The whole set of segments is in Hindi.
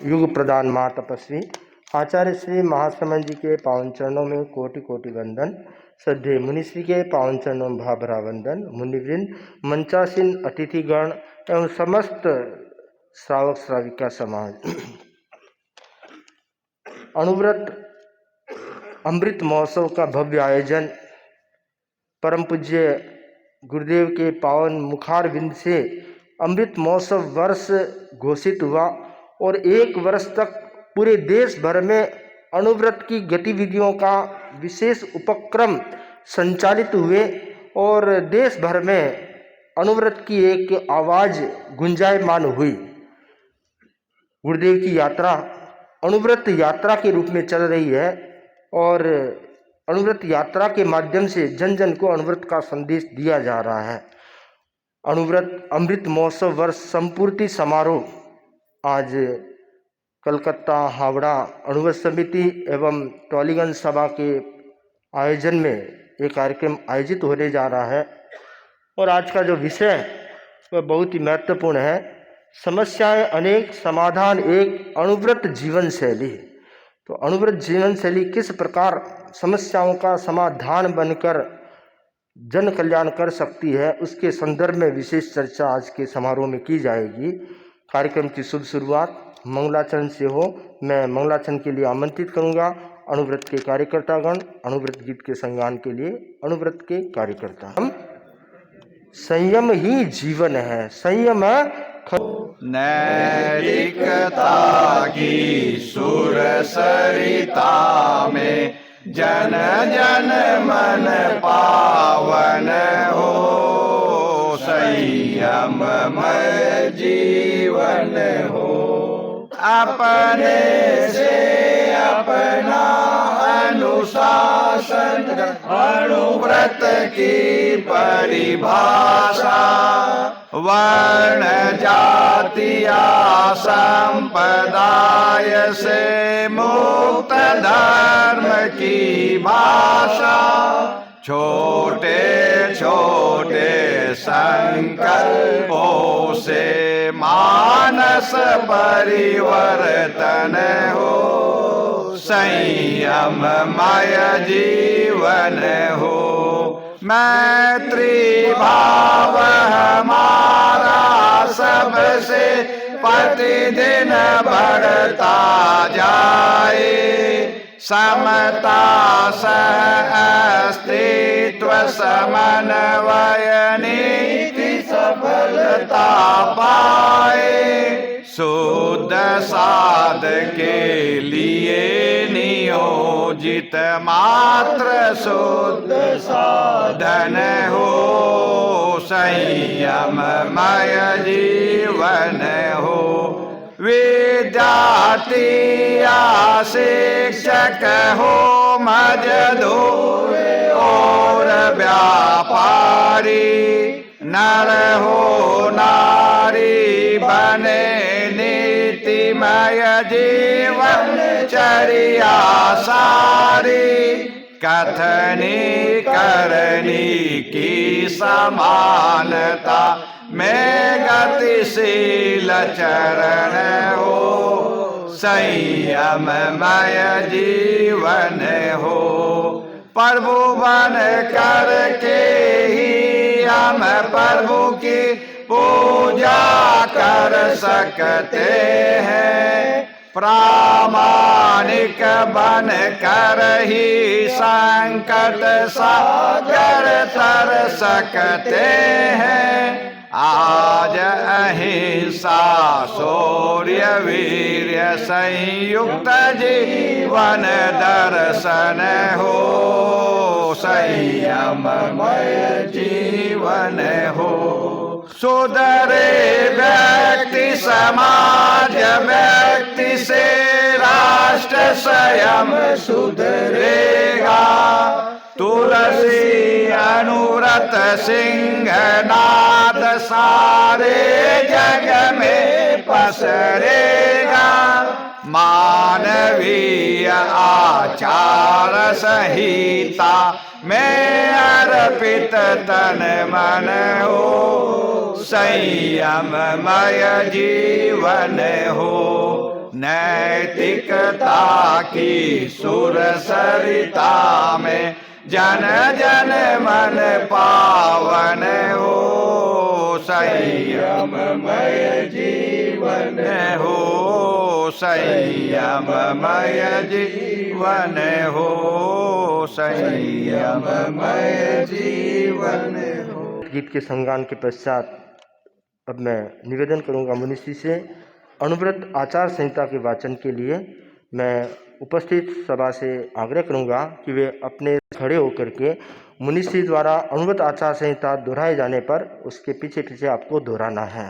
युग प्रदान माँ तपस्वी आचार्य श्री महाश्रमण जी के पावन चरणों में कोटि कोटि वंदन। श्रद्धेय मुनिश्री के पावन चरणों में भाभरा वंदन। मुनिवृंद, मंचासीन अतिथिगण एवं समस्त श्रावक श्राविका समाज। अनुव्रत अमृत महोत्सव का भव्य आयोजन परम पूज्य गुरुदेव के पावन मुखारविंद से अमृत महोत्सव वर्ष घोषित हुआ और एक वर्ष तक पूरे देश भर में अनुव्रत की गतिविधियों का विशेष उपक्रम संचालित हुए और देश भर में अनुव्रत की एक आवाज़ गुंजायमान हुई। गुरुदेव की यात्रा अनुव्रत यात्रा के रूप में चल रही है और अनुव्रत यात्रा के माध्यम से जन जन को अनुव्रत का संदेश दिया जा रहा है। अनुव्रत अमृत महोत्सव वर्ष संपूर्ति समारोह आज कलकत्ता हावड़ा अनुव्रत समिति एवं टॉलीगंज सभा के आयोजन में एक कार्यक्रम आयोजित होने जा रहा है और आज का जो विषय वह बहुत ही महत्वपूर्ण है। समस्याएं अनेक, समाधान एक, अनुव्रत जीवन शैली। तो अनुव्रत जीवन शैली किस प्रकार समस्याओं का समाधान बनकर जन कल्याण कर सकती है, उसके संदर्भ में विशेष चर्चा आज के समारोह में की जाएगी। कार्यक्रम की शुभ शुरुआत मंगलाचरण से हो। मैं मंगलाचरण के लिए आमंत्रित करूंगा अनुव्रत के कार्यकर्तागण, अनुव्रत गीत के संगान के लिए अनुव्रत के कार्यकर्ता। हम संयम ही जीवन है, संयम नैतिकता की सुर सरिता में जन जन मन पावन हो। संयममय जीवन हो, अपने से अपना अनुशासन अनुव्रत की परिभाषा। वर्ण जातिया संप्रदाय से मुक्त धर्म की भाषा। छोटे छोटे संकल्पों से मानस परिवर्तन हो। संयममय जीवन हो, मैत्री भाव हमारा सबसे प्रतिदिन बढ़ता जाए। समता सह अस्तित्व समन्वय नीति सफलता पाए। शुद्ध साध के लिए नियोजित मात्र शुद्ध साधन हो। संयममय जीवन हो, विद्यार्थी या शिक्षक हो, मजदूर और व्यापारी। नर हो नारी बने नीतिमय जीवन चर्या सारी। कथनी करनी की समानता में गतिशील चरण हो। संयममय जीवन हो, प्रभु बन करके ही हम प्रभु की पूजा कर सकते हैं। प्रामाणिक बन कर ही संकट सागर तर सकते हैं। आज अहिंसा शौर्य वीर्य संयुक्त जीवन दर्शन हो। संयममय जीवन हो, सुधरे व्यक्ति समाज व्यक्ति से राष्ट्र स्वयं सुधरेगा। तुलसी अनुव्रत सिंहनाद सारे जग में पसरेगा। मानवीय आचार संहिता में अर्पित तन मन हो। संयममय जीवन हो, नैतिकता की सुर सरिता में जन जन मन पावन हो, संयममय जीवन हो, संयममय जीवन हो, संयममय जीवन हो। गीत के संगान के पश्चात अब मैं निवेदन करूंगा मुनिश्री से अनुव्रत आचार संहिता के वाचन के लिए। मैं उपस्थित सभा से आग्रह करूंगा कि वे अपने खड़े होकर के मुनिश्री द्वारा अनुव्रत आचार संहिता दोहराए जाने पर उसके पीछे पीछे आपको दोहराना है।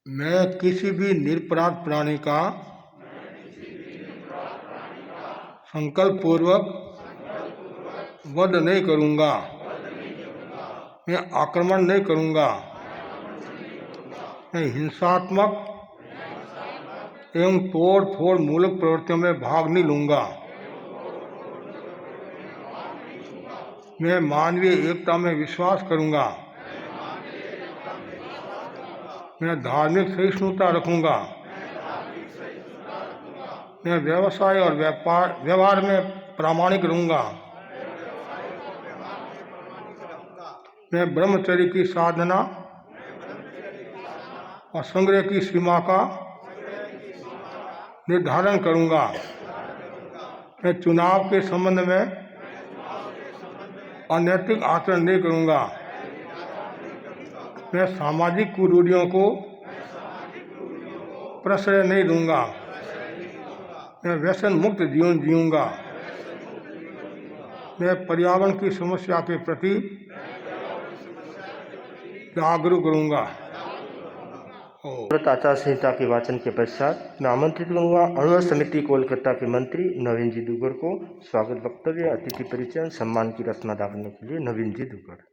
मैं किसी भी निरपराध प्राणी का संकल्प पूर्वक वध नहीं करूंगा। मैं आक्रमण नहीं करूंगा। मैं हिंसात्मक एवं तोड़ फोड़ मूलक प्रवृत्तियों में भाग नहीं लूंगा। मैं मानवीय एकता में विश्वास करूंगा। मैं धार्मिक सहिष्णुता रखूंगा। मैं व्यवसाय और व्यवहार में प्रामाणिक रहूंगा। मैं ब्रह्मचर्य की साधना और संग्रह की सीमा का निर्धारण करूंगा। मैं चुनाव के संबंध में अनैतिक आचरण नहीं करूंगा। मैं सामाजिक कुरूढ़ियों को प्रश्रय नहीं दूंगा। मैं व्यसन मुक्त जीवन जीऊंगा। मैं पर्यावरण की समस्या के प्रति जागरूक रहूंगा। अनुव्रत आचार संहिता के वाचन के पश्चात मैं आमंत्रित करूंगा अनुव्रत समिति कोलकाता के मंत्री नवीन जी दुगर को स्वागत वक्तव्य, अतिथि परिचय, सम्मान की रस्म अदा करने के लिए। नवीन जी दुगर।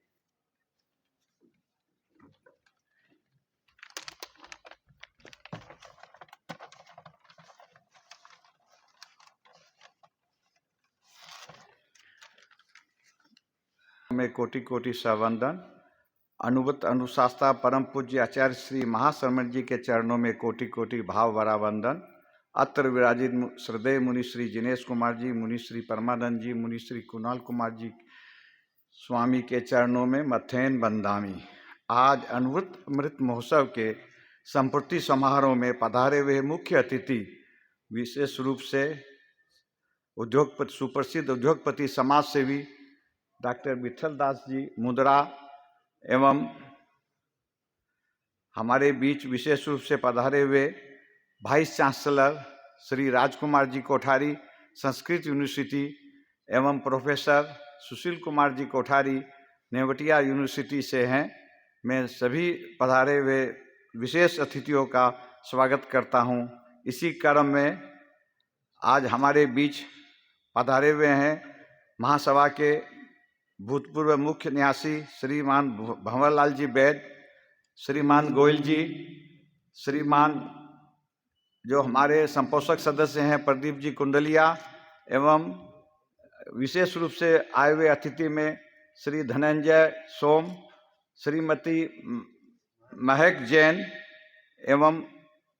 में कोटि कोटि सवंदन। अनुव्रत अनुशास्ता परम पूज्य आचार्य श्री महाश्रमण जी के चरणों में कोटि कोटि भाव भरा वंदन। अत्र विराजित श्रद्धेय मुनि श्री जिनेश कुमार जी, मुनि श्री परमानंद जी, मुनि श्री कुणाल कुमार जी स्वामी के चरणों में मथेन बंदामी। आज अनुव्रत अमृत महोत्सव के संपूर्ति समारोह में पधारे हुए मुख्य अतिथि विशेष रूप से उद्योगपति, सुप्रसिद्ध उद्योगपति, समाज सेवी डॉक्टर विठल दास जी मुद्रा एवं हमारे बीच विशेष रूप से पधारे हुए vice chancellor Shri Rajkumar ji Kothari Sanskrit university एवं प्रोफेसर सुशील कुमार जी कोठारी नेवटिया यूनिवर्सिटी से हैं। मैं सभी पधारे हुए विशेष अतिथियों का स्वागत करता हूं। इसी क्रम में आज हमारे बीच पधारे हुए हैं महासभा के भूतपूर्व मुख्य न्यासी श्रीमान भंवरलाल जी वैद, श्रीमान गोयल जी, श्रीमान जो हमारे संपोषक सदस्य हैं प्रदीप जी कुंडलिया, एवं विशेष रूप से आए हुए अतिथि में श्री धनंजय सोम, श्रीमती महक जैन एवं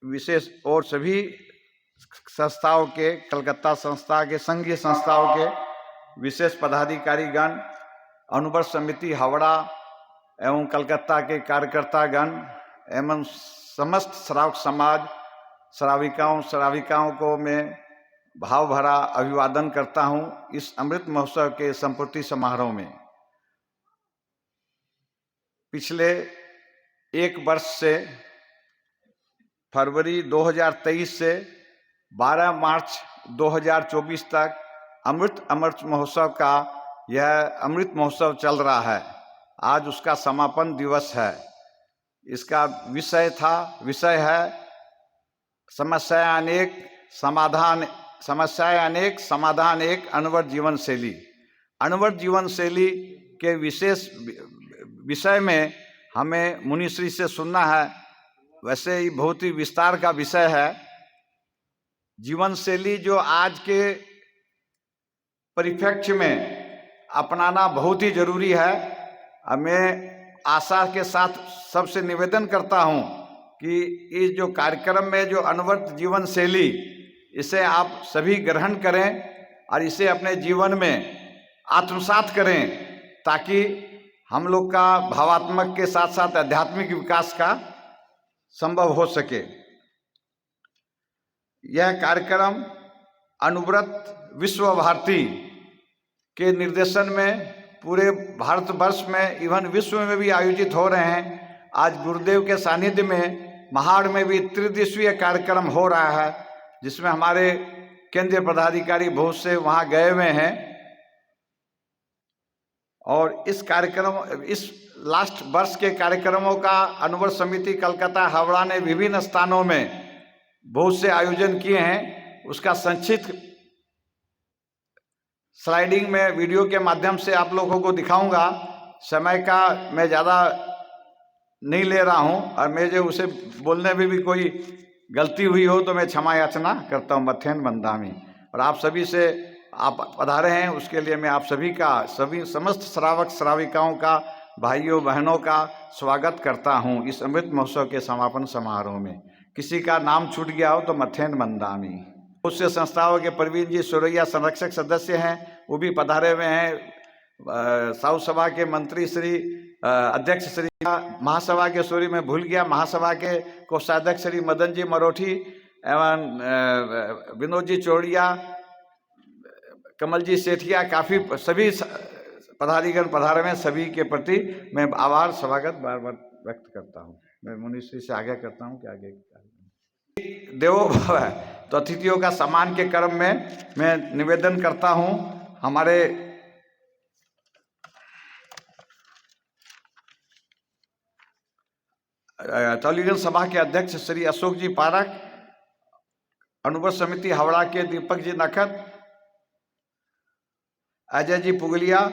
विशेष और सभी संस्थाओं के, कलकत्ता संस्था के, संघीय संस्थाओं के विशेष पदाधिकारीगण, अनुव्रत समिति हावड़ा एवं कलकत्ता के कार्यकर्तागण एवं समस्त श्रावक समाज, श्राविकाओं को मैं भाव भरा अभिवादन करता हूं इस अमृत महोत्सव के संपूर्ति समारोह में। पिछले एक वर्ष से फरवरी 2023 से 12 मार्च 2024 तक अमृत महोत्सव का यह अमृत महोत्सव चल रहा है। आज उसका समापन दिवस है। इसका विषय है समस्याएं अनेक समाधान एक अनुव्रत जीवन शैली। अनुव्रत जीवन शैली के विशेष विषय में हमें मुनिश्री से सुनना है। वैसे ही बहुत ही विस्तार का विषय है। जीवन शैली जो आज के परिप्रेक्ष्य में अपनाना बहुत ही जरूरी है। मैं आशा के साथ सबसे निवेदन करता हूं कि इस जो कार्यक्रम में जो अनवर्त जीवन शैली, इसे आप सभी ग्रहण करें और इसे अपने जीवन में आत्मसात करें, ताकि हम लोग का भावात्मक के साथ साथ आध्यात्मिक विकास का संभव हो सके। यह कार्यक्रम अनुव्रत विश्व भारती के निर्देशन में पूरे भारतवर्ष में, इवन विश्व में भी आयोजित हो रहे हैं। आज गुरुदेव के सानिध्य में महाड़ में भी त्रिदिवसीय कार्यक्रम हो रहा है, जिसमें हमारे केंद्रीय पदाधिकारी बहुत से वहां गए हुए हैं। और इस कार्यक्रम, इस लास्ट वर्ष के कार्यक्रमों का अनुवर्त समिति कलकत्ता हावड़ा ने विभिन्न स्थानों में बहुत से आयोजन किए हैं। उसका संक्षिप्त स्लाइडिंग में वीडियो के माध्यम से आप लोगों को दिखाऊंगा। समय का मैं ज़्यादा नहीं ले रहा हूं, और मुझे उसे बोलने में भी कोई गलती हुई हो तो मैं क्षमा याचना करता हूं। मथेन बंदामी। और आप सभी से आप पधारे हैं, उसके लिए मैं आप सभी का, सभी समस्त श्रावक श्राविकाओं का, भाइयों बहनों का स्वागत करता हूं इस अमृत महोत्सव के समापन समारोह में। किसी का नाम छूट गया हो तो मथेन बंदामी। उससे संस्थाओं के प्रवीण जी सुरैया संरक्षक सदस्य हैं, वो भी पधारे हुए हैं। साउथ सभा के मंत्री श्री अध्यक्ष श्री, महासभा के सूरी में भूल गया, महासभा के कोषाध्यक्ष श्री मदन जी मरोठी एवं विनोद जी चौड़िया, कमल जी सेठिया, काफ़ी सभी पदाधिकारी पधारे में, सभी के प्रति मैं आभार स्वागत बार बार व्यक्त करता हूँ। मैं मुनिश्री से आगे करता हूँ कि आगे देवो भव है, तो अतिथियों का सम्मान के क्रम में मैं निवेदन करता हूँ हमारे टॉलीगंज सभा के अध्यक्ष श्री अशोक जी पारक, अनुवर्त समिति हावड़ा के दीपक जी नखत, अजय जी पुगलिया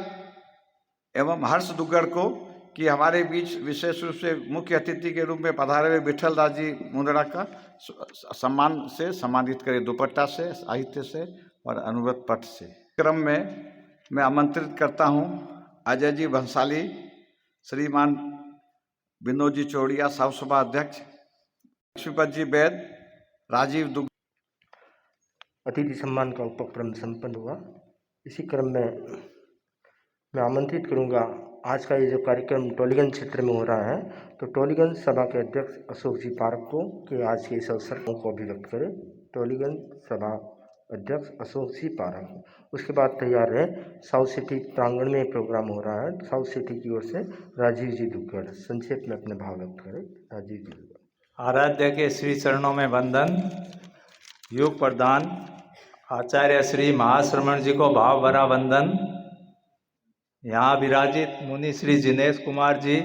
एवं हर्ष दुग्गड़ को कि हमारे बीच विशेष रूप से मुख्य अतिथि के रूप में पधारे हुए विठल दास जी मुंदड़ा का सम्मान से सम्मानित करें, दुपट्टा से, साहित्य से और अनुव्रत पट से। क्रम में मैं आमंत्रित करता हूं अजय जी भंसाली, श्रीमान विनोद जी चौड़िया साउथ सभा अध्यक्ष, लक्ष्मीपत जी वैद, राजीव दुग। अतिथि सम्मान का उपक्रम संपन्न हुआ। इसी क्रम में मैं आमंत्रित करूंगा, आज का ये जो कार्यक्रम टॉलीगंज क्षेत्र में हो रहा है, तो टॉलीगंज सभा के अध्यक्ष अशोक जी पारक को कि आज के इस अवसर को अभिव्यक्त करें। टॉलीगंज सभा अध्यक्ष अशोक जी पारक। उसके बाद तैयार रहे, साउथ सिटी प्रांगण में प्रोग्राम हो रहा है, साउथ सिटी की ओर से राजीव जी दुग्गड़ संक्षेप में अपने भाव व्यक्त करें। राजीव जी दुग्गड़। आराध्य के श्री चरणों में वंदन। योग प्रदान आचार्य श्री महाश्रमण जी को भाव भरा वंदन। यहाँ विराजित मुनि श्री जिनेश कुमार जी,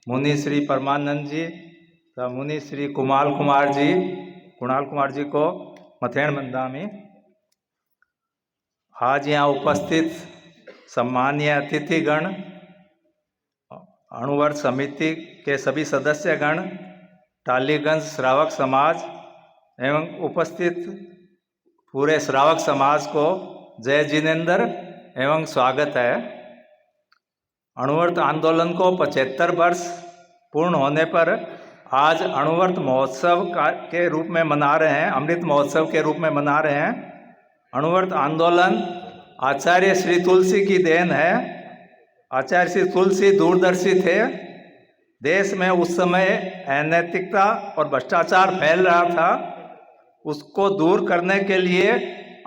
मुनि श्री परमानंद जी तथा मुनि श्री कुणाल कुमार जी को मथेन बंदामी। आज यहाँ उपस्थित सम्मानीय अतिथिगण, अणुवर्त समिति के सभी सदस्यगण, टालीगंज श्रावक समाज एवं उपस्थित पूरे श्रावक समाज को जय जिनेन्द्र एवं स्वागत है। अणुवर्त आंदोलन को 75 वर्ष पूर्ण होने पर आज अणुवर्त महोत्सव के रूप में मना रहे हैं, अमृत महोत्सव के रूप में मना रहे हैं। अणुवर्त आंदोलन आचार्य श्री तुलसी की देन है। आचार्य श्री तुलसी दूरदर्शी थे। देश में उस समय अनैतिकता और भ्रष्टाचार फैल रहा था, उसको दूर करने के लिए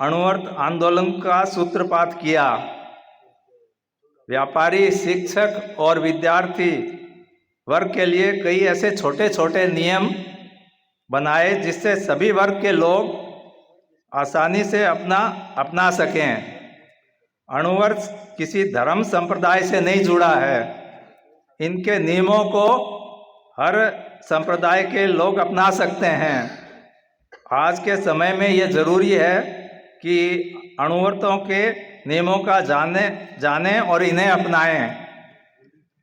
अणुवर्त आंदोलन का सूत्रपात किया। व्यापारी, शिक्षक और विद्यार्थी वर्ग के लिए कई ऐसे छोटे छोटे नियम बनाए जिससे सभी वर्ग के लोग आसानी से अपना सकें। अणुवर्त किसी धर्म संप्रदाय से नहीं जुड़ा है। इनके नियमों को हर संप्रदाय के लोग अपना सकते हैं। आज के समय में ये जरूरी है कि अणुवर्तों के नियमों का जाने और इन्हें अपनाएं।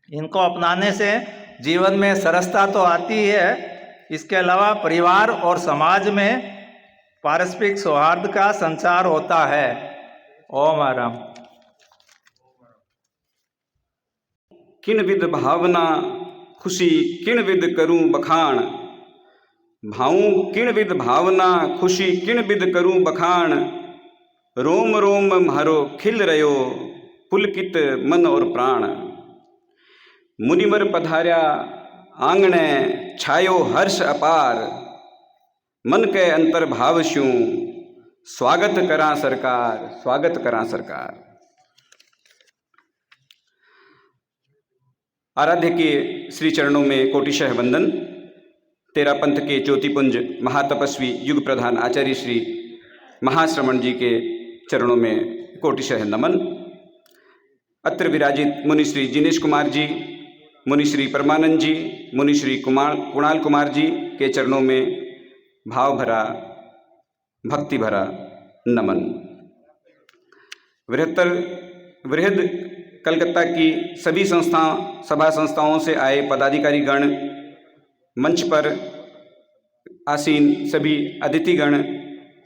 इनको अपनाने से जीवन में सरसता तो आती है, इसके अलावा परिवार और समाज में पारस्परिक सौहार्द का संचार होता है। ओम आराम। किन विद भावना खुशी किन विद करूं बखान, भाऊं किन विद भावना खुशी किन विद करूं बखान, रोम रोम म्हारो खिल रयो पुलकित मन और प्राण। मुनिवर पधार्या आंगणे छायो हर्ष अपार, मन के अंतर भाव श्यूं स्वागत करा सरकार, स्वागत करा सरकार। आराध्य के श्री चरणों में कोटिशः वंदन। तेरा पंथ के ज्योतिपुंज महातपस्वी युग प्रधान आचार्य श्री महाश्रमण जी के चरणों में कोटिशः नमन। अत्र विराजित मुनि श्री जिनेश कुमार जी, मुनि श्री परमानंद जी, मुनि श्री कुणाल कुमार जी के चरणों में भाव भरा भक्ति भरा नमन। वृहद कलकत्ता की सभी सभा संस्थाओं से आए पदाधिकारी गण, मंच पर आसीन सभी अतिथिगण,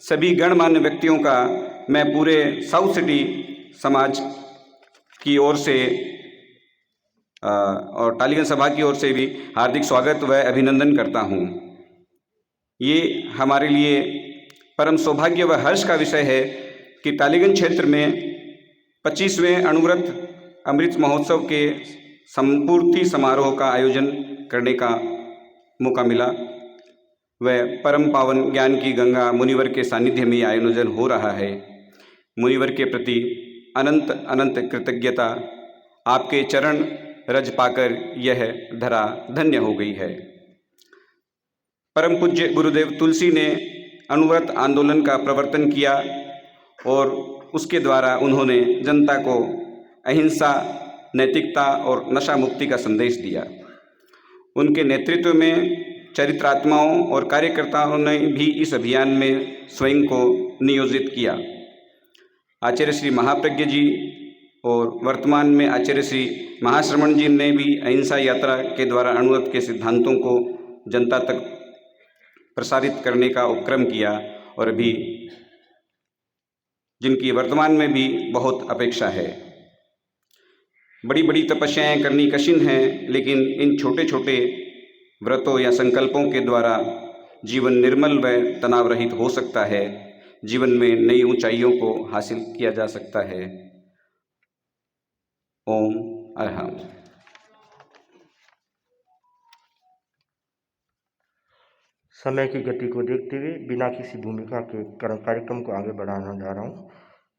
सभी गणमान्य व्यक्तियों का मैं पूरे साउथ सिटी समाज की ओर से और टालीगंज सभा की ओर से भी हार्दिक स्वागत व अभिनंदन करता हूँ। ये हमारे लिए परम सौभाग्य व हर्ष का विषय है कि टालीगंज क्षेत्र में 25वें अणुव्रत अमृत महोत्सव के संपूर्ति समारोह का आयोजन करने का मौका मिला। वह परम पावन ज्ञान की गंगा मुनिवर के सानिध्य में आयोजन हो रहा है। मुनिवर के प्रति अनंत अनंत कृतज्ञता। आपके चरण रज पाकर यह धरा धन्य हो गई है। परम पूज्य गुरुदेव तुलसी ने अणुव्रत आंदोलन का प्रवर्तन किया और उसके द्वारा उन्होंने जनता को अहिंसा, नैतिकता और नशा मुक्ति का संदेश दिया। उनके नेतृत्व में चरित्रात्माओं और कार्यकर्ताओं ने भी इस अभियान में स्वयं को नियोजित किया। आचार्य श्री महाप्रज्ञ जी और वर्तमान में आचार्य श्री महाश्रमण जी ने भी अहिंसा यात्रा के द्वारा अणुव्रत के सिद्धांतों को जनता तक प्रसारित करने का उपक्रम किया और अभी जिनकी वर्तमान में भी बहुत अपेक्षा है। बड़ी बड़ी तपस्याएं करनी कठिन हैं, लेकिन इन छोटे छोटे व्रतों या संकल्पों के द्वारा जीवन निर्मल व तनाव रहित हो सकता है। जीवन में नई ऊंचाइयों को हासिल किया जा सकता है। ओम अरहम। समय की गति को देखते हुए बिना किसी भूमिका के कार्यक्रम को आगे बढ़ाना जा रहा हूँ।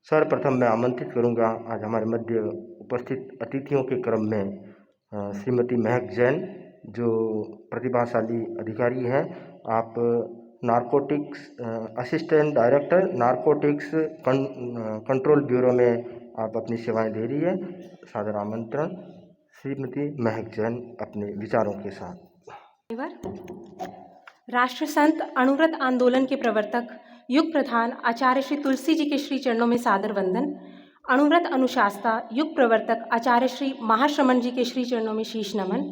सर्वप्रथम मैं आमंत्रित करूंगा आज हमारे मध्य उपस्थित अतिथियों के क्रम में श्रीमती महक जैन, जो प्रतिभाशाली अधिकारी हैं। आप narcotics assistant director narcotics control bureau में आप अपनी सेवाएं दे रही है। सादर आमंत्रण श्रीमती महक जैन अपने विचारों के साथ। राष्ट्र संत अणुव्रत आंदोलन के प्रवर्तक युग प्रधान आचार्य श्री तुलसी जी के श्री चरणों में सादर वंदन। अणुव्रत अनुशास्ता युग प्रवर्तक आचार्य श्री महाश्रमण जी के श्री चरणों में शीश नमन।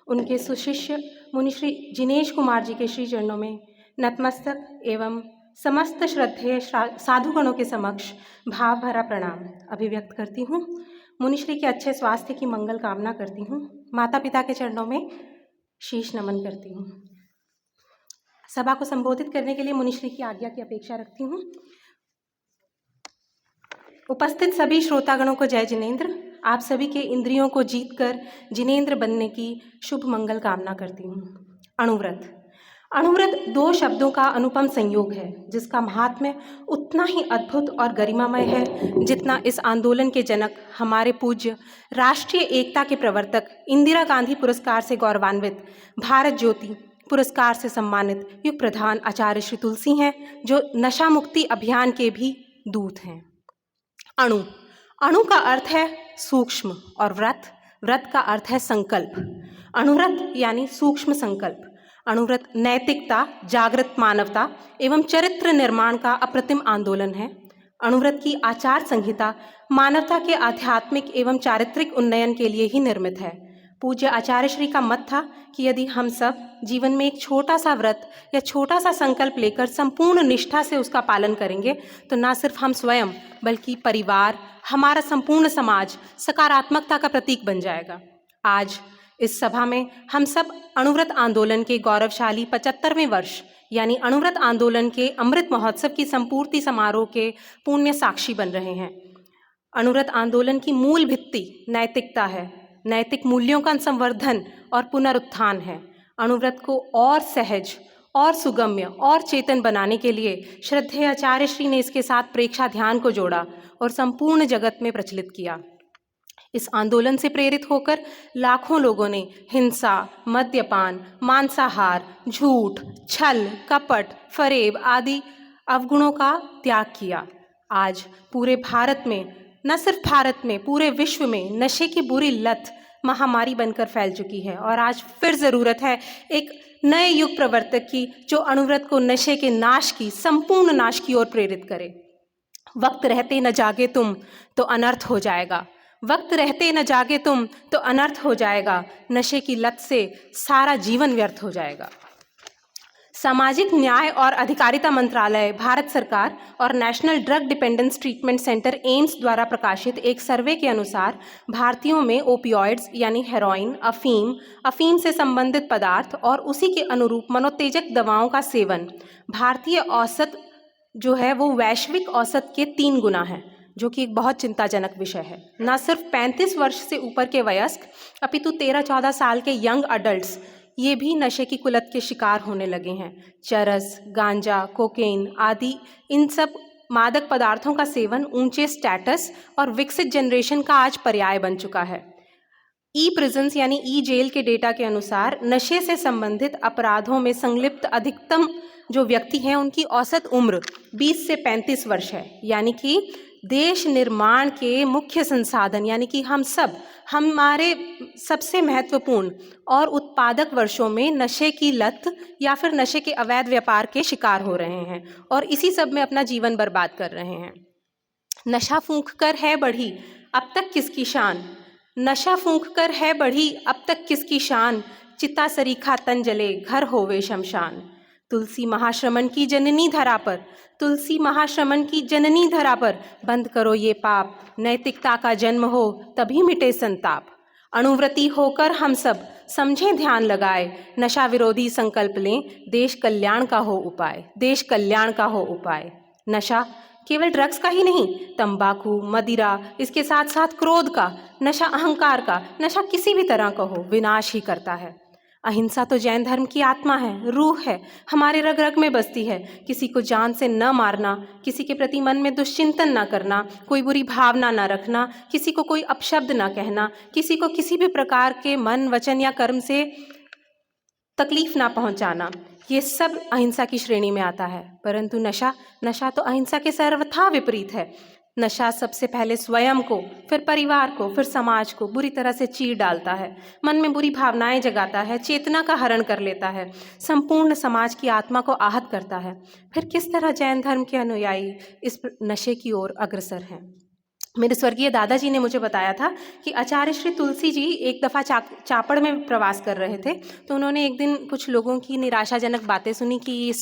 उनके सुशिष्य मुनि श्री जिनेश कुमार जी के श्री चरणों में नतमस्तक एवं समस्त श्रद्धेय साधुगणों के समक्ष भाव भरा प्रणाम अभिव्यक्त करती हूँ। मुनि श्री के अच्छे स्वास्थ्य की मंगल कामना करती हूँ। माता पिता के चरणों में शीश नमन करती हूँ। सभा को संबोधित करने के लिए मुनिश्री की आज्ञा की अपेक्षा रखती हूँ। उपस्थित सभी श्रोतागणों को जय जिनेंद्र। आप सभी के इंद्रियों को जीतकर जिनेंद्र बनने की शुभ मंगल कामना करती हूँ। अणुव्रत अणुव्रत दो शब्दों का अनुपम संयोग है, जिसका महात्म्य उतना ही अद्भुत और गरिमामय है जितना इस आंदोलन के जनक हमारे पूज्य राष्ट्रीय एकता के प्रवर्तक इंदिरा गांधी पुरस्कार से गौरवान्वित भारत ज्योति पुरस्कार से सम्मानित युग प्रधान आचार्य श्री तुलसी हैं, जो नशा मुक्ति अभियान के भी दूत हैं। अणु अणु का अर्थ है सूक्ष्म और व्रत का अर्थ है संकल्प। अणुव्रत यानी सूक्ष्म संकल्प। अणुव्रत नैतिकता, जागृत मानवता एवं चरित्र निर्माण का अप्रतिम आंदोलन है। अणुव्रत की आचार संहिता मानवता के आध्यात्मिक एवं चारित्रिक उन्नयन के लिए ही निर्मित है। पूज्य आचार्य श्री का मत था कि यदि हम सब जीवन में एक छोटा सा व्रत या छोटा सा संकल्प लेकर संपूर्ण निष्ठा से उसका पालन करेंगे तो ना सिर्फ हम स्वयं बल्कि परिवार, हमारा संपूर्ण समाज सकारात्मकता का प्रतीक बन जाएगा। आज इस सभा में हम सब अणुव्रत आंदोलन के गौरवशाली 75वें वर्ष यानी अणुव्रत आंदोलन के अमृत महोत्सव की संपूर्ति समारोह के पुण्य साक्षी बन रहे हैं। अणुव्रत आंदोलन की मूल भित्ति नैतिकता है। नैतिक मूल्यों का संवर्धन और पुनरुत्थान है। अणुव्रत को और सहज और सुगम्य और चेतन बनाने के लिए श्रद्धेय आचार्य श्री ने इसके साथ प्रेक्षा ध्यान को जोड़ा और संपूर्ण जगत में प्रचलित किया। इस आंदोलन से प्रेरित होकर लाखों लोगों ने हिंसा, मद्यपान, मांसाहार, झूठ, छल, कपट, फरेब आदि अवगुणों का त्याग किया। आज पूरे भारत में, न सिर्फ भारत में, पूरे विश्व में नशे की बुरी लत महामारी बनकर फैल चुकी है और आज फिर ज़रूरत है एक नए युग प्रवर्तक की जो अणुव्रत को नशे के नाश की, संपूर्ण नाश की ओर प्रेरित करे। वक्त रहते न जागे तुम तो अनर्थ हो जाएगा। वक्त रहते न जागे तुम तो अनर्थ हो जाएगा। नशे की लत से सारा जीवन व्यर्थ हो जाएगा। सामाजिक न्याय और अधिकारिता मंत्रालय, भारत सरकार और national drug dependence treatment centre AIIMS द्वारा प्रकाशित एक सर्वे के अनुसार भारतीयों में ओपियॉइड्स यानी हेरोइन, अफीम से संबंधित पदार्थ और उसी के अनुरूप मनोत्तेजक दवाओं का सेवन भारतीय औसत जो है वो वैश्विक औसत के 3 गुना है, जो कि एक बहुत चिंताजनक विषय है। न सिर्फ 35 वर्ष से ऊपर के वयस्क अपितु 13-14 साल के यंग अडल्ट्स ये भी नशे की कुलत के शिकार होने लगे हैं। चरस, गांजा, कोकेन आदि इन सब मादक पदार्थों का सेवन ऊंचे स्टेटस और विकसित जनरेशन का आज पर्याय बन चुका है। ई प्रिजन्स यानी ई जेल के डेटा के अनुसार नशे से संबंधित अपराधों में संलिप्त अधिकतम जो व्यक्ति हैं उनकी औसत उम्र 20 से 35 वर्ष है। यानी कि देश निर्माण के मुख्य संसाधन यानी कि हम सब हमारे सबसे महत्वपूर्ण और उत्पादक वर्षों में नशे की लत या फिर नशे के अवैध व्यापार के शिकार हो रहे हैं और इसी सब में अपना जीवन बर्बाद कर रहे हैं। नशा फूंक कर है बढ़ी अब तक किसकी शान, नशा फूंक कर है बढ़ी अब तक किसकी शान, चिता सरीखा तन जले घर होवे शमशान। तुलसी महाश्रमण की जननी धरा पर, तुलसी महाश्रमण की जननी धरा पर बंद करो ये पाप, नैतिकता का जन्म हो तभी मिटे संताप। अणुव्रती होकर हम सब समझें ध्यान लगाए, नशा विरोधी संकल्प लें, देश कल्याण का हो उपाय, देश कल्याण का हो उपाय। नशा केवल ड्रग्स का ही नहीं, तंबाकू, मदिरा, इसके साथ साथ क्रोध का नशा, अहंकार का नशा किसी भी तरह का हो विनाश ही करता है। अहिंसा तो जैन धर्म की आत्मा है, रूह है, हमारे रग रग में बसती है। किसी को जान से न मारना, किसी के प्रति मन में दुश्चिंतन न करना, कोई बुरी भावना न रखना, किसी को कोई अपशब्द न कहना, किसी को किसी भी प्रकार के मन, वचन या कर्म से तकलीफ ना पहुंचाना, ये सब अहिंसा की श्रेणी में आता है। परंतु नशा तो अहिंसा के सर्वथा विपरीत है। नशा सबसे पहले स्वयं को, फिर परिवार को, फिर समाज को बुरी तरह से चीर डालता है, मन में बुरी भावनाएं जगाता है, चेतना का हरण कर लेता है, संपूर्ण समाज की आत्मा को आहत करता है। फिर किस तरह जैन धर्म के अनुयायी इस नशे की ओर अग्रसर हैं। मेरे स्वर्गीय दादाजी ने मुझे बताया था कि आचार्य श्री तुलसी जी एक दफ़ा चापड़ में प्रवास कर रहे थे, तो उन्होंने एक दिन कुछ लोगों की निराशाजनक बातें सुनी कि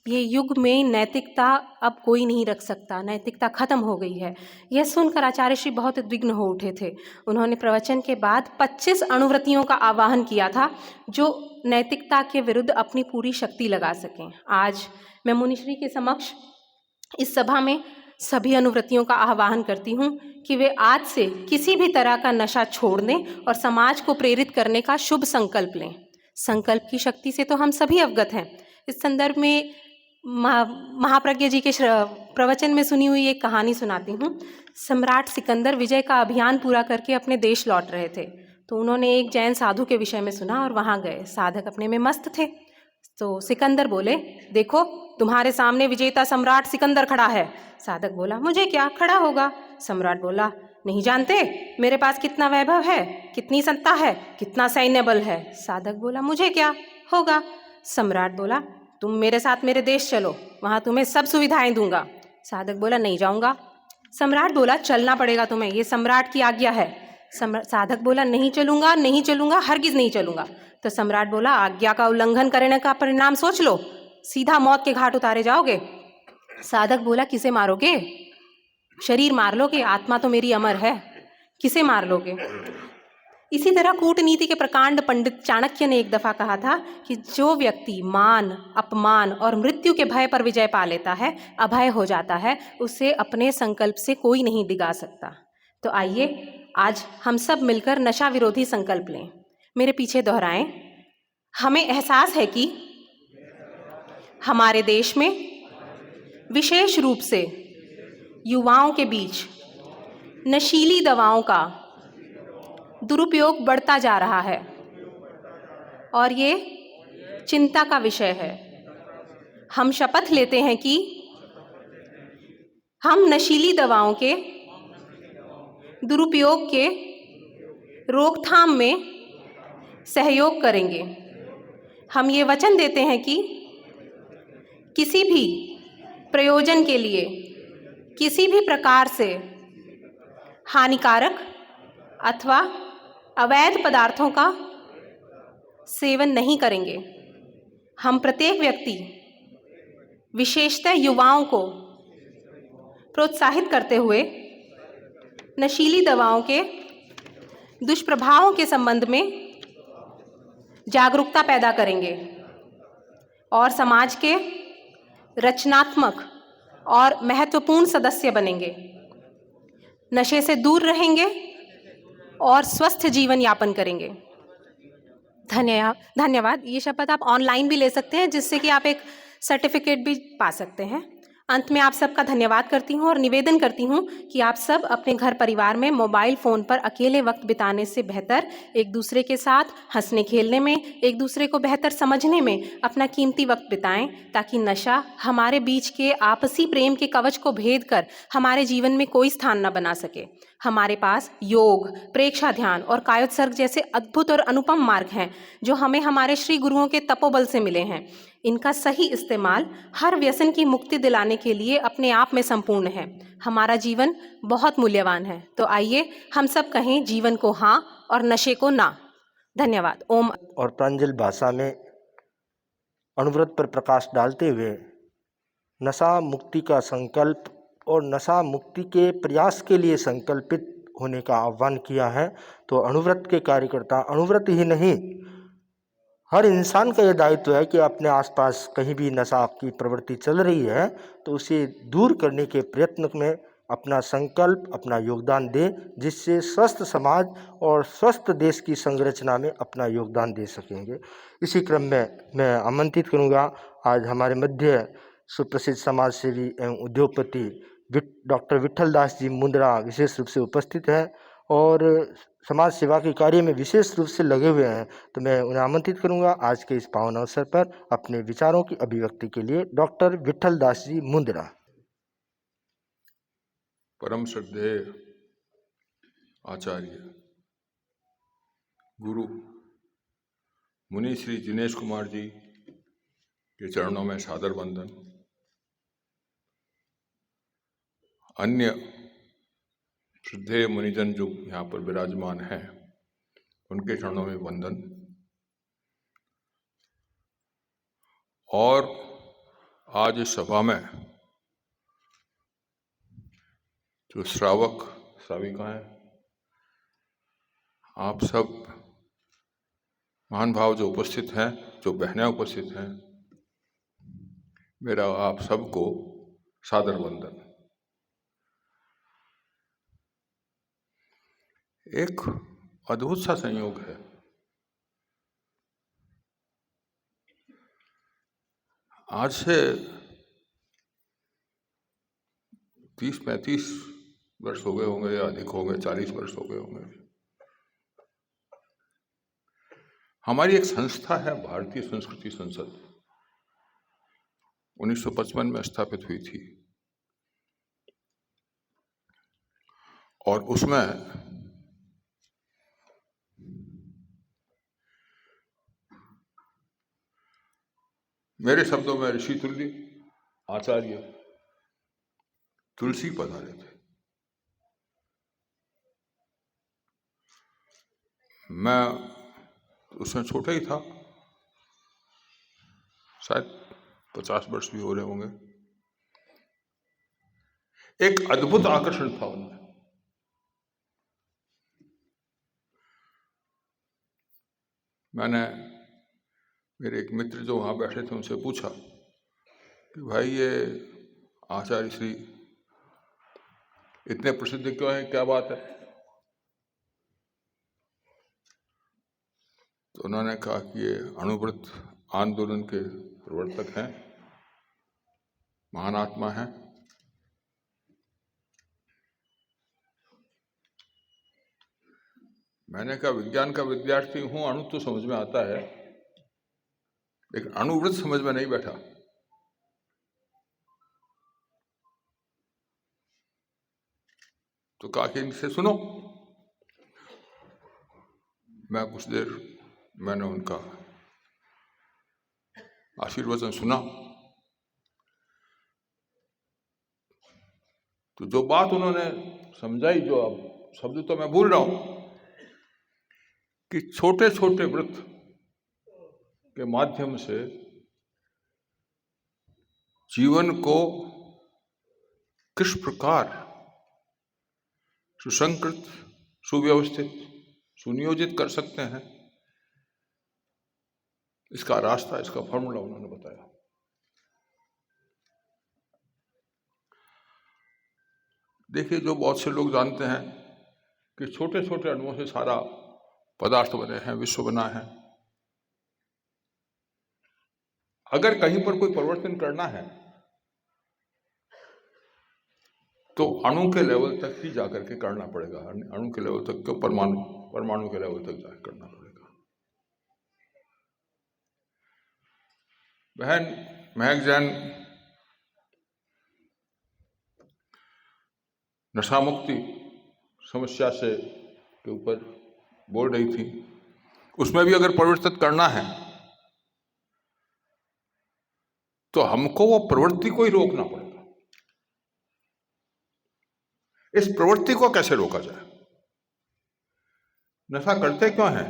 ये युग में नैतिकता अब कोई नहीं रख सकता, नैतिकता खत्म हो गई है। यह सुनकर आचार्य श्री बहुत उद्विग्न हो उठे थे। उन्होंने प्रवचन के बाद 25 अणुव्रतियों का आह्वान किया था जो नैतिकता के विरुद्ध अपनी पूरी शक्ति लगा सकें। आज मैं मुनिश्री के समक्ष इस सभा में सभी अणुव्रतियों का आह्वान करती हूँ कि वे आज से किसी भी तरह का नशा छोड़ने और समाज को प्रेरित करने का शुभ संकल्प लें। संकल्प की शक्ति से तो हम सभी अवगत हैं। इस संदर्भ में महाप्रज्ञ जी के प्रवचन में सुनी हुई एक कहानी सुनाती हूँ। सम्राट सिकंदर विजय का अभियान पूरा करके अपने देश लौट रहे थे, तो उन्होंने एक जैन साधु के विषय में सुना और वहाँ गए। साधक अपने में मस्त थे, तो सिकंदर बोले, देखो तुम्हारे सामने विजेता सम्राट सिकंदर खड़ा है। साधक बोला, मुझे क्या, खड़ा होगा। सम्राट बोला, नहीं जानते मेरे पास कितना वैभव है, कितनी सत्ता है, कितना सैन्य बल है। साधक बोला, मुझे क्या, होगा। सम्राट बोला, तुम मेरे साथ मेरे देश चलो, वहाँ तुम्हें सब सुविधाएं दूंगा। साधक बोला, नहीं जाऊंगा। सम्राट बोला, चलना पड़ेगा तुम्हें, ये सम्राट की आज्ञा है। साधक बोला, नहीं चलूँगा, नहीं चलूँगा, हरगिज़ नहीं चलूँगा। तो सम्राट बोला, आज्ञा का उल्लंघन करने का परिणाम सोच लो, सीधा मौत के घाट उतारे जाओगे। साधक बोला, किसे मारोगे? शरीर मार लोगे, आत्मा तो मेरी अमर है, किसे मार लोगे? इसी तरह कूटनीति के प्रकांड पंडित चाणक्य ने एक दफ़ा कहा था कि जो व्यक्ति मान, अपमान और मृत्यु के भय पर विजय पा लेता है, अभय हो जाता है, उसे अपने संकल्प से कोई नहीं डिगा सकता। तो आइए आज हम सब मिलकर नशा विरोधी संकल्प लें। मेरे पीछे दोहराएं। हमें एहसास है कि हमारे देश में विशेष रूप से युवाओं के बीच नशीली दवाओं का दुरुपयोग बढ़ता जा रहा है और ये चिंता का विषय है। हम शपथ लेते हैं कि हम नशीली दवाओं के दुरुपयोग के रोकथाम में सहयोग करेंगे। हम ये वचन देते हैं कि किसी भी प्रयोजन के लिए किसी भी प्रकार से हानिकारक अथवा अवैध पदार्थों का सेवन नहीं करेंगे। हम प्रत्येक व्यक्ति, विशेषतः युवाओं को प्रोत्साहित करते हुए नशीली दवाओं के दुष्प्रभावों के संबंध में जागरूकता पैदा करेंगे और समाज के रचनात्मक और महत्वपूर्ण सदस्य बनेंगे, नशे से दूर रहेंगे और स्वस्थ जीवन यापन करेंगे। धन्यवाद। ये शपथ आप ऑनलाइन भी ले सकते हैं, जिससे कि आप एक सर्टिफिकेट भी पा सकते हैं। अंत में आप सबका धन्यवाद करती हूँ और निवेदन करती हूँ कि आप सब अपने घर परिवार में मोबाइल फ़ोन पर अकेले वक्त बिताने से बेहतर एक दूसरे के साथ हंसने खेलने में, एक दूसरे को बेहतर समझने में अपना कीमती वक्त बिताएं, ताकि नशा हमारे बीच के आपसी प्रेम के कवच को भेद कर हमारे जीवन में कोई स्थान न बना सके। हमारे पास योग, प्रेक्षा ध्यान और कायोत्सर्ग जैसे अद्भुत और अनुपम मार्ग हैं, जो हमें हमारे श्री गुरुओं के तपोबल से मिले हैं। इनका सही इस्तेमाल हर व्यसन की मुक्ति दिलाने के लिए अपने आप में संपूर्ण है। हमारा जीवन बहुत मूल्यवान है, तो आइए हम सब कहें जीवन को हाँ और नशे को ना। धन्यवाद। ओम। और प्रांजल भाषा में अणुव्रत पर प्रकाश डालते हुए नशा मुक्ति का संकल्प और नशा मुक्ति के प्रयास के लिए संकल्पित होने का आह्वान किया है। तो अणुव्रत के कार्यकर्ता, अणुव्रत ही नहीं, हर इंसान का यह दायित्व है कि अपने आसपास कहीं भी नशा की प्रवृत्ति चल रही है तो उसे दूर करने के प्रयत्न में अपना संकल्प, अपना योगदान दे, जिससे स्वस्थ समाज और स्वस्थ देश की संरचना में अपना योगदान दे सकेंगे। इसी क्रम में मैं आमंत्रित करूंगा, आज हमारे मध्य सुप्रसिद्ध समाज सेवी एवं उद्योगपति डॉक्टर विट्ठल दास जी मुंद्रा विशेष रूप से उपस्थित हैं और समाज सेवा के कार्य में विशेष रूप से लगे हुए हैं। तो मैं उन्हें आमंत्रित करूंगा आज के इस पावन अवसर पर अपने विचारों की अभिव्यक्ति के लिए। डॉक्टर विट्ठल दास जी मुंद्रा। परम श्रद्धेय आचार्य गुरु मुनि श्री जिनेश कुमार जी के चरणों में सादर वंदन। अन्य श्रद्धेय मुनिजन जो यहाँ पर विराजमान हैं उनके चरणों में वंदन। और आज इस सभा में जो श्रावक श्राविका हैं, आप सब महान भाव जो उपस्थित हैं, जो बहनें उपस्थित हैं, मेरा आप सबको सादर वंदन। एक अद्भुत सा संयोग है, आज से 30-35 वर्ष हो गए होंगे या अधिक हो गए, 40 वर्ष हो गए होंगे, हमारी एक संस्था है भारतीय संस्कृति संसद, 1955 में स्थापित हुई थी। और उसमें मेरे शब्दों में ऋषि तुल्य आचार्य तुलसी पधारे थे। मैं उसमें छोटा ही था, शायद 50 वर्ष भी हो रहे होंगे। एक अद्भुत आकर्षण था उनमें। मैंने मेरे एक मित्र जो वहाँ बैठे थे उनसे पूछा कि भाई ये आचार्य श्री इतने प्रसिद्ध क्यों हैं, क्या बात है? तो उन्होंने कहा कि ये अणुव्रत आंदोलन के प्रवर्तक हैं, महान आत्मा हैं। मैंने कहा विज्ञान का विद्यार्थी हूं, अणु तो समझ में आता है, लेकिन अणुव्रत समझ में नहीं बैठा। तो कहा कि इनसे सुनो। मैं कुछ देर मैंने उनका आशीर्वचन सुना। तो जो बात उन्होंने समझाई, जो अब शब्द तो मैं भूल रहा हूं, कि छोटे छोटे व्रत के माध्यम से जीवन को किस प्रकार सुसंकृत, सुव्यवस्थित, सुनियोजित कर सकते हैं, इसका रास्ता, इसका फॉर्मूला उन्होंने बताया। देखिए, जो बहुत से लोग जानते हैं कि छोटे छोटे अणुओं से सारा पदार्थ बने हैं, विश्व बना है। अगर कहीं पर कोई परिवर्तन करना है तो अणु के लेवल तक ही जाकर के करना पड़ेगा। अणु के लेवल तक क्यों, परमाणु के लेवल तक जाकर करना पड़ेगा। बहन महक जैन नशा मुक्ति समस्या से के ऊपर बोल रही थी। उसमें भी अगर परिवर्तित करना है तो हमको वो प्रवृत्ति को ही रोकना पड़ेगा। इस प्रवृत्ति को कैसे रोका जाए? नशा करते क्यों हैं?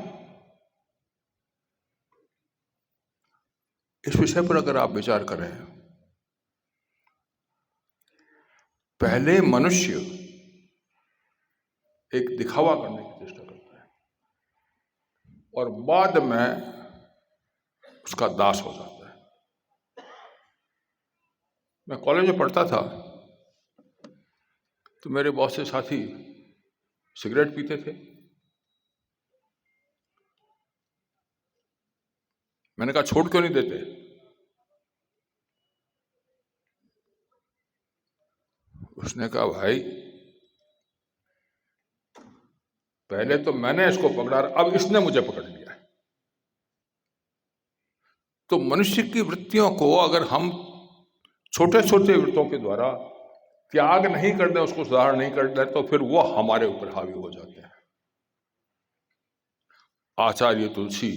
इस विषय पर अगर आप विचार करें, पहले मनुष्य एक दिखावा करने की चेष्टा करता है और बाद में उसका दास हो जाता है। मैं कॉलेज में पढ़ता था तो मेरे बहुत से साथी सिगरेट पीते थे। मैंने कहा छोड़ क्यों नहीं देते? उसने कहा भाई पहले तो मैंने इसको पकड़ा, अब इसने मुझे पकड़ लिया। तो मनुष्य की वृत्तियों को अगर हम छोटे छोटे वृत्तों के द्वारा त्याग नहीं कर दें, उसको सुधार नहीं कर दें, तो फिर वो हमारे ऊपर हावी हो जाते हैं। आचार्य तुलसी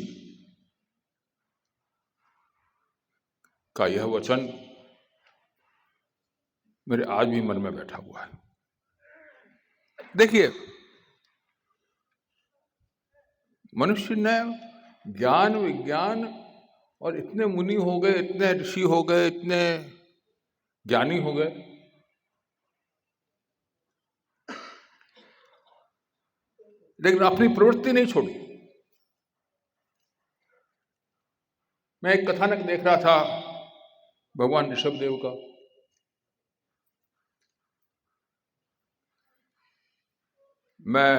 का यह वचन मेरे आज भी मन में बैठा हुआ है। देखिए, मनुष्य ने ज्ञान विज्ञान और इतने मुनि हो गए, इतने ऋषि हो गए, इतने ज्ञानी हो गए, लेकिन अपनी प्रवृत्ति नहीं छोड़ी। मैं एक कथानक देख रहा था भगवान ऋषभदेव का। मैं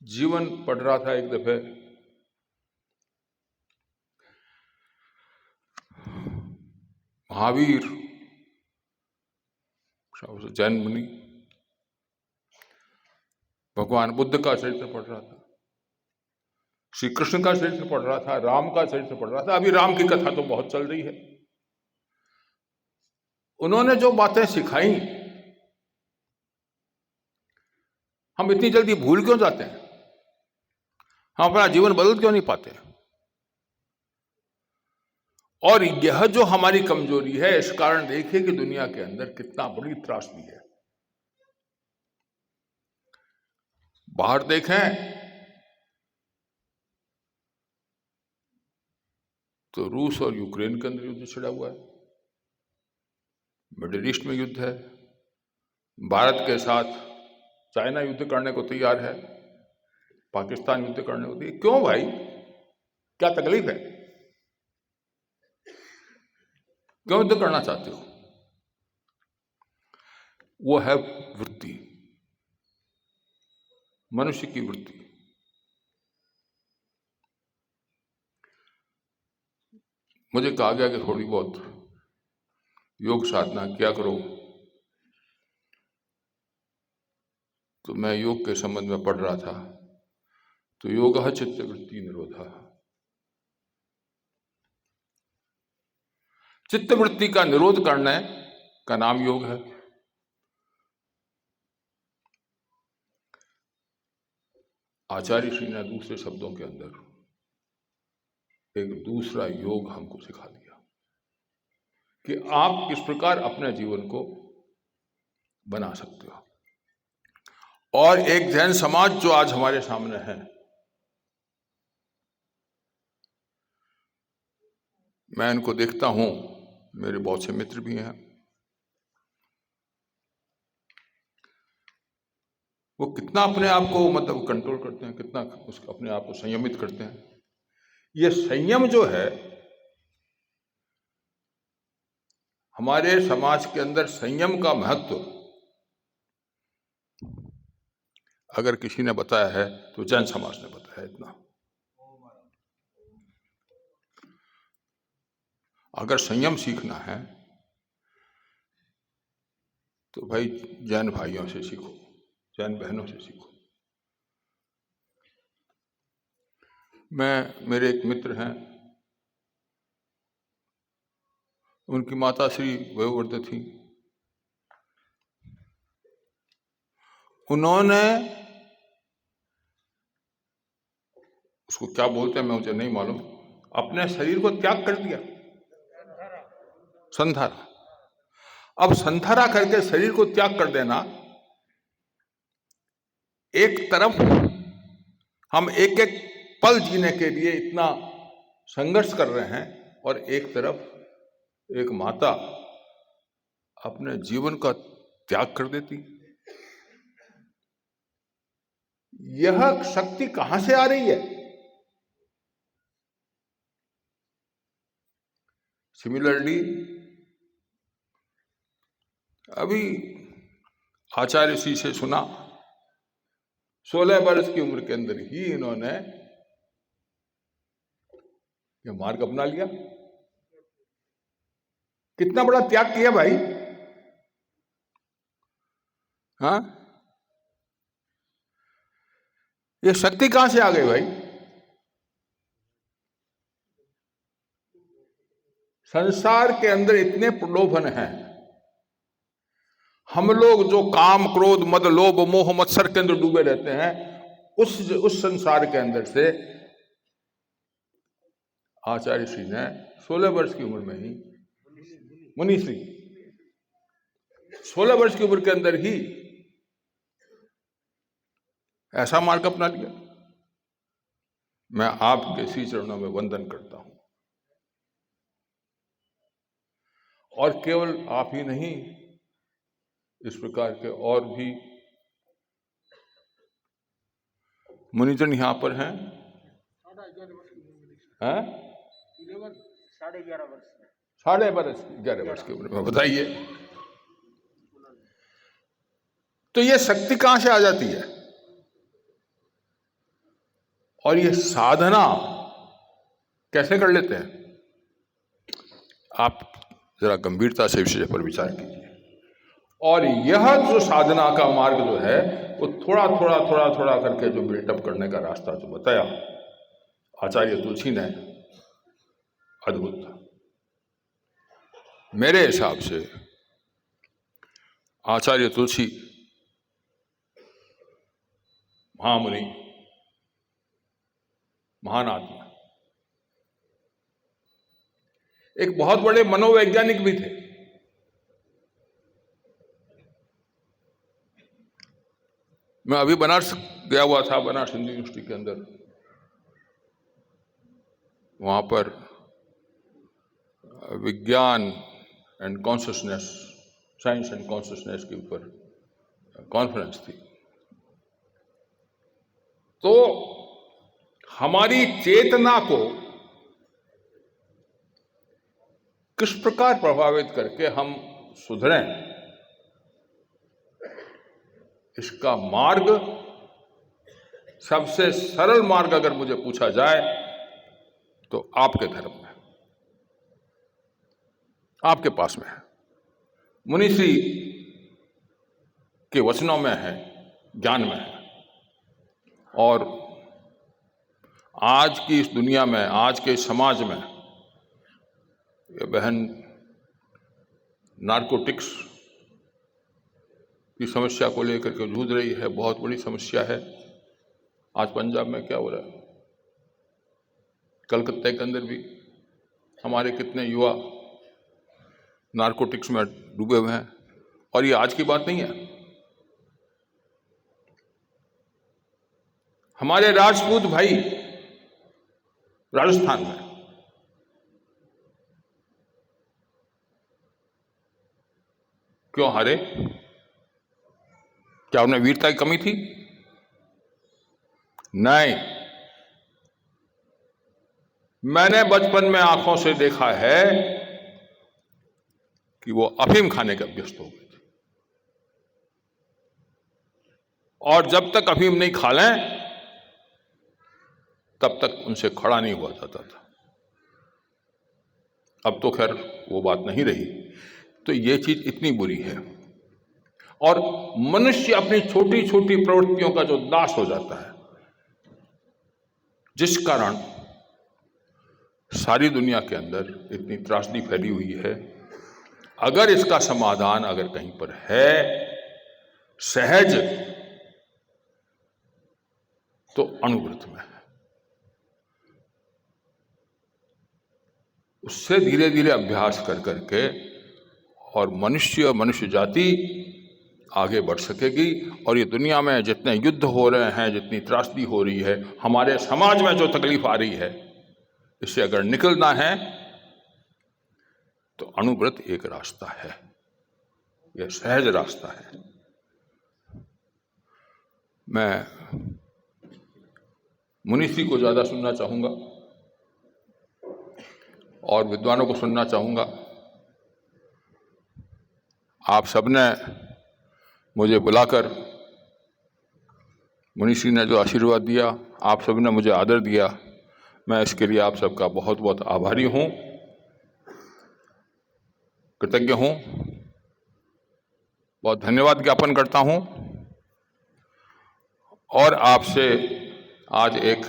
जीवन पढ़ रहा था एक दफे, महावीर जैन मुनि भगवान बुद्ध का चरित्र पढ़ रहा था, श्री कृष्ण का चरित्र पढ़ रहा था, राम का चरित्र पढ़ रहा था। अभी राम की कथा तो बहुत चल रही है। उन्होंने जो बातें सिखाई हम इतनी जल्दी भूल क्यों जाते हैं? हम अपना जीवन बदल क्यों नहीं पाते? और यह जो हमारी कमजोरी है, इस कारण देखिए कि दुनिया के अंदर कितना बड़ी त्रासदी है। बाहर देखें तो रूस और यूक्रेन के अंदर युद्ध छिड़ा हुआ है, मिडिल ईस्ट में युद्ध है, भारत के साथ चाइना युद्ध करने को तैयार है, पाकिस्तान युद्ध करने को तैयार। क्यों भाई, क्या तकलीफ है? क्यों युद्ध करना चाहते हो? वो है वृत्ति, मनुष्य की वृत्ति। मुझे कहा गया कि थोड़ी बहुत योग साधना किया करो, तो मैं योग के संबंध में पढ़ रहा था, तो योग चित्तवृत्ति निरोधा, चित्तवृत्ति का निरोध करने का नाम योग है। आचार्य श्री ने दूसरे शब्दों के अंदर एक दूसरा योग हमको सिखा दिया कि आप किस प्रकार अपने जीवन को बना सकते हो। और एक जैन समाज जो आज हमारे सामने है, मैं इनको देखता हूं, मेरे बहुत से मित्र भी हैं, वो कितना अपने आप को मतलब कंट्रोल करते हैं, कितना अपने आप को संयमित करते हैं। ये संयम जो है हमारे समाज के अंदर, संयम का महत्व अगर किसी ने बताया है तो जैन समाज ने बताया इतना। अगर संयम सीखना है तो भाई जैन भाइयों से सीखो, जैन बहनों से सीखो। मेरे एक मित्र हैं, उनकी माता श्री वयोवृद्ध थी, उन्होंने, उसको क्या बोलते हैं मुझे नहीं मालूम, अपने शरीर को त्याग कर दिया, संधारा। अब संधारा करके शरीर को त्याग कर देना, एक तरफ हम एक एक पल जीने के लिए इतना संघर्ष कर रहे हैं, और एक तरफ एक माता अपने जीवन का त्याग कर देती। यह शक्ति कहां से आ रही है? सिमिलरली अभी आचार्य श्री से सुना, 16 वर्ष की उम्र के अंदर ही इन्होंने ये मार्ग अपना लिया। कितना बड़ा त्याग किया भाई, हाँ? ये शक्ति कहां से आ गई भाई? संसार के अंदर इतने प्रलोभन हैं, हम लोग जो काम क्रोध मद लोभ मोह मत्सर के अंदर डूबे रहते हैं, उस संसार के अंदर से आचार्य श्री ने 16 वर्ष की उम्र में ही, मुनि श्री 16 वर्ष की उम्र के अंदर ही ऐसा मार्ग अपना लिया। मैं आपके श्री चरणों में वंदन करता हूं, और केवल आप ही नहीं, इस प्रकार के और भी मुनिजन यहां पर हैं। 11.5 वर्ष की उम्र में, बताइए। तो ये शक्ति कहां से आ जाती है? और ये साधना कैसे कर लेते हैं? आप जरा गंभीरता से विषय पर विचार कीजिए। और यह जो साधना का मार्ग जो है, वो थोड़ा थोड़ा करके जो बिल्टअप करने का रास्ता जो बताया आचार्य तुलसी ने, अद्भुत था। मेरे हिसाब से आचार्य तुलसी महामुनि, महान आत्मा, एक बहुत बड़े मनोवैज्ञानिक भी थे। मैं अभी बनारस गया हुआ था, बनारस हिंदू यूनिवर्सिटी के अंदर, वहां पर विज्ञान and consciousness, science and consciousness के ऊपर कॉन्फ्रेंस थी। तो हमारी चेतना को किस प्रकार प्रभावित करके हम सुधरें, इसका मार्ग, सबसे सरल मार्ग अगर मुझे पूछा जाए तो आपके धर्म में, आपके पास में है, मुनिश्री के वचनों में है, ज्ञान में है। और आज की इस दुनिया में, आज के समाज में ये बहन नारकोटिक्स की समस्या को लेकर के जूझ रही है, बहुत बड़ी समस्या है। आज पंजाब में क्या हो रहा है, कलकत्ते के अंदर भी हमारे कितने युवा नारकोटिक्स में डूबे हुए हैं। और ये आज की बात नहीं है। हमारे राजपूत भाई राजस्थान में क्यों हारे? क्या उन्हें वीरता की कमी थी? नहीं, मैंने बचपन में आंखों से देखा है कि वो अफीम खाने के अभ्यस्त हो गए थे, और जब तक अफीम नहीं खा लें तब तक उनसे खड़ा नहीं हुआ जाता था। अब तो खैर वो बात नहीं रही। तो ये चीज इतनी बुरी है। और मनुष्य अपनी छोटी छोटी प्रवृत्तियों का जो दास हो जाता है, जिस कारण सारी दुनिया के अंदर इतनी त्रासदी फैली हुई है। अगर इसका समाधान अगर कहीं पर है सहज, तो अणुव्रत में है। उससे धीरे धीरे अभ्यास कर करके और मनुष्य जाति आगे बढ़ सकेगी। और ये दुनिया में जितने युद्ध हो रहे हैं, जितनी त्रासदी हो रही है, हमारे समाज में जो तकलीफ आ रही है, इससे अगर निकलना है तो अणुव्रत एक रास्ता है, यह सहज रास्ता है। मैं मुनिश्री को ज्यादा सुनना चाहूंगा और विद्वानों को सुनना चाहूंगा। आप सबने मुझे बुलाकर मुनिश्री ने जो आशीर्वाद दिया, आप सबने मुझे आदर दिया, मैं इसके लिए आप सबका बहुत बहुत आभारी हूं, कृतज्ञ हूं, बहुत धन्यवाद ज्ञापन करता हूं। और आपसे आज एक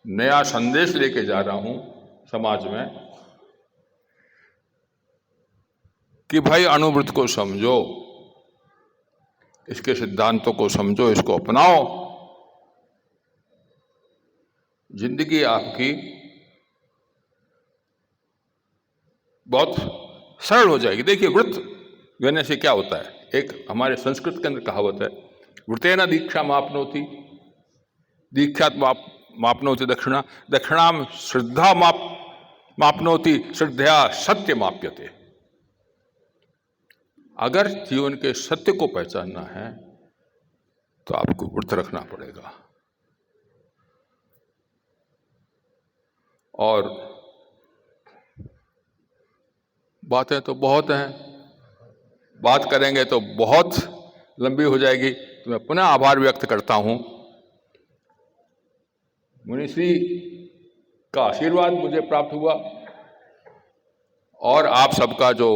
नया संदेश लेके जा रहा हूं समाज में कि भाई अणुव्रत को समझो, इसके सिद्धांतों को समझो, इसको अपनाओ। जिंदगी आपकी बहुत सरल हो जाएगी। देखिए, व्रत लेने से क्या होता है, एक हमारे संस्कृत के अंदर कहावत है, व्रतेन दीक्षा मापनोति, दीक्षात मापनोति दक्षिणा, दक्षिणाम श्रद्धा मापनोति, श्रद्धया सत्य माप्यते। अगर जीवन के सत्य को पहचानना है तो आपको व्रत रखना पड़ेगा। और बातें तो बहुत हैं, बात करेंगे तो बहुत लंबी हो जाएगी। तो मैं पुनः आभार व्यक्त करता हूं। मुनिश्री का आशीर्वाद मुझे प्राप्त हुआ और आप सबका जो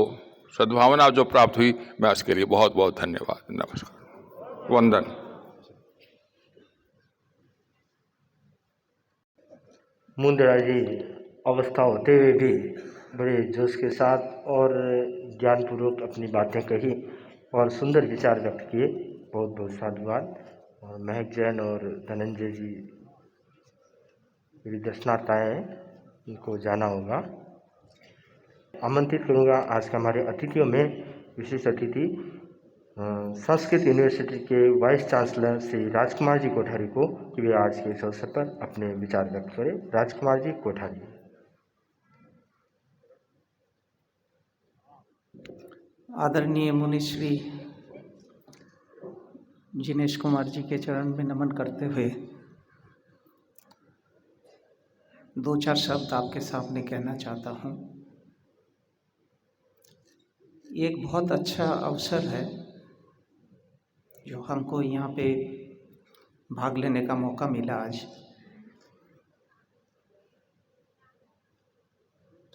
सद्भावना जो प्राप्त हुई, मैं उसके लिए बहुत बहुत धन्यवाद। नमस्कार, वंदन। मुंद्रा जी अवस्था होते हुए भी बड़े जोश के साथ और ज्ञानपूर्वक अपनी बातें कही और सुंदर विचार व्यक्त किए। बहुत बहुत साधुवाद। और महक जैन और धनंजय जी मेरी दर्शनार्थ आए हैं, इनको जाना होगा। आमंत्रित करूंगा आज के हमारे अतिथियों में विशेष अतिथि संस्कृत यूनिवर्सिटी के वाइस चांसलर श्री राजकुमार जी कोठारी को, कि वे आज के इस अवसर पर अपने विचार व्यक्त करें। राजकुमार जी कोठारी। आदरणीय मुनिश्री जिनेश कुमार जी के चरण में नमन करते हुए दो चार शब्द आपके सामने कहना चाहता हूँ। ये एक बहुत अच्छा अवसर है जो हमको यहाँ पे भाग लेने का मौका मिला आज।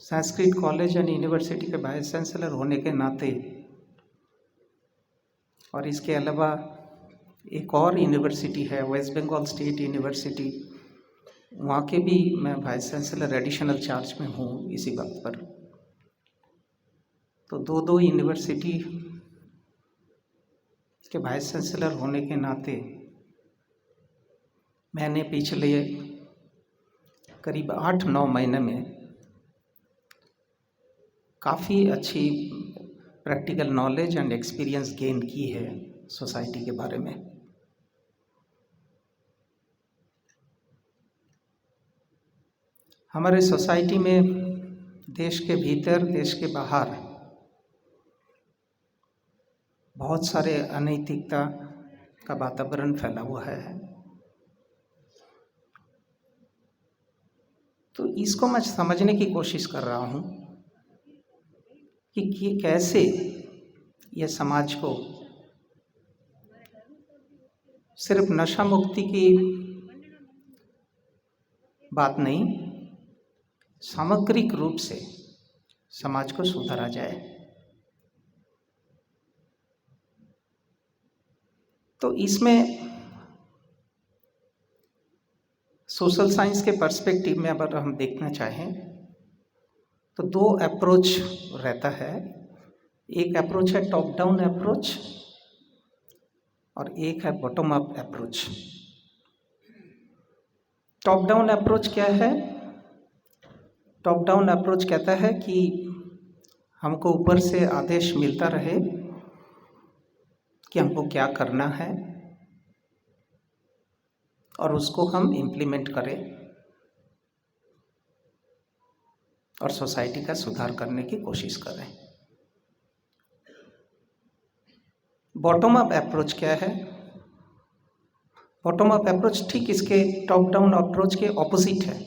संस्कृत कॉलेज एंड यूनिवर्सिटी के वाइस चांसलर होने के नाते और इसके अलावा एक और यूनिवर्सिटी है वेस्ट बंगाल स्टेट यूनिवर्सिटी, वहाँ के भी मैं वाइस चांसलर एडिशनल चार्ज में हूँ इसी वक्त पर। तो दो यूनिवर्सिटी के वाइस चांसलर होने के नाते मैंने पिछले करीब 8-9 महीने में काफ़ी अच्छी practical knowledge and experience gain की है सोसाइटी के बारे में। हमारे सोसाइटी में देश के भीतर देश के बाहर बहुत सारे अनैतिकता का वातावरण फैला हुआ है। तो इसको मैं समझने की कोशिश कर रहा हूँ कि कैसे यह समाज को सिर्फ नशा मुक्ति की बात नहीं, सामग्रिक रूप से समाज को सुधारा जाए। तो इसमें सोशल साइंस के पर्सपेक्टिव में अगर हम देखना चाहें तो दो अप्रोच रहता है। एक अप्रोच है टॉप डाउन अप्रोच और एक है bottom up approach. Top down approach क्या है? टॉप डाउन अप्रोच कहता है कि हमको ऊपर से आदेश मिलता रहे कि हमको क्या करना है और उसको हम इम्प्लीमेंट करें और सोसाइटी का सुधार करने की कोशिश करें। बॉटम अप अप्रोच क्या है? बॉटम अप अप्रोच ठीक इसके टॉप डाउन अप्रोच के ऑपोजिट है।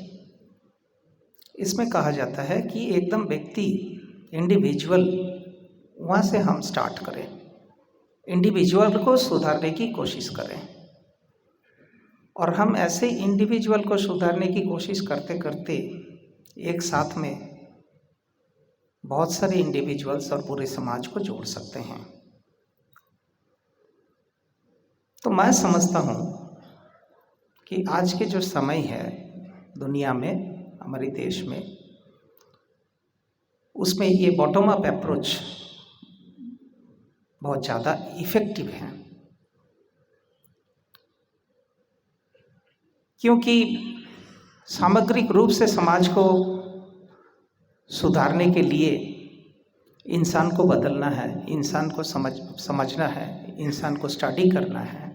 इसमें कहा जाता है कि एकदम व्यक्ति इंडिविजुअल वहाँ से हम स्टार्ट करें, इंडिविजुअल को सुधारने की कोशिश करें और हम ऐसे इंडिविजुअल को सुधारने की कोशिश करते करते एक साथ में बहुत सारे इंडिविजुअल्स और पूरे समाज को जोड़ सकते हैं। तो मैं समझता हूँ कि आज के जो समय है दुनिया में, हमारे देश में, उसमें ये बॉटम अप अप्रोच बहुत ज़्यादा इफ़ेक्टिव है, क्योंकि सामग्रिक रूप से समाज को सुधारने के लिए इंसान को बदलना है, इंसान को समझना है, इंसान को स्टडी करना है।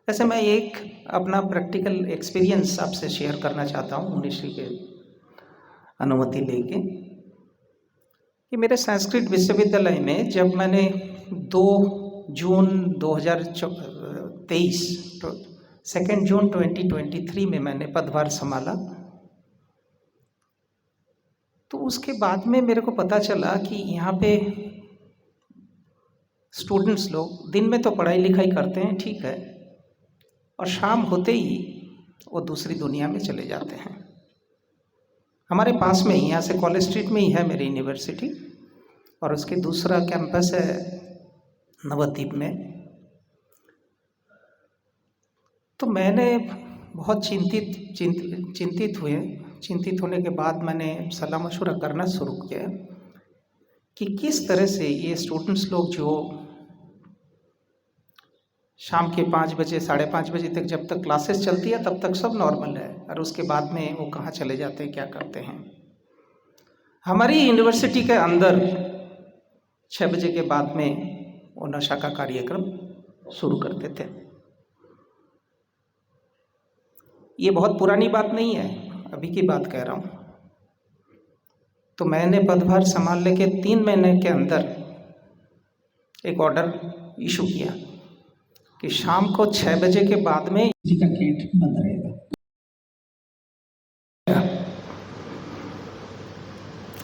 ऐसे मैं एक अपना प्रैक्टिकल एक्सपीरियंस आपसे शेयर करना चाहता हूँ मुनिश्री के अनुमति लेके कि मेरे संस्कृत विश्वविद्यालय में जब मैंने 2 जून 2023 2 जून 2023 में मैंने पदभार संभाला, तो उसके बाद में मेरे को पता चला कि यहाँ पे स्टूडेंट्स लोग दिन में तो पढ़ाई लिखाई करते हैं, ठीक है, और शाम होते ही वो दूसरी दुनिया में चले जाते हैं। हमारे पास में ही, यहाँ से कॉलेज स्ट्रीट में ही है मेरी यूनिवर्सिटी और उसके दूसरा कैंपस है नवद्वीप में। तो मैंने बहुत चिंतित होने के बाद मैंने सलाह मशवरा करना शुरू किया कि किस तरह से ये स्टूडेंट्स लोग जो शाम के 5 बजे 5:30 बजे तक जब तक क्लासेस चलती है तब तक सब नॉर्मल है, और उसके बाद में वो कहाँ चले जाते हैं, क्या करते हैं। हमारी यूनिवर्सिटी के अंदर 6 बजे के बाद में वो नशा का कार्यक्रम शुरू करते थे। ये बहुत पुरानी बात नहीं है, अभी की बात कह रहा हूँ। तो मैंने पदभार संभालने के 3 महीने के अंदर एक ऑर्डर इशू किया कि शाम को 6 बजे के बाद में इसी का गेट बंद रहेगा।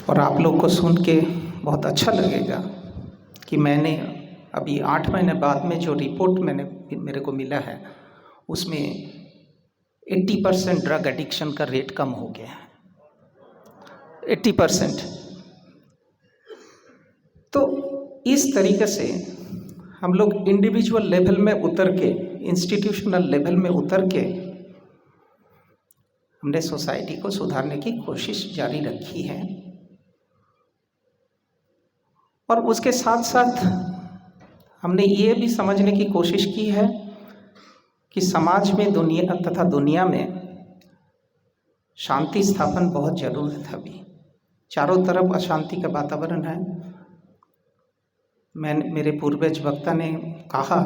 और आप लोग को सुन के बहुत अच्छा लगेगा कि मैंने अभी 8 महीने बाद में जो रिपोर्ट मेरे को मिला है उसमें 80% ड्रग एडिक्शन का रेट कम हो गया है, 80%। तो इस तरीके से हम लोग इंडिविजुअल लेवल में उतर के, इंस्टीट्यूशनल लेवल में उतर के हमने सोसाइटी को सुधारने की कोशिश जारी रखी है। और उसके साथ साथ हमने ये भी समझने की कोशिश की है कि समाज में दुनिया में शांति स्थापन बहुत ज़रूरत है। अभी चारों तरफ अशांति का वातावरण है। मेरे पूर्वज वक्ता ने कहा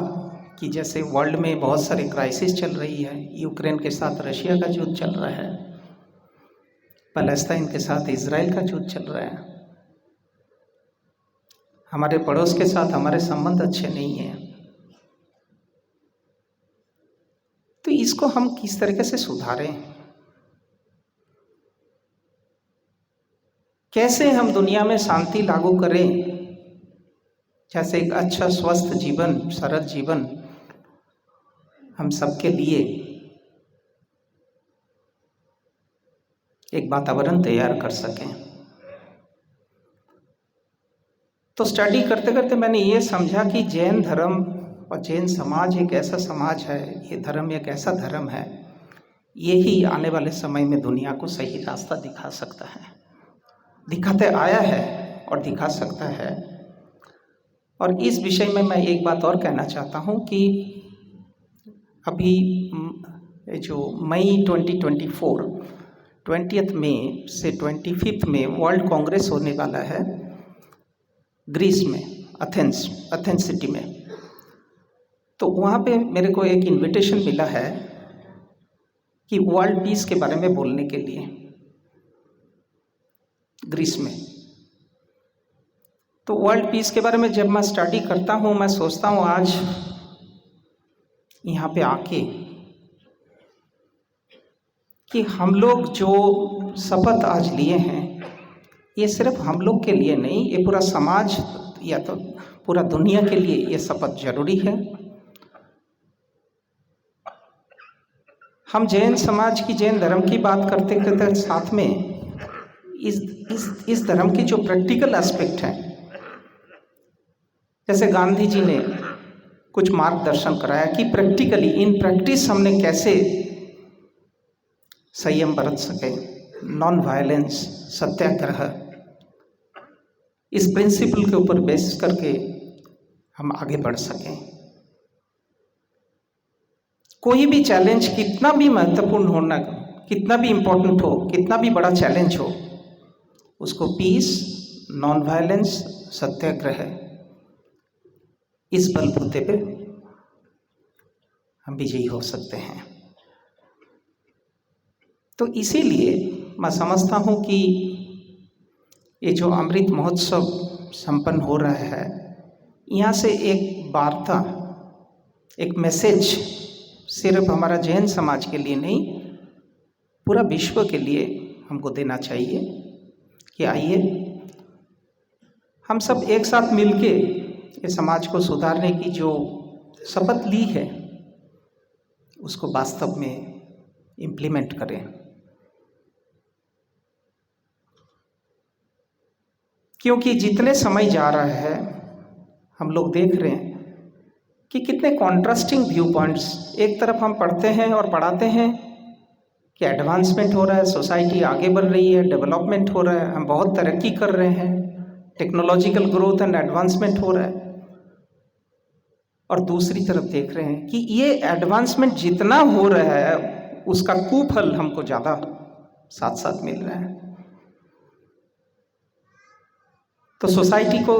कि जैसे वर्ल्ड में बहुत सारे क्राइसिस चल रही है, यूक्रेन के साथ रशिया का युद्ध चल रहा है, पैलेस्टाइन के साथ इजराइल का युद्ध चल रहा है, हमारे पड़ोस के साथ हमारे संबंध अच्छे नहीं हैं। तो इसको हम किस तरीके से सुधारें, कैसे हम दुनिया में शांति लागू करें, जैसे एक अच्छा स्वस्थ जीवन, सरल जीवन हम सबके लिए एक वातावरण तैयार कर सकें। तो स्टडी करते करते मैंने ये समझा कि जैन धर्म और जैन समाज एक ऐसा समाज है, ये धर्म एक ऐसा धर्म है, यही आने वाले समय में दुनिया को सही रास्ता दिखा सकता है, दिखाते आया है और दिखा सकता है। और इस विषय में मैं एक बात और कहना चाहता हूँ कि अभी जो मई 2024 20 मई से 25 मई वर्ल्ड कांग्रेस होने वाला है ग्रीस में, एथेंस सिटी में। तो वहाँ पे मेरे को एक इनविटेशन मिला है कि वर्ल्ड पीस के बारे में बोलने के लिए ग्रीस में। तो वर्ल्ड पीस के बारे में जब मैं स्टडी करता हूँ, मैं सोचता हूँ आज यहाँ पे आके कि हम लोग जो शपथ आज लिए हैं ये सिर्फ हम लोग के लिए नहीं, ये पूरा समाज या तो पूरा दुनिया के लिए ये शपथ जरूरी है। हम जैन समाज की, जैन धर्म की बात करते करते साथ में इस धर्म की जो प्रैक्टिकल एस्पेक्ट है, जैसे गांधी जी ने कुछ मार्गदर्शन कराया कि प्रैक्टिकली इन प्रैक्टिस हमने कैसे संयम बरत सके, नॉन वायलेंस, सत्याग्रह, इस प्रिंसिपल के ऊपर बेस करके हम आगे बढ़ सकें। कोई भी चैलेंज कितना भी महत्वपूर्ण होना, कितना भी इम्पोर्टेंट हो, कितना भी बड़ा चैलेंज हो, उसको पीस, नॉन वायलेंस, सत्याग्रह, इस बलबूते पे हम विजयी हो सकते हैं। तो इसीलिए मैं समझता हूँ कि ये जो अमृत महोत्सव संपन्न हो रहा है, यहाँ से एक वार्ता, एक मैसेज सिर्फ हमारा जैन समाज के लिए नहीं, पूरा विश्व के लिए हमको देना चाहिए कि आइए हम सब एक साथ मिलके ये समाज को सुधारने की जो शपथ ली है उसको वास्तव में इम्प्लीमेंट करें। क्योंकि जितने समय जा रहा है हम लोग देख रहे हैं कि कितने कॉन्ट्रास्टिंग व्यू पॉइंट्स, एक तरफ हम पढ़ते हैं और पढ़ाते हैं कि एडवांसमेंट हो रहा है, सोसाइटी आगे बढ़ रही है, डेवलपमेंट हो रहा है, हम बहुत तरक्की कर रहे हैं, टेक्नोलॉजिकल ग्रोथ एंड एडवांसमेंट हो रहा है, और दूसरी तरफ देख रहे हैं कि ये एडवांसमेंट जितना हो रहा है उसका कुफल हमको ज़्यादा साथ साथ मिल रहा है। तो सोसाइटी को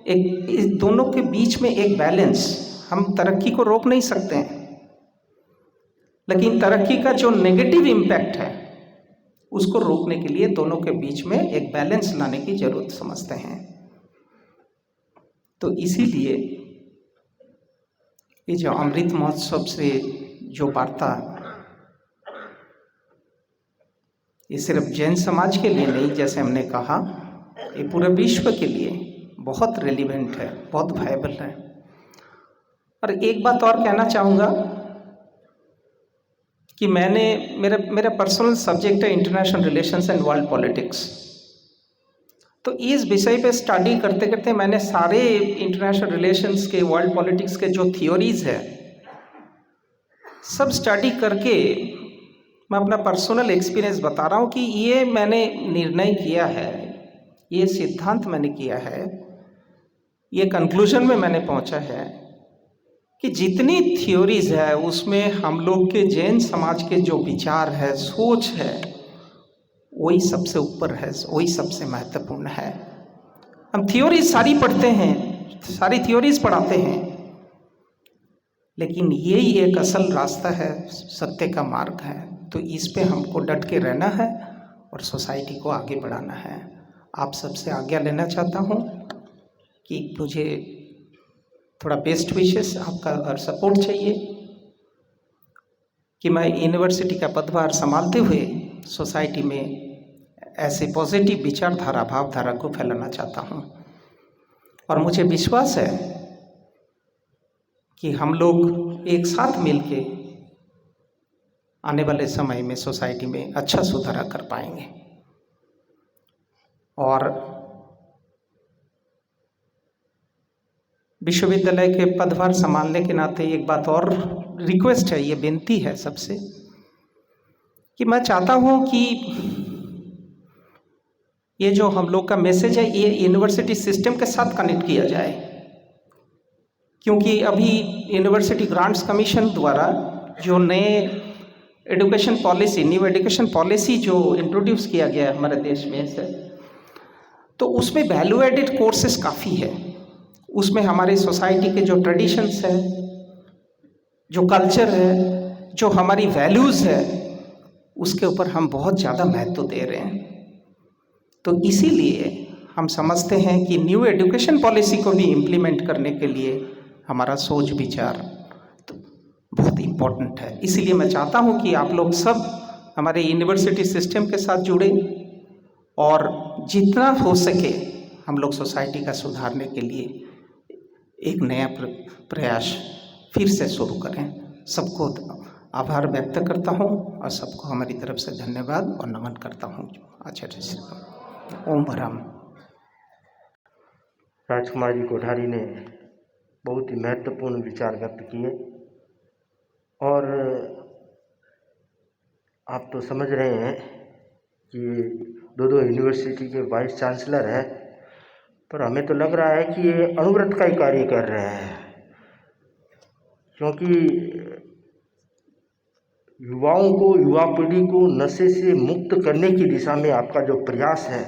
एक, इस दोनों के बीच में एक बैलेंस, हम तरक्की को रोक नहीं सकते हैं, लेकिन तरक्की का जो नेगेटिव इम्पैक्ट है उसको रोकने के लिए दोनों के बीच में एक बैलेंस लाने की जरूरत समझते हैं। तो इसीलिए ये जो अमृत महोत्सव से जो वार्ता, ये सिर्फ जैन समाज के लिए नहीं, जैसे हमने कहा, ये पूरे विश्व के लिए बहुत रेलिवेंट है, बहुत वायबल है। और एक बात और कहना चाहूँगा कि मेरा पर्सनल सब्जेक्ट है international relations and world politics. तो इस विषय पे स्टडी करते करते मैंने सारे इंटरनेशनल रिलेशंस के, वर्ल्ड पॉलिटिक्स के जो थियोरीज है सब स्टडी करके मैं अपना पर्सनल एक्सपीरियंस बता रहा हूँ कि ये मैंने निर्णय किया है, ये सिद्धांत मैंने किया है, ये कंक्लूजन में मैंने पहुँचा है कि जितनी थियोरीज है उसमें हम लोग के जैन समाज के जो विचार है, सोच है, वही सबसे ऊपर है, वही सबसे महत्वपूर्ण है। हम थियोरीज सारी पढ़ते हैं, सारी थियोरीज पढ़ाते हैं, लेकिन यही एक असल रास्ता है, सत्य का मार्ग है। तो इस पे हमको डट के रहना है और सोसाइटी को आगे बढ़ाना है। आप सबसे आज्ञा लेना चाहता हूँ कि मुझे थोड़ा बेस्ट विशेस आपका और सपोर्ट चाहिए कि मैं यूनिवर्सिटी का पदभार संभालते हुए सोसाइटी में ऐसे पॉजिटिव विचारधारा, भावधारा को फैलाना चाहता हूँ। और मुझे विश्वास है कि हम लोग एक साथ मिलके आने वाले समय में सोसाइटी में अच्छा सुधार कर पाएंगे। और विश्वविद्यालय के पदभार संभालने के नाते एक बात और रिक्वेस्ट है, ये विनती है सबसे कि मैं चाहता हूँ कि ये जो हम लोग का मैसेज है ये यूनिवर्सिटी सिस्टम के साथ कनेक्ट किया जाए, क्योंकि अभी यूनिवर्सिटी ग्रांट्स कमीशन द्वारा जो नए education policy, new education policy जो इंट्रोड्यूस किया गया है हमारे देश में से, तो उसमें वैल्यू एडेड कोर्सेज काफ़ी है। उसमें हमारी सोसाइटी के जो ट्रेडिशंस है, जो कल्चर है, जो हमारी वैल्यूज़ है, उसके ऊपर हम बहुत ज़्यादा महत्व दे रहे हैं। तो इसीलिए हम समझते हैं कि न्यू एजुकेशन पॉलिसी को भी इम्प्लीमेंट करने के लिए हमारा सोच विचार तो बहुत इम्पोर्टेंट है। इसीलिए मैं चाहता हूँ कि आप लोग सब हमारे यूनिवर्सिटी सिस्टम के साथ जुड़े और जितना हो सके हम लोग सोसाइटी का सुधारने के लिए एक नया प्रयास फिर से शुरू करें। सबको आभार व्यक्त करता हूँ और सबको हमारी तरफ से धन्यवाद और नमन करता हूँ। आचार्य श्री ओम बराम। राजकुमार जी कोठारी ने बहुत ही महत्वपूर्ण विचार व्यक्त किए और आप तो समझ रहे हैं कि दो यूनिवर्सिटी के वाइस चांसलर हैं, पर हमें तो लग रहा है कि ये अणुव्रत का ही कार्य कर रहे हैं, क्योंकि युवाओं को, युवा पीढ़ी को नशे से मुक्त करने की दिशा में आपका जो प्रयास है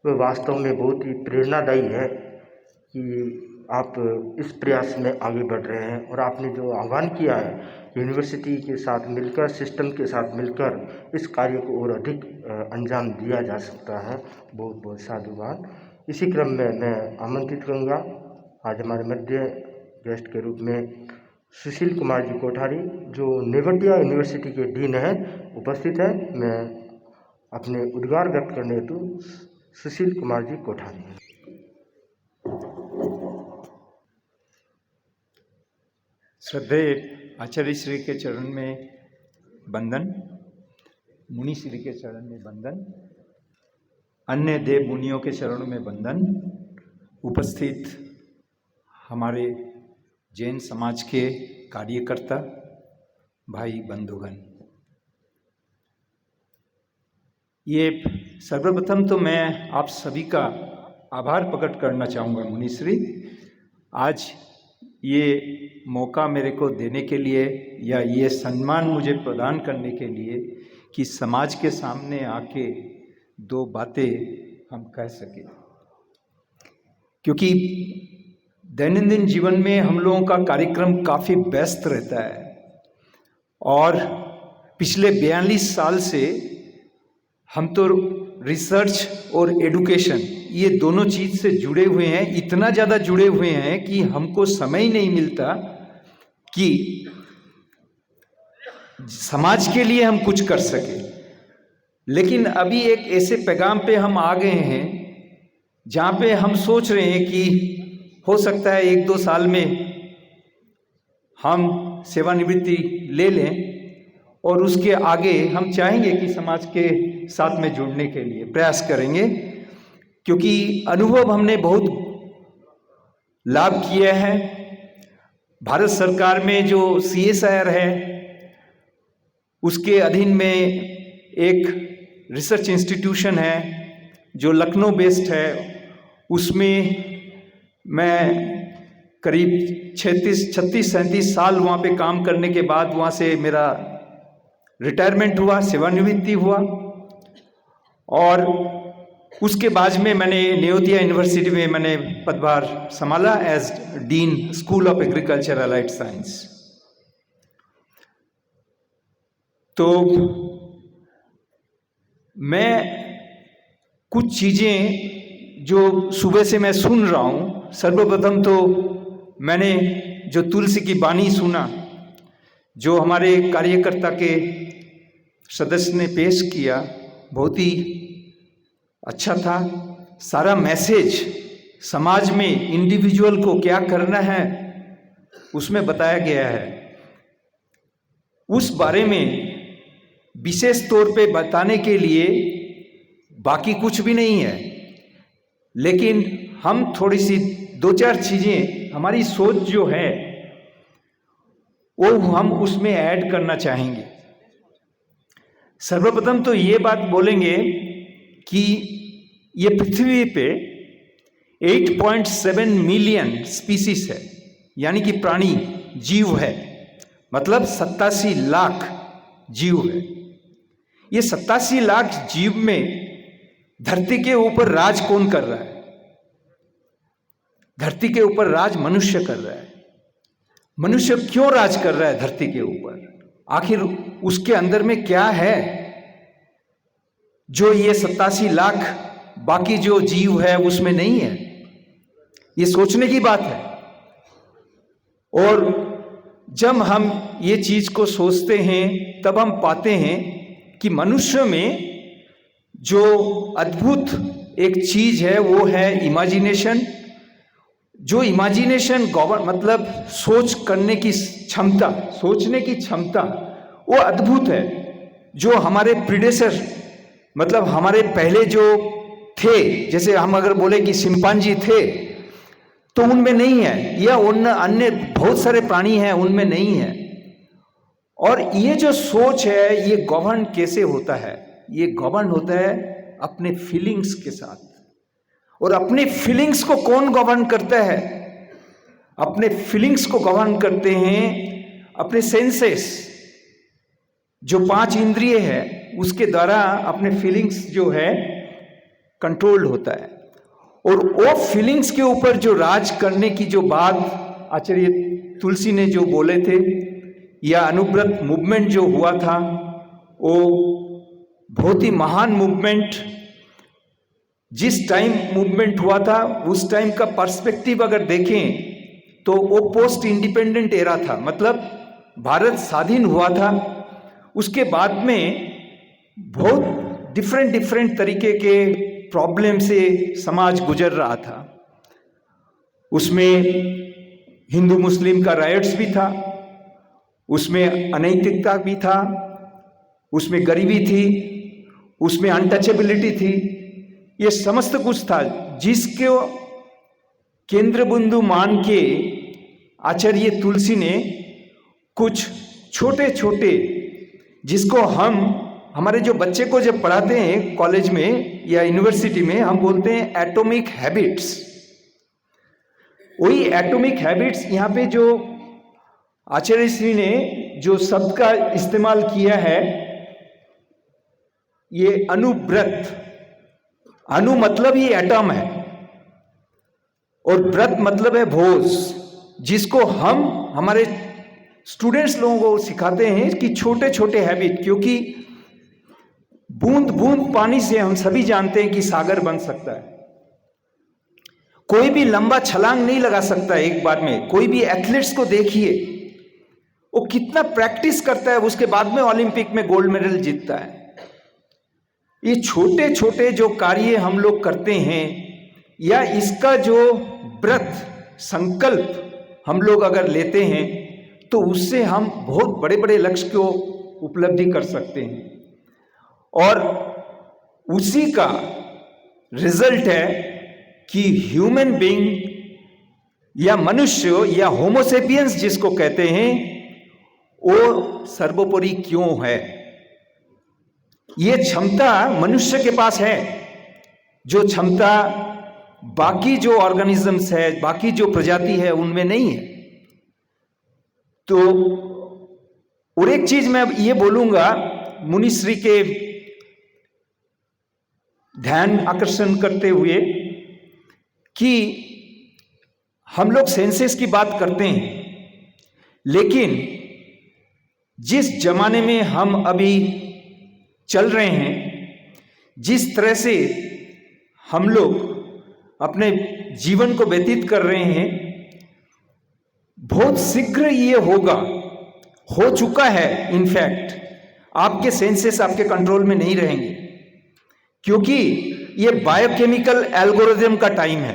वह वास्तव में बहुत ही प्रेरणादायी है कि आप इस प्रयास में आगे बढ़ रहे हैं। और आपने जो आह्वान किया है यूनिवर्सिटी के साथ मिलकर, सिस्टम के साथ मिलकर इस कार्य को और अधिक अंजाम दिया जा सकता है, बहुत बहुत साधुवाद। इसी क्रम में मैं आमंत्रित करूँगा आज हमारे मध्य गेस्ट के रूप में सुशील कुमार जी कोठारी, जो नेवटिया यूनिवर्सिटी के डीन हैं, उपस्थित है। मैं अपने उद्गार व्यक्त करने हेतु सुशील कुमार जी कोठारी। श्रद्धेय आचार्य श्री के चरण में वंदन, मुनि श्री के चरण में वंदन, अन्य देव मुनियों के चरणों में वंदन, उपस्थित हमारे जैन समाज के कार्यकर्ता भाई बंधुगण, ये सर्वप्रथम तो मैं आप सभी का आभार प्रकट करना चाहूँगा मुनिश्री, आज ये मौका मेरे को देने के लिए या ये सम्मान मुझे प्रदान करने के लिए कि समाज के सामने आके दो बातें हम कह सकें, क्योंकि दैनंदिन जीवन में हम लोगों का कार्यक्रम काफ़ी व्यस्त रहता है और पिछले 42 साल से हम तो रिसर्च और एडुकेशन ये दोनों चीज़ से जुड़े हुए हैं, इतना ज़्यादा जुड़े हुए हैं कि हमको समय ही नहीं मिलता कि समाज के लिए हम कुछ कर सके। लेकिन अभी एक ऐसे पैगाम पे हम आ गए हैं जहाँ पे हम सोच रहे हैं कि हो सकता है 1-2 साल में हम सेवानिवृत्ति ले लें और उसके आगे हम चाहेंगे कि समाज के साथ में जुड़ने के लिए प्रयास करेंगे, क्योंकि अनुभव हमने बहुत लाभ किया है। भारत सरकार में जो CSIR है उसके अधीन में एक रिसर्च इंस्टीट्यूशन है जो लखनऊ बेस्ड है, उसमें मैं करीब 36-37 साल वहाँ पे काम करने के बाद वहाँ से मेरा रिटायरमेंट हुआ, सेवानिवृत्ति हुआ। और उसके बाद में मैंने नेयोदिया यूनिवर्सिटी में मैंने पदभार संभाला as dean school of agriculture allied science. तो मैं कुछ चीज़ें जो सुबह से मैं सुन रहा हूँ, सर्वप्रथम तो मैंने जो तुलसी की बानी सुना, जो हमारे कार्यकर्ता के सदस्य ने पेश किया, बहुत ही अच्छा था। सारा मैसेज समाज में इंडिविजुअल को क्या करना है उसमें बताया गया है। उस बारे में विशेष तौर पे बताने के लिए बाकी कुछ भी नहीं है, लेकिन हम थोड़ी सी 2-4 चीज़ें, हमारी सोच जो है वो हम उसमें ऐड करना चाहेंगे। सर्वप्रथम तो ये बात बोलेंगे कि ये पृथ्वी पे 8.7 मिलियन स्पीसीज है, यानी कि प्राणी जीव है, मतलब 87 लाख जीव है। ये 87 लाख जीव में धरती के ऊपर राज कौन कर रहा है? धरती के ऊपर राज मनुष्य कर रहा है। मनुष्य क्यों राज कर रहा है धरती के ऊपर? आखिर उसके अंदर में क्या है जो ये 87 लाख बाकी जो जीव है उसमें नहीं है? ये सोचने की बात है। और जब हम ये चीज को सोचते हैं तब हम पाते हैं कि मनुष्य में जो अद्भुत एक चीज है वो है इमेजिनेशन। जो इमेजिनेशन मतलब सोच करने की क्षमता, सोचने की क्षमता, वो अद्भुत है। जो हमारे प्रीडेसर मतलब हमारे पहले जो थे, जैसे हम अगर बोले कि चिंपांजी थे तो उनमें नहीं है, या उन अन्य बहुत सारे प्राणी हैं उनमें नहीं है। और ये जो सोच है ये गवर्न कैसे होता है? ये गवर्न होता है अपने फीलिंग्स के साथ। और अपने फीलिंग्स को कौन गवर्न करता है? अपने फीलिंग्स को गवर्न करते हैं अपने सेंसेस, जो 5 इंद्रिय है उसके द्वारा अपने फीलिंग्स जो है कंट्रोल्ड होता है। और वो फीलिंग्स के ऊपर जो राज करने की जो बात आचार्य तुलसी ने जो बोले थे, या अनुव्रत मूवमेंट जो हुआ था, वो बहुत ही महान मूवमेंट। जिस टाइम मूवमेंट हुआ था उस टाइम का पर्सपेक्टिव अगर देखें तो वो पोस्ट इंडिपेंडेंट एरा था, मतलब भारत स्वाधीन हुआ था। उसके बाद में बहुत डिफरेंट तरीके के प्रॉब्लम से समाज गुजर रहा था। उसमें हिंदू मुस्लिम का राइट्स भी था, उसमें अनैतिकता भी था, उसमें गरीबी थी, उसमें अनटचेबिलिटी थी, ये समस्त कुछ था जिसके केंद्र बिंदु मान के आचार्य तुलसी ने कुछ छोटे छोटे, जिसको हम हमारे जो बच्चे को जब पढ़ाते हैं कॉलेज में या यूनिवर्सिटी में, हम बोलते हैं एटॉमिक हैबिट्स। वही एटॉमिक हैबिट्स यहाँ पे जो आचार्य श्री ने जो शब्द का इस्तेमाल किया है, ये अनुव्रत। अनु मतलब ये एटम है और व्रत मतलब है भोज, जिसको हम हमारे स्टूडेंट्स लोगों को सिखाते हैं कि छोटे छोटे हैबिट, क्योंकि बूंद बूंद पानी से हम सभी जानते हैं कि सागर बन सकता है। कोई भी लंबा छलांग नहीं लगा सकता एक बार में। कोई भी एथलीट्स को देखिए, वो कितना प्रैक्टिस करता है, उसके बाद में ओलंपिक में गोल्ड मेडल जीतता है। ये छोटे छोटे जो कार्य हम लोग करते हैं या इसका जो व्रत संकल्प हम लोग अगर लेते हैं तो उससे हम बहुत बड़े बड़े लक्ष्य को उपलब्धि कर सकते हैं। और उसी का रिजल्ट है कि ह्यूमन बीइंग या मनुष्य या होमोसेपियंस जिसको कहते हैं वो सर्वोपरि क्यों है। ये क्षमता मनुष्य के पास है जो क्षमता बाकी जो ऑर्गेनिजम्स है, बाकी जो प्रजाति है उनमें नहीं है। तो और एक चीज मैं ये बोलूंगा मुनिश्री के ध्यान आकर्षण करते हुए कि हम लोग सेंसेस की बात करते हैं, लेकिन जिस जमाने में हम अभी चल रहे हैं, जिस तरह से हम लोग अपने जीवन को व्यतीत कर रहे हैं, बहुत शीघ्र ये होगा, हो चुका है। इनफैक्ट आपके सेंसेस आपके कंट्रोल में नहीं रहेंगे, क्योंकि ये बायोकेमिकल एल्गोरिथम का टाइम है।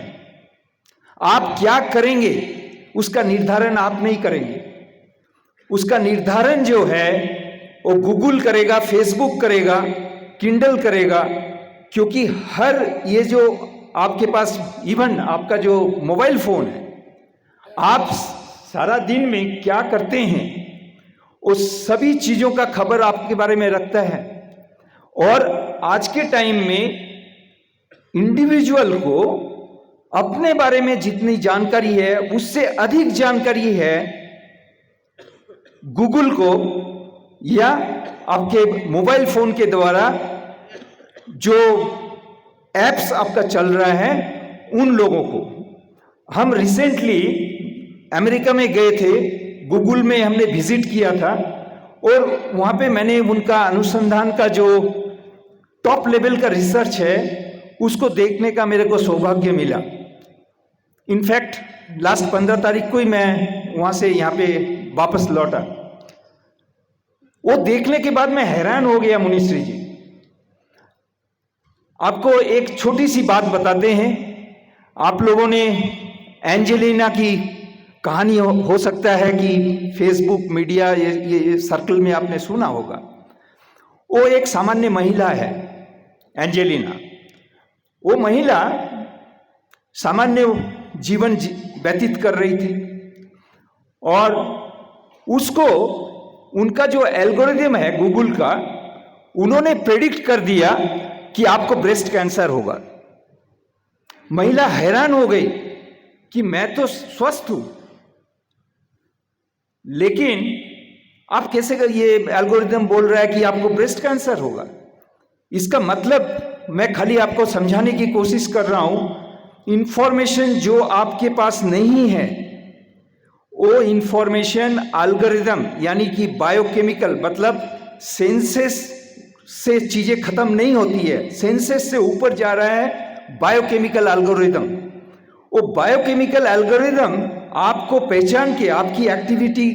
आप क्या करेंगे उसका निर्धारण आप नहीं करेंगे, उसका निर्धारण जो है वो गूगल करेगा, फेसबुक करेगा, किंडल करेगा। क्योंकि हर ये जो आपके पास इवन आपका जो मोबाइल फोन है, आप सारा दिन में क्या करते हैं उस सभी चीजों का खबर आपके बारे में रखता है। और आज के टाइम में इंडिविजुअल को अपने बारे में जितनी जानकारी है उससे अधिक जानकारी है गूगल को या आपके मोबाइल फोन के द्वारा जो एप्स आपका चल रहा है उन लोगों को। हम रिसेंटली अमेरिका में गए थे, गूगल में हमने विजिट किया था और वहाँ पे मैंने उनका अनुसंधान का जो टॉप लेवल का रिसर्च है उसको देखने का मेरे को सौभाग्य मिला। इनफैक्ट लास्ट 15 तारीख को ही मैं वहाँ से यहाँ पे वापस लौटा। वो देखने के बाद मैं हैरान हो गया। मुनिश्री जी, आपको एक छोटी सी बात बताते हैं। आप लोगों ने एंजेलिना की कहानी हो सकता है कि फेसबुक मीडिया ये सर्कल में आपने सुना होगा। वो एक सामान्य महिला है एंजेलिना। वो महिला सामान्य जीवन व्यतीत कर रही थी और उसको उनका जो एल्गोरिथम है गूगल का, उन्होंने प्रेडिक्ट कर दिया कि आपको ब्रेस्ट कैंसर होगा। महिला हैरान हो गई कि मैं तो स्वस्थ हूं, लेकिन आप कैसे ये एल्गोरिथम बोल रहा है कि आपको ब्रेस्ट कैंसर होगा। इसका मतलब मैं खाली आपको समझाने की कोशिश कर रहा हूं, इंफॉर्मेशन जो आपके पास नहीं है वो इंफॉर्मेशन एल्गोरिथम यानी कि बायोकेमिकल, मतलब सेंसेस से चीजें खत्म नहीं होती है, सेंसेस से ऊपर जा रहा है बायोकेमिकल एल्गोरिथम। वो बायोकेमिकल एल्गोरिथम आपको पहचान के, आपकी एक्टिविटी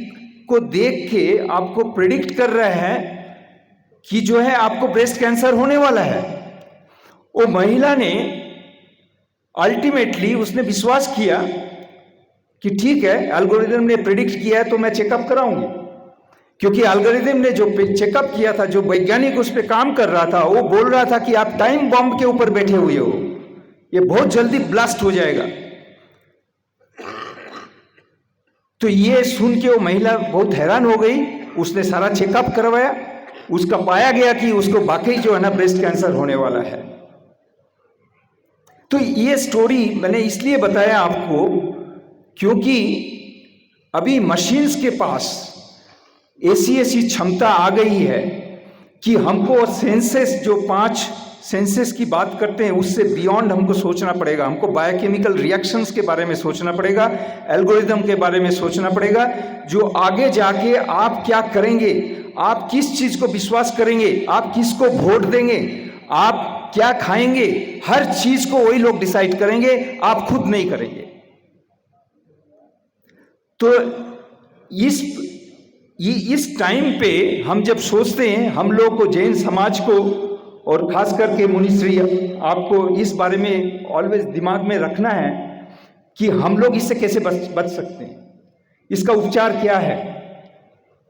को देख के आपको प्रेडिक्ट कर रहा है कि जो है आपको ब्रेस्ट कैंसर होने वाला है। वो महिला ने अल्टीमेटली उसने विश्वास किया कि ठीक है, एल्गोरिथम ने प्रेडिक्ट किया है तो मैं चेकअप कराऊंगी। क्योंकि एल्गोरिथम ने जो चेकअप किया था, जो वैज्ञानिक उस पर काम कर रहा था, वो बोल रहा था कि आप टाइम बॉम्ब के ऊपर बैठे हुए हो, ये बहुत जल्दी ब्लास्ट हो जाएगा। तो ये सुन के वो महिला बहुत हैरान हो गई। उसने सारा चेकअप करवाया, उसका पाया गया कि उसको वाकई जो है ना ब्रेस्ट कैंसर होने वाला है। तो ये स्टोरी मैंने इसलिए बताया आपको क्योंकि अभी मशीन्स के पास ऐसी क्षमता आ गई है कि हमको सेंसेस, जो 5 सेंसेस की बात करते हैं, उससे बियॉन्ड हमको सोचना पड़ेगा। हमको बायोकेमिकल रिएक्शंस के बारे में सोचना पड़ेगा, एल्गोरिथम के बारे में सोचना पड़ेगा, जो आगे जाके आप क्या करेंगे, आप किस चीज को विश्वास करेंगे, आप किसको वोट देंगे, आप क्या खाएंगे, हर चीज को वही लोग डिसाइड करेंगे, आप खुद नहीं करेंगे। तो इस ये इस टाइम पे हम जब सोचते हैं, हम लोग को, जैन समाज को, और खास करके मुनिश्री आपको इस बारे में ऑलवेज दिमाग में रखना है कि हम लोग इससे कैसे बच सकते हैं, इसका उपचार क्या है।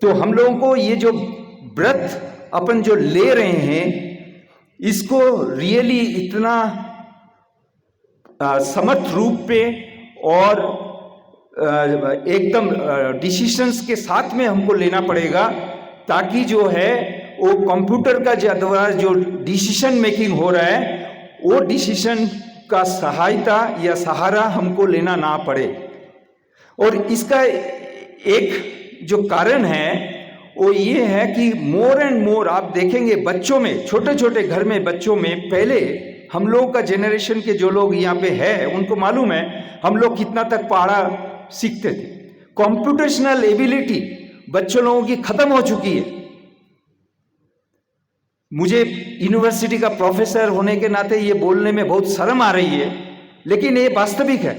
तो हम लोगों को ये जो व्रत अपन जो ले रहे हैं, इसको रियली इतना समर्थ रूप पे और एकदम डिसीशंस के साथ में हमको लेना पड़ेगा, ताकि जो है वो कंप्यूटर का द्वारा जो डिसीजन मेकिंग हो रहा है, वो डिसीजन का सहायता या सहारा हमको लेना ना पड़े। और इसका एक जो कारण है वो ये है कि मोर एंड मोर आप देखेंगे बच्चों में, छोटे छोटे घर में बच्चों में, पहले हम लोग का जेनरेशन के जो लोग यहाँ पे है उनको मालूम है हम लोग कितना तक पढ़ा सीखते थे। कंप्यूटेशनल एबिलिटी बच्चों लोगों की खत्म हो चुकी है। मुझे यूनिवर्सिटी का प्रोफेसर होने के नाते ये बोलने में बहुत शर्म आ रही है, लेकिन ये वास्तविक है।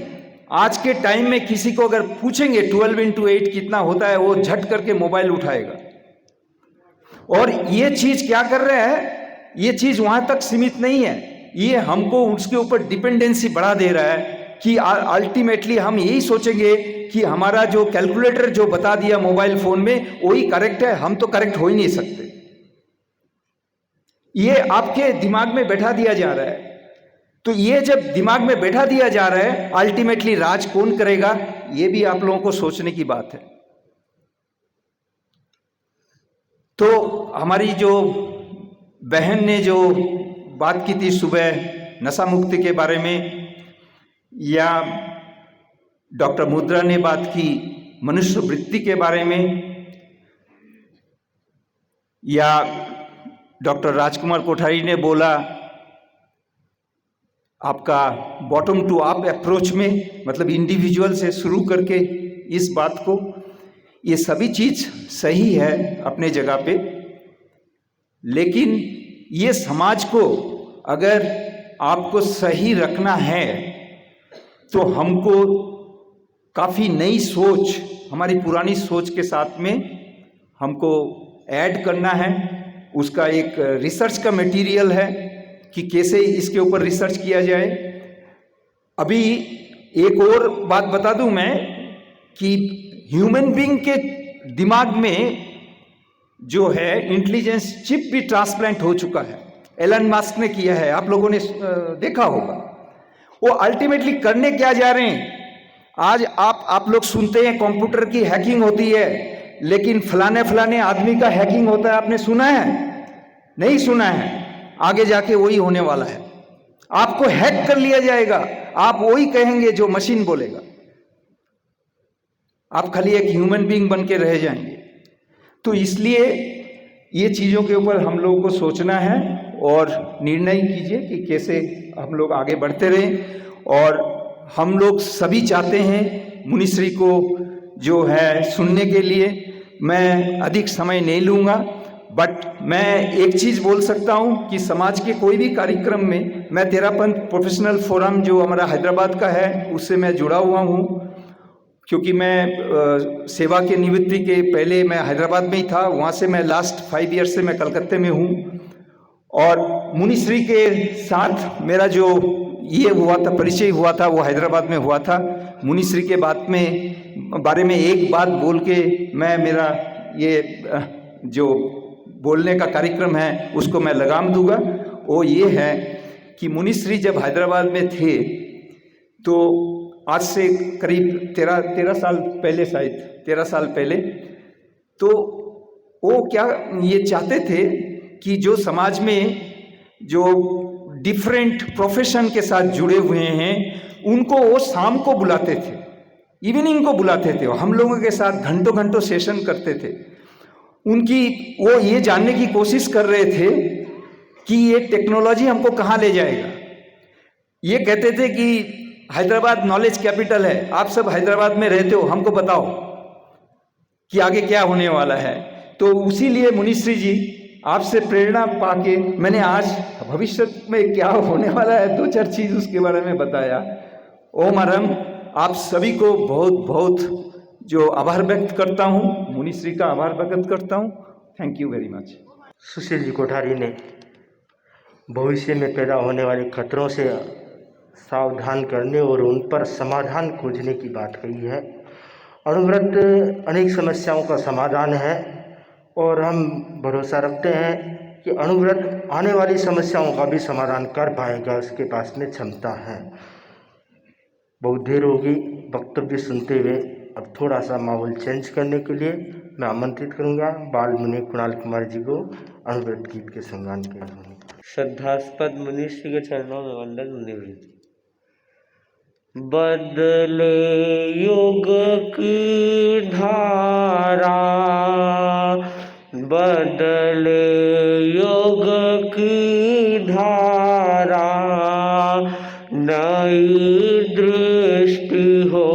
आज के टाइम में किसी को अगर पूछेंगे 12x8 कितना होता है, वो झट करके मोबाइल उठाएगा। और ये चीज क्या कर रहा है, ये चीज वहां तक सीमित नहीं है, ये हमको उसके ऊपर डिपेंडेंसी बढ़ा दे रहा है कि अल्टीमेटली हम यही सोचेंगे कि हमारा जो कैलकुलेटर जो बता दिया मोबाइल फोन में वही करेक्ट है, हम तो करेक्ट हो ही नहीं सकते। ये आपके दिमाग में बैठा दिया जा रहा है। तो ये जब दिमाग में बैठा दिया जा रहा है, अल्टीमेटली राज कौन करेगा, ये भी आप लोगों को सोचने की बात है। तो हमारी जो बहन ने जो बात की थी सुबह नशा मुक्ति के बारे में, या डॉक्टर मुद्रा ने बात की मनुष्य वृत्ति के बारे में, या डॉक्टर राजकुमार कोठारी ने बोला आपका बॉटम टू अप अप्रोच में, मतलब इंडिविजुअल से शुरू करके इस बात को, ये सभी चीज सही है अपने जगह पे। लेकिन ये समाज को अगर आपको सही रखना है तो हमको काफ़ी नई सोच, हमारी पुरानी सोच के साथ में हमको ऐड करना है। उसका एक रिसर्च का मटेरियल है कि कैसे इसके ऊपर रिसर्च किया जाए। अभी एक और बात बता दूं मैं कि ह्यूमन बीइंग के दिमाग में जो है इंटेलिजेंस चिप भी ट्रांसप्लांट हो चुका है, एलन मस्क ने किया है, आप लोगों ने देखा होगा। वो अल्टीमेटली करने क्या जा रहे हैं, आज आप लोग सुनते हैं कंप्यूटर की हैकिंग होती है, लेकिन फलाने आदमी का हैकिंग होता है, आपने सुना है? नहीं सुना है। आगे जाके वही होने वाला है, आपको हैक कर लिया जाएगा, आप वही कहेंगे जो मशीन बोलेगा, आप खाली एक ह्यूमन बीइंग बन के रह जाएंगे। तो इसलिए ये चीज़ों के ऊपर हम लोगों को सोचना है और निर्णय कीजिए कि कैसे हम लोग आगे बढ़ते रहें। और हम लोग सभी चाहते हैं मुनिश्री को जो है सुनने के लिए। मैं अधिक समय नहीं लूँगा, बट मैं एक चीज़ बोल सकता हूँ कि समाज के कोई भी कार्यक्रम में मैं तेरापंथ प्रोफेशनल फोरम जो हमारा हैदराबाद का है उससे मैं जुड़ा हुआ हूँ, क्योंकि मैं सेवा के निवृत्ति के पहले मैं हैदराबाद में ही था, वहाँ से मैं लास्ट 5 ईयर से मैं कलकत्ते में हूँ। और मुनिश्री के साथ मेरा जो ये हुआ था, परिचय हुआ था, वो हैदराबाद में हुआ था। मुनिश्री के बारे में एक बात बोल के मैं मेरा ये जो बोलने का कार्यक्रम है उसको मैं लगाम दूंगा। वो ये है कि मुनिश्री जब हैदराबाद में थे तो आज से करीब 13 साल पहले, शायद 13 साल पहले, तो वो क्या ये चाहते थे कि जो समाज में जो डिफरेंट प्रोफेशन के साथ जुड़े हुए हैं उनको वो शाम को बुलाते थे, इवनिंग को बुलाते थे, हम लोगों के साथ घंटों घंटों सेशन करते थे। उनकी वो ये जानने की कोशिश कर रहे थे कि ये टेक्नोलॉजी हमको कहाँ ले जाएगा। ये कहते थे कि हैदराबाद नॉलेज कैपिटल है, आप सब हैदराबाद में रहते हो, हमको बताओ कि आगे क्या होने वाला है। तो उसी लिए मुनिश्री जी आपसे प्रेरणा पाके मैंने आज भविष्य में क्या होने वाला है 2-4 चीज़ उसके बारे में बताया। ओम अरम, आप सभी को बहुत बहुत जो आभार व्यक्त करता हूँ, मुनिश्री का आभार व्यक्त करता हूँ। Thank you very much. Sushil ji Kothari ने भविष्य में पैदा होने वाले खतरों से सावधान करने और उन पर समाधान खोजने की बात कही है। अणुव्रत अनेक समस्याओं का समाधान है और हम भरोसा रखते हैं कि अणुव्रत आने वाली समस्याओं का भी समाधान कर पाएगा, उसके पास में क्षमता है। बहुत देर होगी वक्तव्य सुनते हुए, अब थोड़ा सा माहौल चेंज करने के लिए मैं आमंत्रित करूंगा बाल मुनि कुणाल कुमार जी को अणुव्रत गीत के संगान के लिए। श्रद्धास्पद मुनिश्री के चरणों में वंदन मुनिवृत्ति। बदले युग की धारा, बदले युग की धारा, नई दृष्टि हो,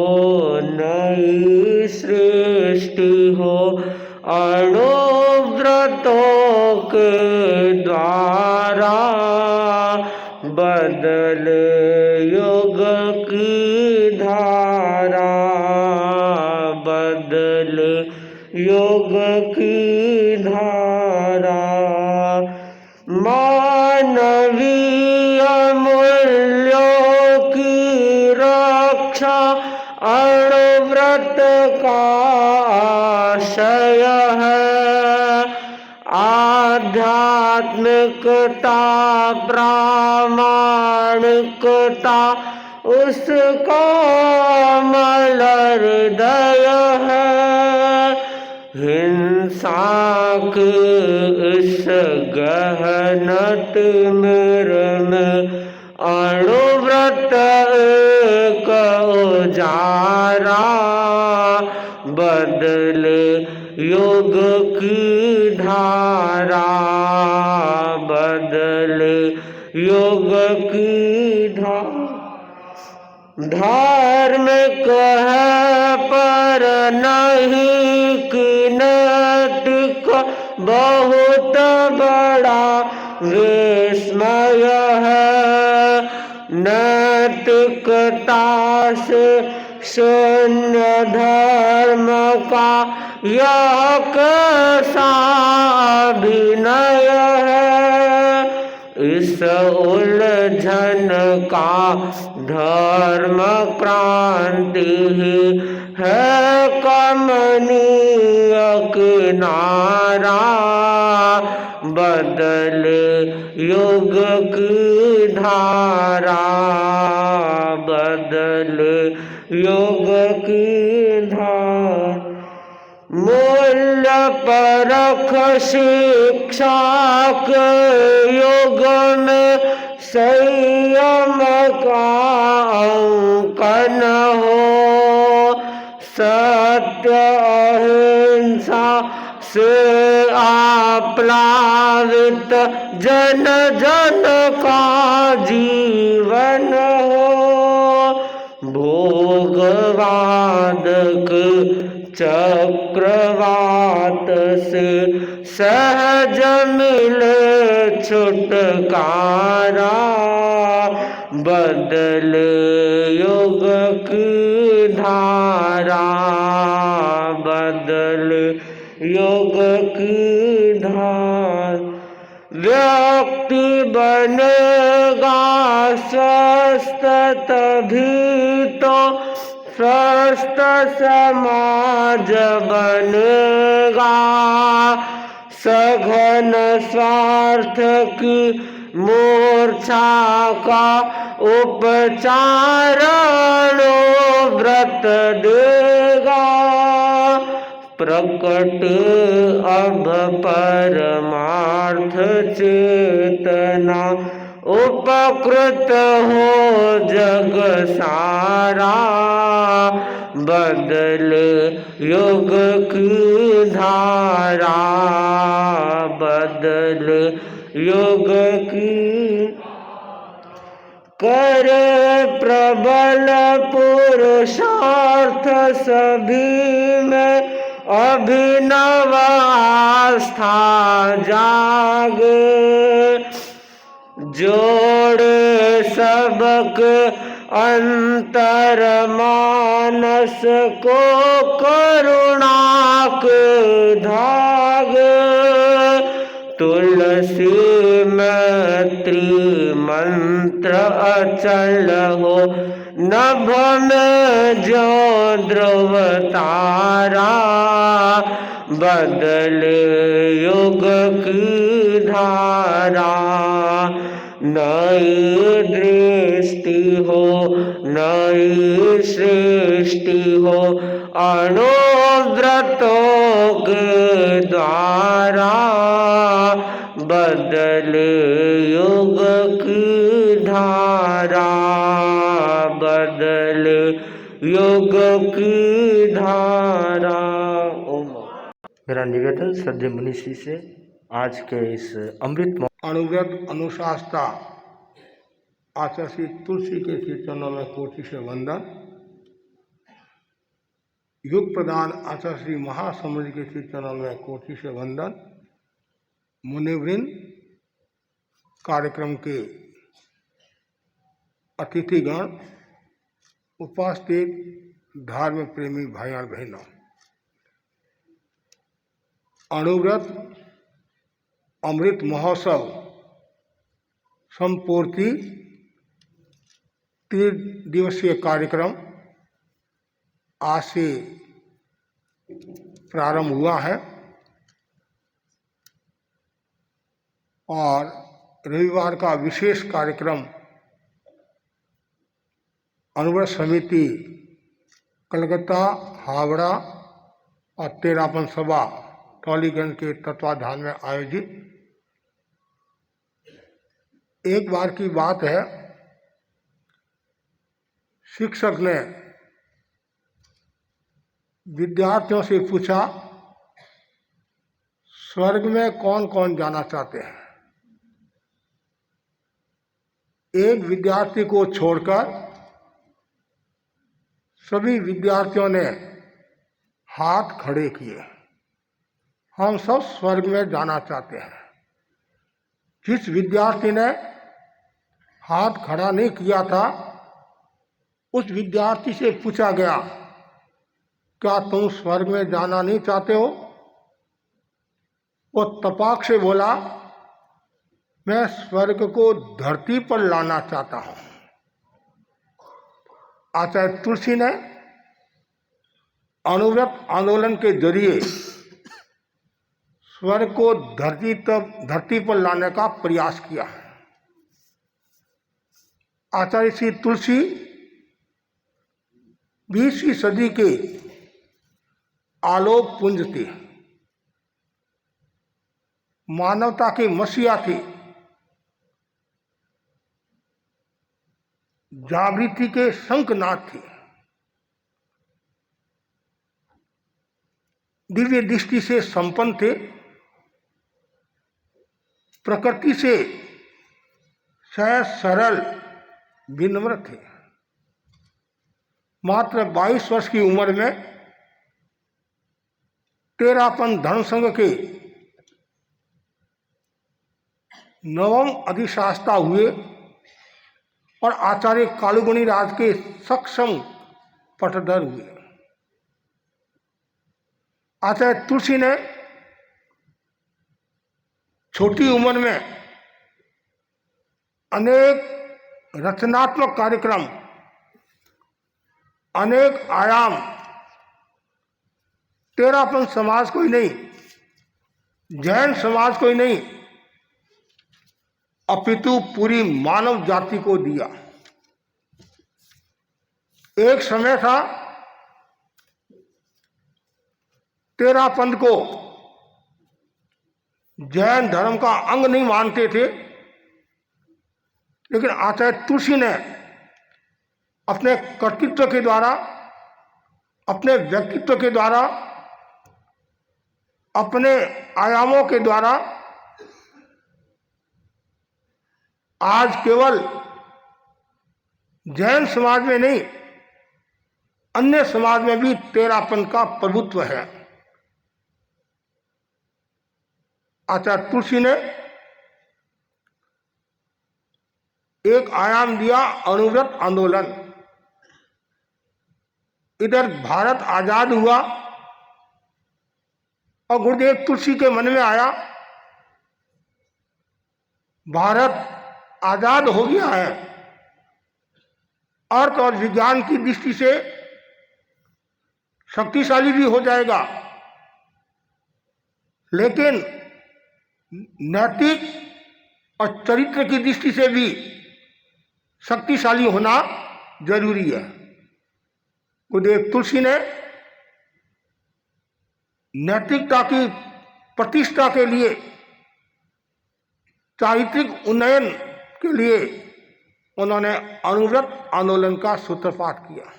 नई सृष्टि हो, अणुव्रतों के द्वारा। बदले युग की धारा, बदले युग की धारा, मानवीय मूल्यों की रक्षा अणुव्रत का आशय है। आध्यात्मिकता प्रामाणिकता उसका अमल हृदय है। हिंसा के इस गहन तिमिर में अणुव्रत एक उजारा। बदले युग की धारा, बदले युग की धारा। धार्मिक है पर नहीं किनेटिक, बहुत बड़ा विस्मय है। नैतिकता से शून्य धर्म का यह कैसा अभिनय है। इस उलझन का धर्म क्रांति है कमनीय किनारा। बदले युग की धारा, बदले युग की धारा। मूल्य परख शिक्षा के युग में संयम का अंकन हो। सत्य अहिंसा से आप्लावित जन जन का जीवन हो। भोगवाद के चक्रवात से सहज मिले छुटकारा। बदले युग की धारा, बदले युग की धारा। व्यक्ति बनेगा स्वस्थ तभी तो स्वस्थ समाज बनेगा। सघन स्वार्थ की मूर्छा का उपचार अणुव्रत देगा। प्रकट अब परमार्थ चेतना, उपकृत हो जग सारा। बदले युग की धारा, बदले युग की। करे प्रबल पुरुषार्थ सभी में अभिनव आस्था जागे। जोड़े सबक अंतर मानस को करुणाक धाग, तुलसी मैत्री मंत्र अचल हो, नभ में जो ध्रुव तारा, बदले युग की धारा। नई दृष्टि हो, नई सृष्टि हो, अनुव्रतों के द्वारा, बदले युग की धारा, बदले युग की धारा। ओम। मेरा निवेदन श्रद्धेय मनीषी से आज के इस अमृत अनुव्रत अनुशासता आचार्य श्री तुलसी के श्री चरणों में कोटि से वंदन। युग प्रदान आचार्य श्री महासमुद्र के श्री चरणों में कोटि से वंदन। मुनिवृंद, कार्यक्रम के अतिथिगण, उपस्थित धर्म प्रेमी भाई और बहनों, अनुव्रत अमृत महोत्सव संपूर्ति 3 दिवसीय कार्यक्रम आज से प्रारंभ हुआ है और रविवार का विशेष कार्यक्रम अनुव्रत समिति कलकत्ता, हावड़ा और तेरापन सभा टॉलीगंज के तत्वाधान में आयोजित। एक बार की बात है, शिक्षक ने विद्यार्थियों से पूछा, स्वर्ग में कौन कौन जाना चाहते हैं? एक विद्यार्थी को छोड़कर सभी विद्यार्थियों ने हाथ खड़े किए। हम सब स्वर्ग में जाना चाहते हैं। जिस विद्यार्थी ने हाथ खड़ा नहीं किया था, उस विद्यार्थी से पूछा गया, क्या तुम स्वर्ग में जाना नहीं चाहते हो? वो तपाक से बोला, मैं स्वर्ग को धरती पर लाना चाहता हूं। आचार्य तुलसी ने अनुव्रत आंदोलन के जरिए स्वर्ग को धरती पर लाने का प्रयास किया है। आचार्य श्री तुलसी 20वीं सदी के आलोक पुंज थे, मानवता के मसीहा थे, जागृति के शंखनाद थे, दिव्य दृष्टि से संपन्न थे, प्रकृति से सहज सरल विनम्र थे। मात्र 22 वर्ष की उम्र में तेरापन धर्म संघ के 9वें अधिशास्ता हुए और आचार्य कालुगुणी राज के सक्षम पटधर हुए। आचार्य तुलसी ने छोटी उम्र में अनेक रचनात्मक कार्यक्रम, अनेक आयाम तेरापन समाज को ही नहीं, जैन समाज को ही नहीं, अपितु पूरी मानव जाति को दिया। एक समय था तेरापंथ को जैन धर्म का अंग नहीं मानते थे, लेकिन आचार्य तुलसी ने अपने कर्तृत्व के द्वारा, अपने व्यक्तित्व के द्वारा, अपने आयामों के द्वारा आज केवल जैन समाज में नहीं, अन्य समाज में भी तेरापन का प्रभुत्व है। आचार्य तुलसी ने एक आयाम दिया, अनुव्रत आंदोलन। इधर भारत आजाद हुआ और गुरुदेव तुलसी के मन में आया भारत आजाद हो गया है, अर्थ और विज्ञान की दृष्टि से शक्तिशाली भी हो जाएगा, लेकिन नैतिक और चरित्र की दृष्टि से भी शक्तिशाली होना जरूरी है। गुरुदेव तुलसी ने नैतिकता की प्रतिष्ठा के लिए, चारित्रिक उन्नयन के लिए उन्होंने अणुव्रत आंदोलन का सूत्रपात किया।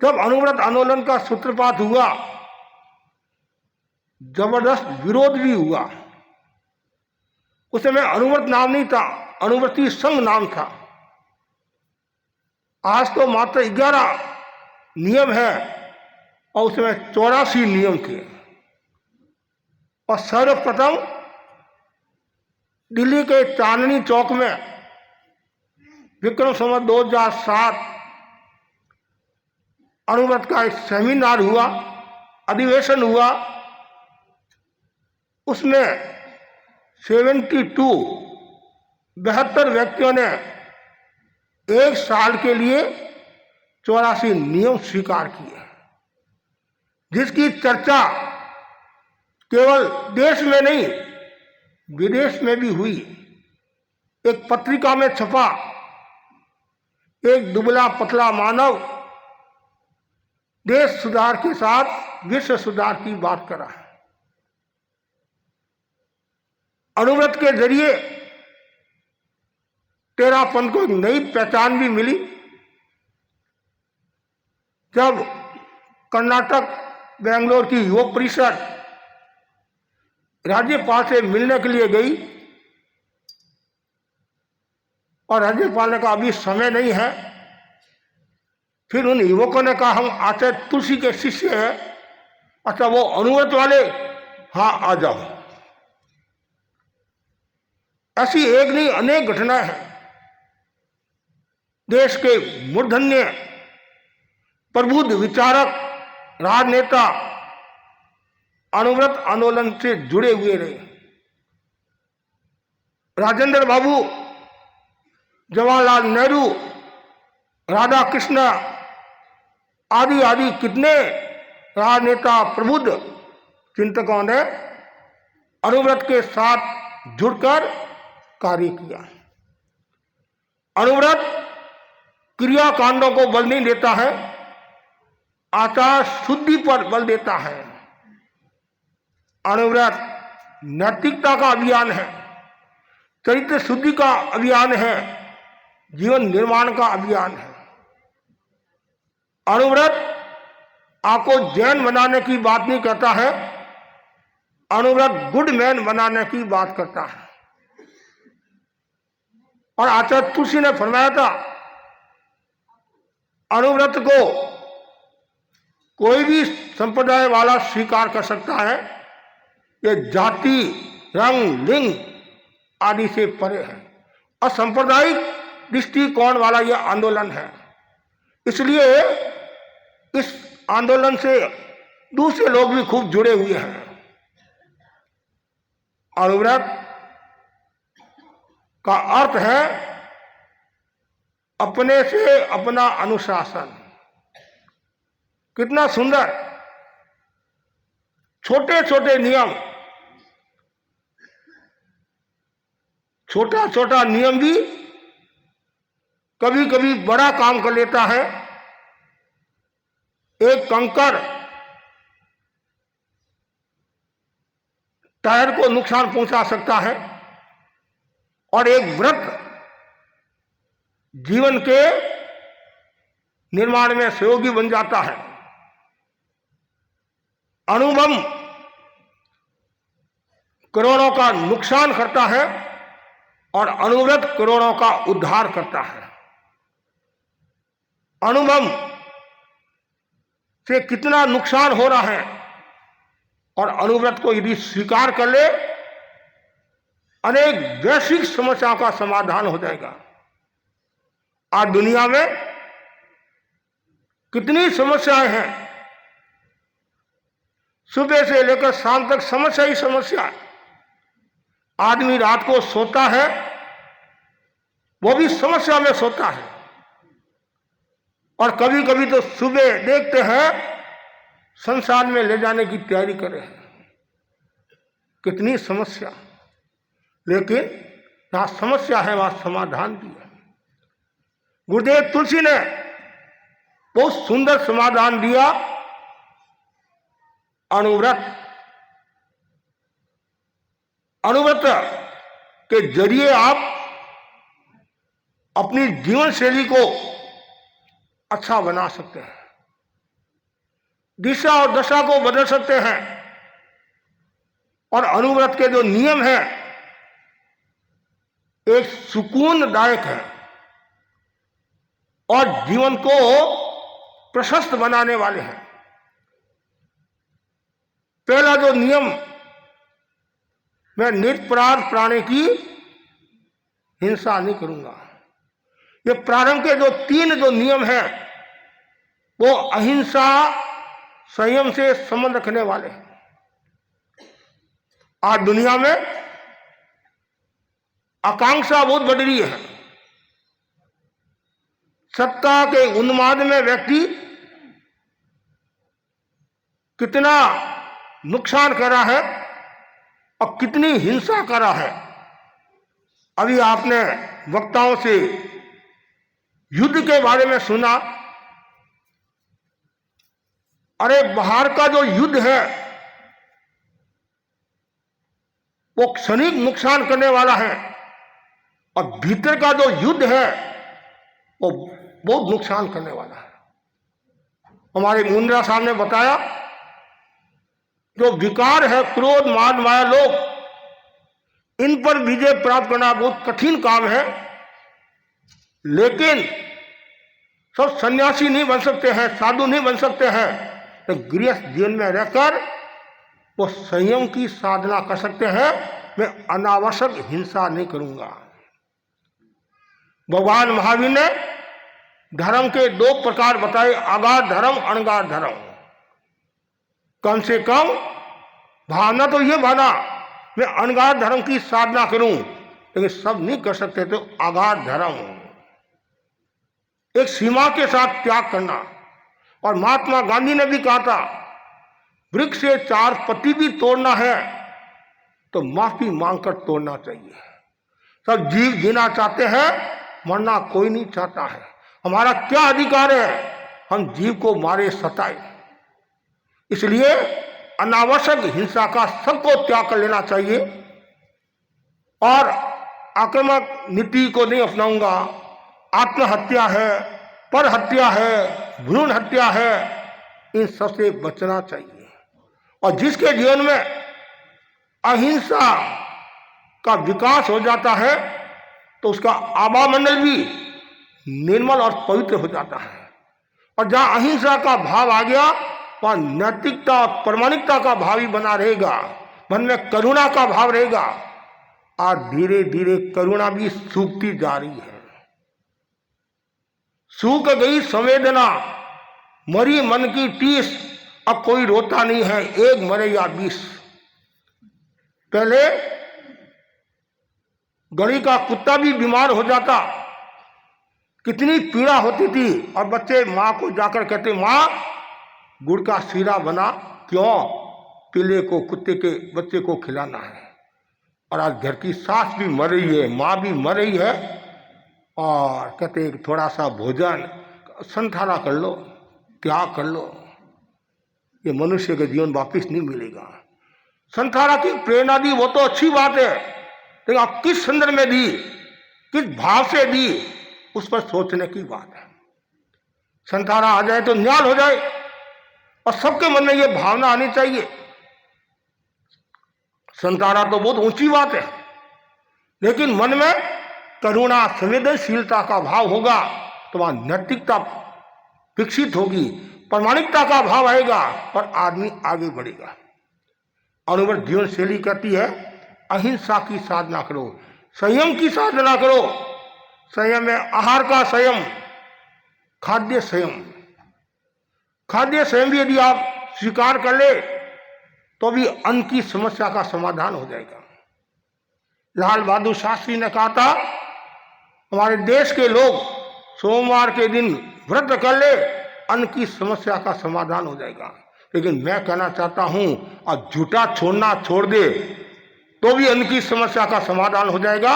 जब अणुव्रत आंदोलन का सूत्रपात हुआ, जबरदस्त विरोध भी हुआ। उस समय अणुव्रत नाम नहीं था, अणुव्रती संघ नाम था। आज तो मात्र 11 नियम है और उसमें 84 नियम थे। और सर्वप्रथम दिल्ली के चांदनी चौक में विक्रम संवत 2007 अणुव्रत का एक सेमिनार हुआ, अधिवेशन हुआ। उसमें 72 व्यक्तियों ने एक साल के लिए 84 नियम स्वीकार किए, जिसकी चर्चा केवल देश में नहीं विदेश में भी हुई। एक पत्रिका में छपा, एक दुबला पतला मानव देश सुधार के साथ विश्व सुधार की बात करा। अणुव्रत के जरिए तेरापन को एक नई पहचान भी मिली। जब कर्नाटक बेंगलोर की युवक परिषद राज्यपाल से मिलने के लिए गई और राज्यपाल ने कहा अभी समय नहीं है, फिर उन युवकों ने कहा हम आचार्य तुलसी के शिष्य हैं। अच्छा, वो अणुव्रत वाले? हाँ, आ जाओ। ऐसी एक नहीं अनेक घटनाएं हैं। देश के मूर्धन्य प्रबुद्ध विचारक, राजनेता अणुव्रत आंदोलन से जुड़े हुए रहे। राजेंद्र बाबू, जवाहरलाल नेहरू, राधा कृष्ण आदि आदि कितने राजनेता, प्रबुद्ध चिंतकों ने अणुव्रत के साथ जुड़कर कार्य किया। अणुव्रत क्रियाकांडों को बल नहीं देता है, आचार शुद्धि पर बल देता है। अणुव्रत नैतिकता का अभियान है, चरित्र शुद्धि का अभियान है, जीवन निर्माण का अभियान है। अणुव्रत आपको जैन बनाने की बात नहीं करता है, अणुव्रत गुड मैन बनाने की बात करता है। और आचार्य तुलसी ने फरमाया था अणुव्रत को कोई भी संप्रदाय वाला स्वीकार कर सकता है, ये जाति, रंग, लिंग आदि से परे है। असंप्रदायिक दृष्टिकोण वाला यह आंदोलन है। इसलिए इस आंदोलन से दूसरे लोग भी खूब जुड़े हुए हैं। अणुव्रत का अर्थ है अपने से अपना अनुशासन। कितना सुंदर, छोटे छोटे नियम, छोटा छोटा नियम भी कभी कभी बड़ा काम कर लेता है। एक कंकर टायर को नुकसान पहुंचा सकता है और एक व्रत जीवन के निर्माण में सहयोगी बन जाता है। अणुबम करोड़ों का नुकसान करता है और अणुव्रत करोड़ों का उद्धार करता है। अणुबम से कितना नुकसान हो रहा है और अणुव्रत को यदि स्वीकार कर ले, अनेक वैश्विक समस्याओं का समाधान हो जाएगा। आज दुनिया में कितनी समस्याएं हैं, सुबह से लेकर शाम तक समस्या ही समस्या। आदमी रात को सोता है, वो भी समस्या में सोता है, और कभी कभी तो सुबह देखते हैं संसार में ले जाने की तैयारी कर रहे हैं। कितनी समस्या, लेकिन जहां समस्या है वहां समाधान भी है। गुरुदेव तुलसी ने बहुत सुंदर समाधान दिया, अनुव्रत। अनुव्रत के जरिए आप अपनी जीवन शैली को अच्छा बना सकते हैं, दिशा और दशा को बदल सकते हैं, और अनुव्रत के जो नियम हैं एक सुकूनदायक है और जीवन को प्रशस्त बनाने वाले हैं। पहला जो नियम, मैं निरपराध प्राणी की हिंसा नहीं करूंगा। ये प्रारंभ के जो 3 जो नियम हैं वो अहिंसा, संयम से संबंध रखने वाले हैं। आज दुनिया में आकांक्षा बहुत बढ़ रही है। सत्ता के उन्माद में व्यक्ति कितना नुकसान कर रहा है और कितनी हिंसा कर रहा है। अभी आपने वक्ताओं से युद्ध के बारे में सुना। अरे बाहर का जो युद्ध है वो क्षणिक नुकसान करने वाला है, और भीतर का जो युद्ध है वो बहुत नुकसान करने वाला है। हमारे मुंद्रा साहब ने बताया, जो विकार है क्रोध, मान, माया, लोभ, इन पर विजय प्राप्त करना बहुत कठिन काम है। लेकिन सब सन्यासी नहीं बन सकते हैं, साधु नहीं बन सकते हैं, तो गृहस्थ जीवन में रहकर वो संयम की साधना कर सकते हैं। मैं अनावश्यक हिंसा नहीं करूंगा। भगवान महावीर ने धर्म के 2 प्रकार बताए, आगाध धर्म, अणगाध धर्म। कम से कम भावना तो ये भावना मैं अणगाध धर्म की साधना करूं, लेकिन सब नहीं कर सकते तो आगाध धर्म, एक सीमा के साथ त्याग करना। और महात्मा गांधी ने भी कहा था, वृक्ष से 4 पत्ती भी तोड़ना है तो माफी मांगकर तोड़ना चाहिए। सब जीव जीना चाहते हैं, मरना कोई नहीं चाहता है। हमारा क्या अधिकार है हम जीव को मारे, सताए? इसलिए अनावश्यक हिंसा का सबको त्याग कर लेना चाहिए। और आक्रामक नीति को नहीं अपनाऊंगा। आत्महत्या है, पर हत्या है, भ्रूण हत्या है, इन सबसे बचना चाहिए। और जिसके जीवन में अहिंसा का विकास हो जाता है तो उसका आभामंडल भी निर्मल और पवित्र हो जाता है। और जहां अहिंसा का भाव आ गया वहां नैतिकता और प्रामाणिकता का भाव ही बना रहेगा, मन में करुणा का भाव रहेगा, और धीरे धीरे करुणा भी सूखती जा रही है। सूख गई संवेदना, मरी मन की टीस, अब कोई रोता नहीं है, एक मरे या 20। पहले गली का कुत्ता भी बीमार हो जाता, कितनी पीड़ा होती थी, और बच्चे माँ को जाकर कहते, माँ गुड़ का सीरा बना, क्यों? पिल्ले को, कुत्ते के बच्चे को खिलाना है। और आज घर की सास भी मर रही है, माँ भी मर रही है, और कहते थोड़ा सा भोजन संथारा कर लो, त्याग कर लो। ये मनुष्य का जीवन वापिस नहीं मिलेगा। संथारा की प्रेरणा दी वो तो अच्छी बात है, लेकिन आप किस संदर्भ में दी, किस भाव से दी, उस पर सोचने की बात है। संथारा आ जाए तो न्याल हो जाए, और सबके मन में ये भावना आनी चाहिए। संथारा तो बहुत ऊंची बात है, लेकिन मन में करुणा, संवेदनशीलता का भाव होगा तो वहां नैतिकता विकसित होगी, प्रामाणिकता का भाव आएगा और आदमी आगे बढ़ेगा। अनुव्रत जीवन शैली कहती है, अहिंसा की साधना करो, संयम की साधना करो। संयम में आहार का संयम, खाद्य संयम, खाद्य स्वयं भी यदि आप स्वीकार कर ले तो भी अन्न की समस्या का समाधान हो जाएगा। लाल बहादुर शास्त्री ने कहा था, हमारे देश के लोग सोमवार के दिन व्रत कर ले, अन्न की समस्या का समाधान हो जाएगा। लेकिन मैं कहना चाहता हूं, अब झूठा छोड़ना छोड़ दे तो भी अन्न की समस्या का समाधान हो जाएगा।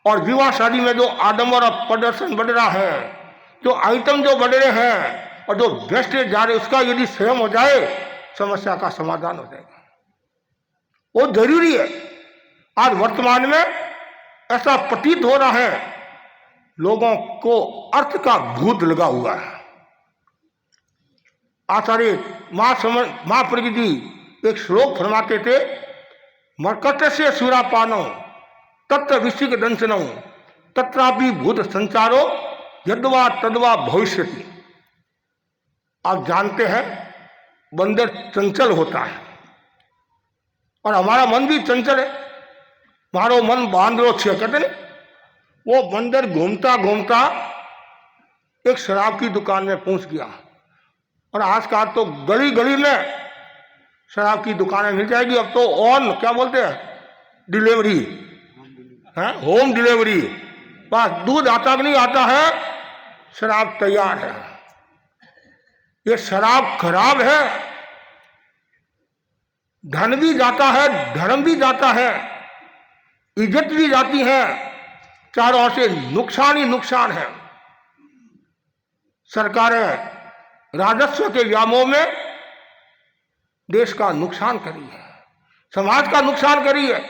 और विवाह शादी में जो आडंबर और प्रदर्शन बढ़ रहा है, जो आइटम जो बढ़ रहे हैं और जो वेस्टेज जा रहे, उसका यदि संयम हो जाए, समस्या का समाधान हो जाएगा। वो जरूरी है। आज वर्तमान में ऐसा प्रतीत हो रहा है, लोगों को अर्थ का भूत लगा हुआ है। आचार्य महाप्रगति एक श्लोक फरमाते थे, मरकट से सुरापानो तत्र विशिक दंशनो तत्रापि भूत संचारो यद्वा तद्वा भविष्यति। आप जानते हैं बंदर चंचल होता है और हमारा मन भी चंचल है। मारो मन बांधरो छे कहते हैं। वो बंदर घूमता घूमता एक शराब की दुकान में पहुंच गया और आजकल तो गली गली में शराब की दुकानें मिल जाएगी। अब तो ऑन क्या बोलते हैं, डिलीवरी है, होम डिलीवरी। बस दूध आता कि नहीं आता है, शराब तैयार है। ये शराब खराब है, धन भी जाता है, धर्म भी जाता है, इज्जत भी जाती है, चारों ओर से नुकसान ही नुकसान है। सरकारें राजस्व के व्यामोह में देश का नुकसान करी है, समाज का नुकसान करी है।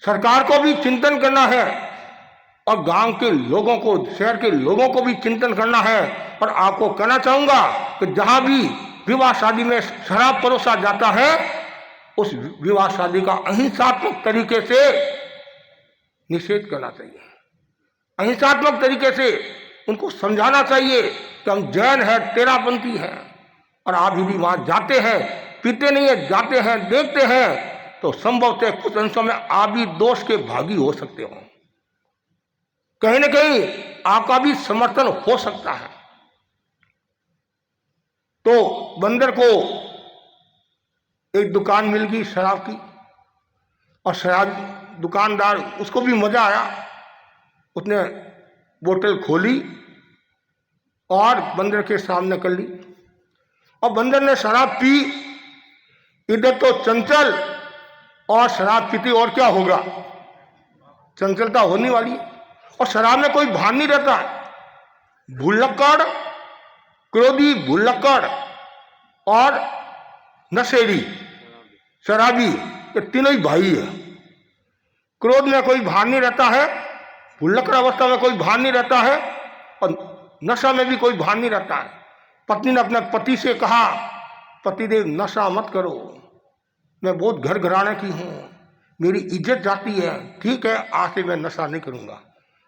सरकार को भी चिंतन करना है और गांव के लोगों को, शहर के लोगों को भी चिंतन करना है। और आपको कहना चाहूंगा कि जहां भी विवाह शादी में शराब परोसा जाता है, उस विवाह शादी का अहिंसात्मक तरीके से निषेध करना चाहिए। अहिंसात्मक तरीके से उनको समझाना चाहिए कि हम जैन हैं, तेरापंथी हैं, और आप यदि वहां जाते हैं, पीते नहीं है, जाते हैं, देखते हैं, तो संभवतः कुछ अंशों में आप भी दोष के भागी हो सकते हो। कहीं न कहीं आपका भी समर्थन हो सकता है। तो बंदर को एक दुकान मिल गई शराब की, और शराब दुकानदार, उसको भी मजा आया। उसने बोतल खोली और बंदर के सामने कर ली, और बंदर ने शराब पी। इधर तो चंचल और शराब पीती, और क्या होगा, चंचलता होने वाली है। और शराब में कोई भान नहीं रहता। भुल्लक्कड़, क्रोधी भुल्लक्कड़ और नशेड़ी शराबी, ये तीनों ही भाई है। क्रोध में कोई भान नहीं रहता है, भुल्लक्कड़ अवस्था में कोई भान नहीं रहता है, और नशा में भी कोई भान नहीं रहता है। पत्नी ने अपने पति से कहा, पतिदेव नशा मत करो, मैं बहुत घर घराने की हूँ, मेरी इज्जत जाती है, ठीक है आज से मैं नशा नहीं करूँगा।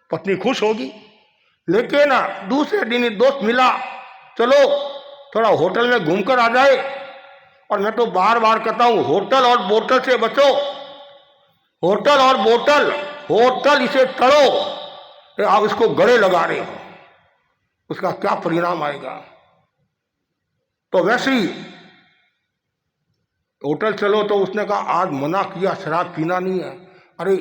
पत्नी खुश होगी। लेकिन दूसरे दिन ही दोस्त मिला, चलो थोड़ा होटल में घूमकर आ जाए। और मैं तो बार बार कहता हूँ, होटल और बोतल से बचो। होटल और बोतल, होटल इसे तड़ो, आप इसको गले लगा रहे हो, उसका क्या परिणाम आएगा। तो वैसे ही होटल चलो, तो उसने कहा आज मना किया, शराब पीना नहीं है। अरे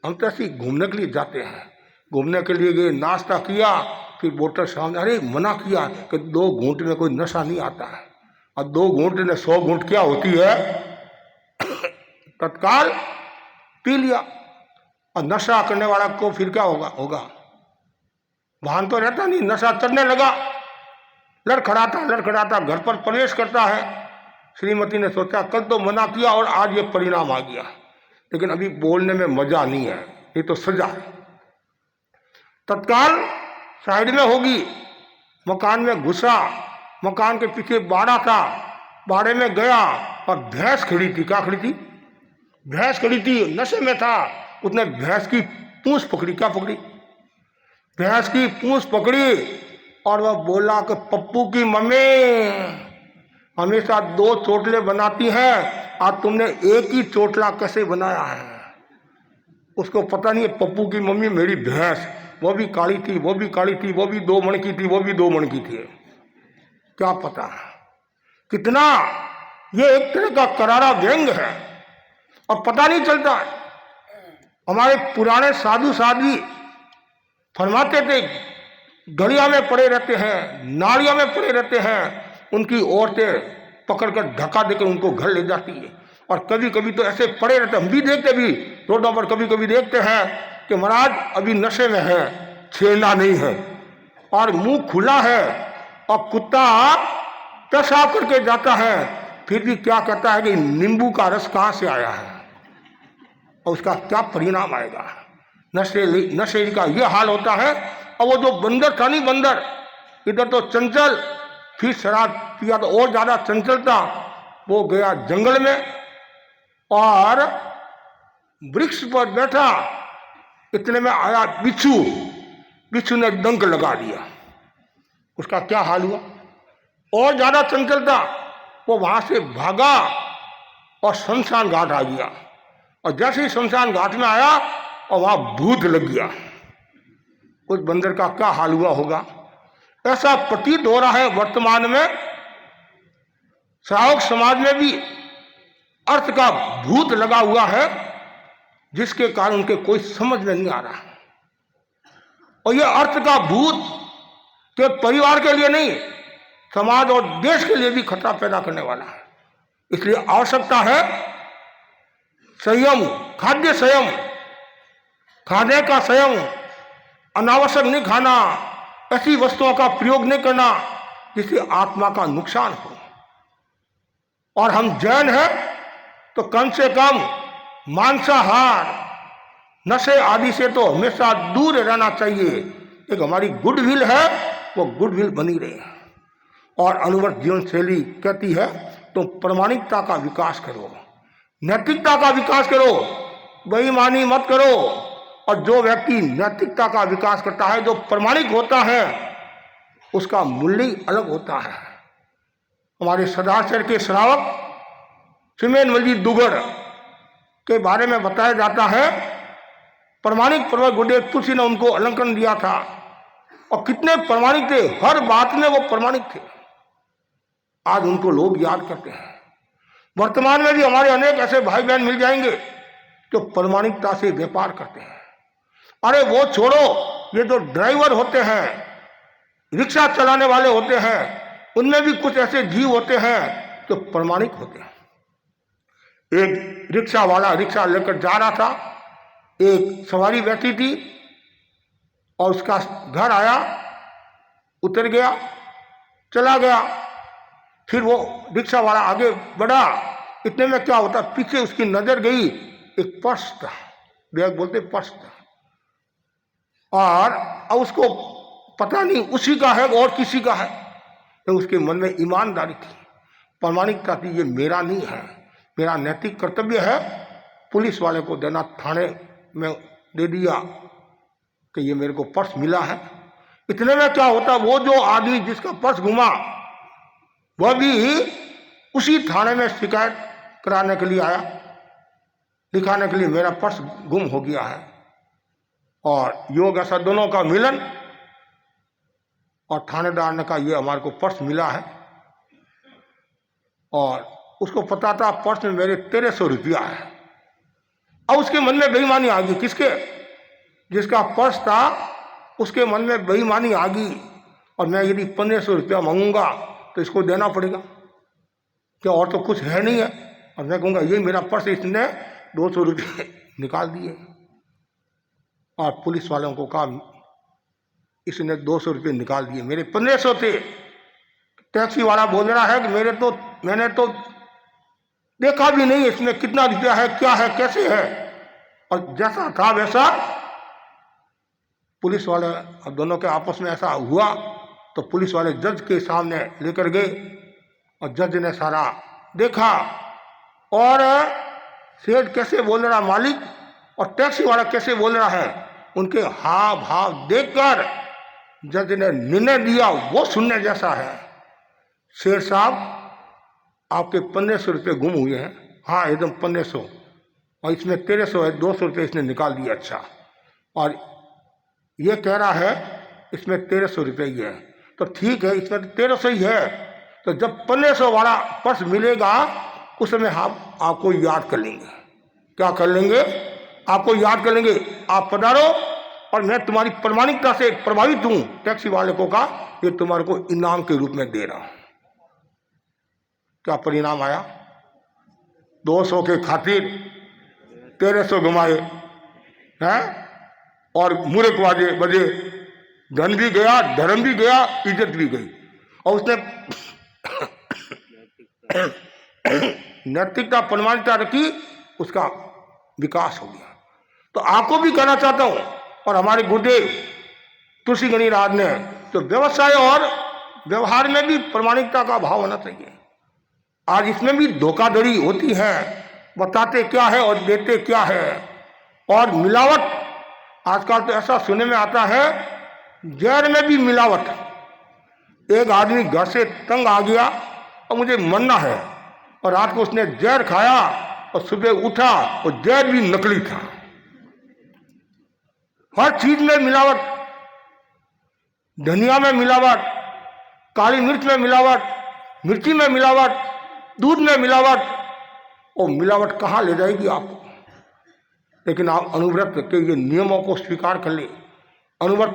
हम तो ऐसे घूमने के लिए जाते हैं, घूमने के लिए गए, नाश्ता किया, फिर बोतल सामने, अरे मना किया कि 2 घूंट में कोई नशा नहीं आता है। अब 2 घूंट ने 100 घूंट क्या होती है, तत्काल पी लिया। और नशा करने वाला को फिर क्या होगा भान तो रहता नहीं, नशा चढ़ने लगा, लड़खड़ाता घर पर प्रवेश करता है। श्रीमती ने सोचा कल तो मना किया और आज ये परिणाम आ गया, लेकिन अभी बोलने में मजा नहीं है, ये तो सजा है। तत्काल साइड में होगी, मकान में घुसा, मकान के पीछे बाड़ा था, बाड़े में गया और भैंस खड़ी थी। क्या खड़ी थी, भैंस खड़ी थी, नशे में था। उसने भैंस की पूंछ पकड़ी। क्या पकड़ी, भैंस की पूंछ पकड़ी, और वह बोला कि पप्पू की मम्मी हमेशा 2 चोटले बनाती हैं, आज तुमने एक ही चोटला कैसे बनाया है। उसको पता नहीं है पप्पू की मम्मी मेरी भैंस, वो भी काली थी, वो भी काली थी, वो भी 2 मन की थी, वो भी 2 मन की थी। क्या पता है। कितना ये एक तरह का करारा व्यंग है और पता नहीं चलता है। हमारे पुराने साधु साध्वी फरमाते थे, गलिया में पड़े रहते हैं, नालिया में पड़े रहते हैं, उनकी औरतें पकड़कर धक्का देकर उनको घर ले जाती है। और कभी कभी तो ऐसे पड़े रहते, हम भी देखते भी रोडों पर कभी कभी देखते हैं कि महाराज अभी नशे में है, छेड़ना नहीं है, और मुंह खुला है और कुत्ता पेशाब करके जाता है, फिर भी क्या कहता है कि नींबू का रस कहाँ से आया है, और उसका क्या परिणाम आएगा। नशे का ये हाल होता है। और वो जो बंदर था नहीं, बंदर इधर तो चंचल, फिर शराब पिया तो और ज्यादा चंचल था, वो गया जंगल में और वृक्ष पर बैठा, इतने में आया बिच्छू, बिच्छू ने डंक लगा दिया। उसका क्या हाल हुआ, और ज्यादा चंचल था, वो वहां से भागा और शमशान घाट आ गया। और जैसे ही शमशान घाट में आया और वहां भूत लग गया। उस बंदर का क्या हाल हुआ होगा। ऐसा प्रतीत हो रहा है वर्तमान में श्रावक समाज में भी अर्थ का भूत लगा हुआ है, जिसके कारण उनके कोई समझ में नहीं आ रहा। और यह अर्थ का भूत केवल परिवार के लिए नहीं, समाज और देश के लिए भी खतरा पैदा करने वाला है। इसलिए आवश्यकता है संयम, खाद्य संयम, खाने का संयम, अनावश्यक नहीं खाना, ऐसी वस्तुओं का प्रयोग नहीं करना जिससे आत्मा का नुकसान हो। और हम जैन हैं तो कम से कम मांसाहार, नशे आदि से तो हमेशा दूर रहना चाहिए। एक हमारी गुडविल है, वो गुडविल बनी रहे। और अनुवर्त जीवन शैली कहती है तुम प्रामाणिकता का विकास करो, नैतिकता का विकास करो, बेईमानी मत करो। और जो व्यक्ति नैतिकता का विकास करता है, जो प्रामाणिक होता है, उसका मूल्य अलग होता है। हमारे सदाचार के श्रावक चिमेनवली दुगड़ के बारे में बताया जाता है, प्रामाणिक प्रवर गुरुदेव तुलसी ने उनको अलंकरण दिया था, और कितने प्रामाणिक थे, हर बात में वो प्रामाणिक थे। आज उनको लोग याद करते हैं। वर्तमान में भी हमारे अनेक ऐसे भाई बहन मिल जाएंगे जो प्रामाणिकता से व्यापार करते हैं। अरे वो छोड़ो, ये जो ड्राइवर होते हैं, रिक्शा चलाने वाले होते हैं, उनमें भी कुछ ऐसे जीव होते हैं जो प्रामाणिक होते हैं। एक रिक्शा वाला रिक्शा लेकर जा रहा था, एक सवारी बैठी थी और उसका घर आया, उतर गया, चला गया। फिर वो रिक्शा वाला आगे बढ़ा, इतने में क्या होता, पीछे उसकी नजर गई, एक पर्स था, बैग बोलते पर्स था, और अब उसको पता नहीं उसी का है और किसी का है। तो उसके मन में ईमानदारी थी, प्रामाणिकता थी, ये मेरा नहीं है, मेरा नैतिक कर्तव्य है पुलिस वाले को देना। थाने में दे दिया कि ये मेरे को पर्स मिला है। इतने में क्या होता, वो जो आदमी जिसका पर्स घुमा वह भी उसी थाने में शिकायत कराने के लिए आया, दिखाने के लिए मेरा पर्स गुम हो गया है। और योग ऐसा दोनों का मिलन, और थानेदार ने कहा ये हमारे को पर्स मिला है, और उसको पता था पर्स में मेरे 1300 रुपया है। अब उसके मन में बेईमानी आ गई, किसके, जिसका पर्स था उसके मन में बेईमानी आ गई, और मैं यदि 1500 रुपया मांगूंगा तो इसको देना पड़ेगा, क्या और तो कुछ है नहीं है। और मैं कहूँगा ये मेरा पर्स, इसने 200 रुपये निकाल दिए। और पुलिस वालों को कहा इसने 200 रुपये निकाल दिए, मेरे 1500 थे। टैक्सी वाला बोल रहा है कि मैंने तो देखा भी नहीं इसमें कितना रुपया है, क्या है, कैसे है। और जैसा था वैसा पुलिस वाले, अब दोनों के आपस में ऐसा हुआ तो पुलिस वाले जज के सामने लेकर गए, और जज ने सारा देखा। और सेठ कैसे बोल रहा मालिक, और टैक्सी वाला कैसे बोल रहा है, उनके हाव भाव देखकर जज ने निर्णय दिया, वो सुनने जैसा है। शेर साहब आपके 1500 रुपये गुम हुए हैं। हाँ एकदम 1500, और इसमें 1300 है, 200 रुपये इसने निकाल दिया। अच्छा, और ये कह रहा है इसमें 1300 रुपये ही है। तो ठीक है, इसमें तो 1300 ही है। तो जब 1500 वाला पर्स मिलेगा उस समय हम आपको याद कर लेंगे। क्या कर लेंगे? आपको याद कर लेंगे। आप पधारो और मैं तुम्हारी प्रामाणिकता से प्रभावित हूं, टैक्सी वाले को कहा ये तुम्हारे को इनाम के रूप में दे रहा हूं। क्या परिणाम आया? 200 के खातिर 1300 घुमाए हैं और मूर्ख बजे, धन भी गया, धर्म भी गया, इज्जत भी गई। और उसने नैतिकता प्रमाणिकता रखी, उसका विकास हो गया। तो आपको भी कहना चाहता हूं, और हमारे गुरुदेव तुलसी गणिराज ने, तो व्यवसाय और व्यवहार में भी प्रमाणिकता का भाव होना चाहिए। आज इसमें भी धोखाधड़ी होती है, बताते क्या है और देते क्या है, और मिलावट। आजकल तो ऐसा सुनने में आता है जहर में भी मिलावट। एक आदमी घर से तंग आ गया और मुझे मरना है, और रात को उसने जहर खाया और सुबह उठा और जहर भी नकली था। हर चीज में मिलावट, धनिया में मिलावट, काली मिर्च में मिलावट, मिर्ची में मिलावट, दूध में मिलावट। और मिलावट कहाँ ले जाएगी आपको? लेकिन आप अनुव्रत के ये नियमों को स्वीकार कर ले, अनुव्रत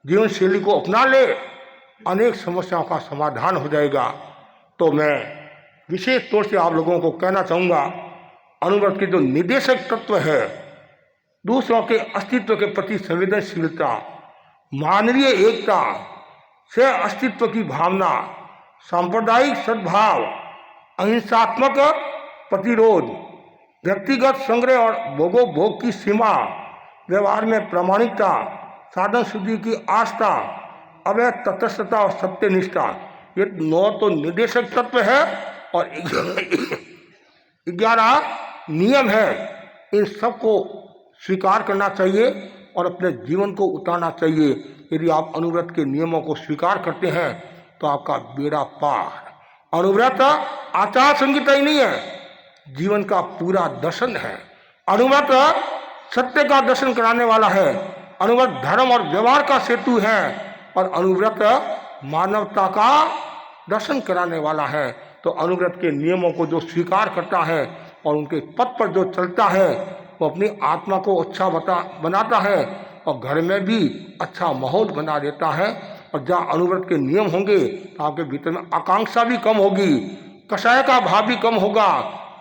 जीवन शैली को अपना ले, अनेक समस्याओं का समाधान हो जाएगा। तो मैं विशेष तौर से आप लोगों को कहना चाहूँगा, अनुव्रत के जो निर्देशक तत्व है, दूसरों के अस्तित्व के प्रति संवेदनशीलता, मानवीय एकता, से अस्तित्व की भावना, सांप्रदायिक सद्भाव, अहिंसात्मक प्रतिरोध, व्यक्तिगत संग्रह और भोगोपभोग की सीमा, व्यवहार में प्रामाणिकता, साधन शुद्धि की आस्था, अवैध तटस्थता और सत्यनिष्ठा, ये 9 तो निर्देशक तत्व है और 11 नियम है। इन सबको स्वीकार करना चाहिए और अपने जीवन को उतारना चाहिए। यदि आप अनुव्रत के नियमों को स्वीकार करते हैं तो आपका बेड़ा पार। अनुव्रत आचार संहिता ही नहीं है, जीवन का पूरा दर्शन है। अनुव्रत सत्य का दर्शन कराने वाला है। अनुव्रत धर्म और व्यवहार का सेतु है और अनुव्रत मानवता का दर्शन कराने वाला है। तो अनुव्रत के नियमों को जो स्वीकार करता है और उनके पथ पर जो चलता है वो अपनी आत्मा को अच्छा बनाता है और घर में भी अच्छा माहौल बना देता है। और जहाँ अनुव्रत के नियम होंगे तो आपके भीतर में आकांक्षा भी कम होगी, कषाय का भाव भी कम होगा,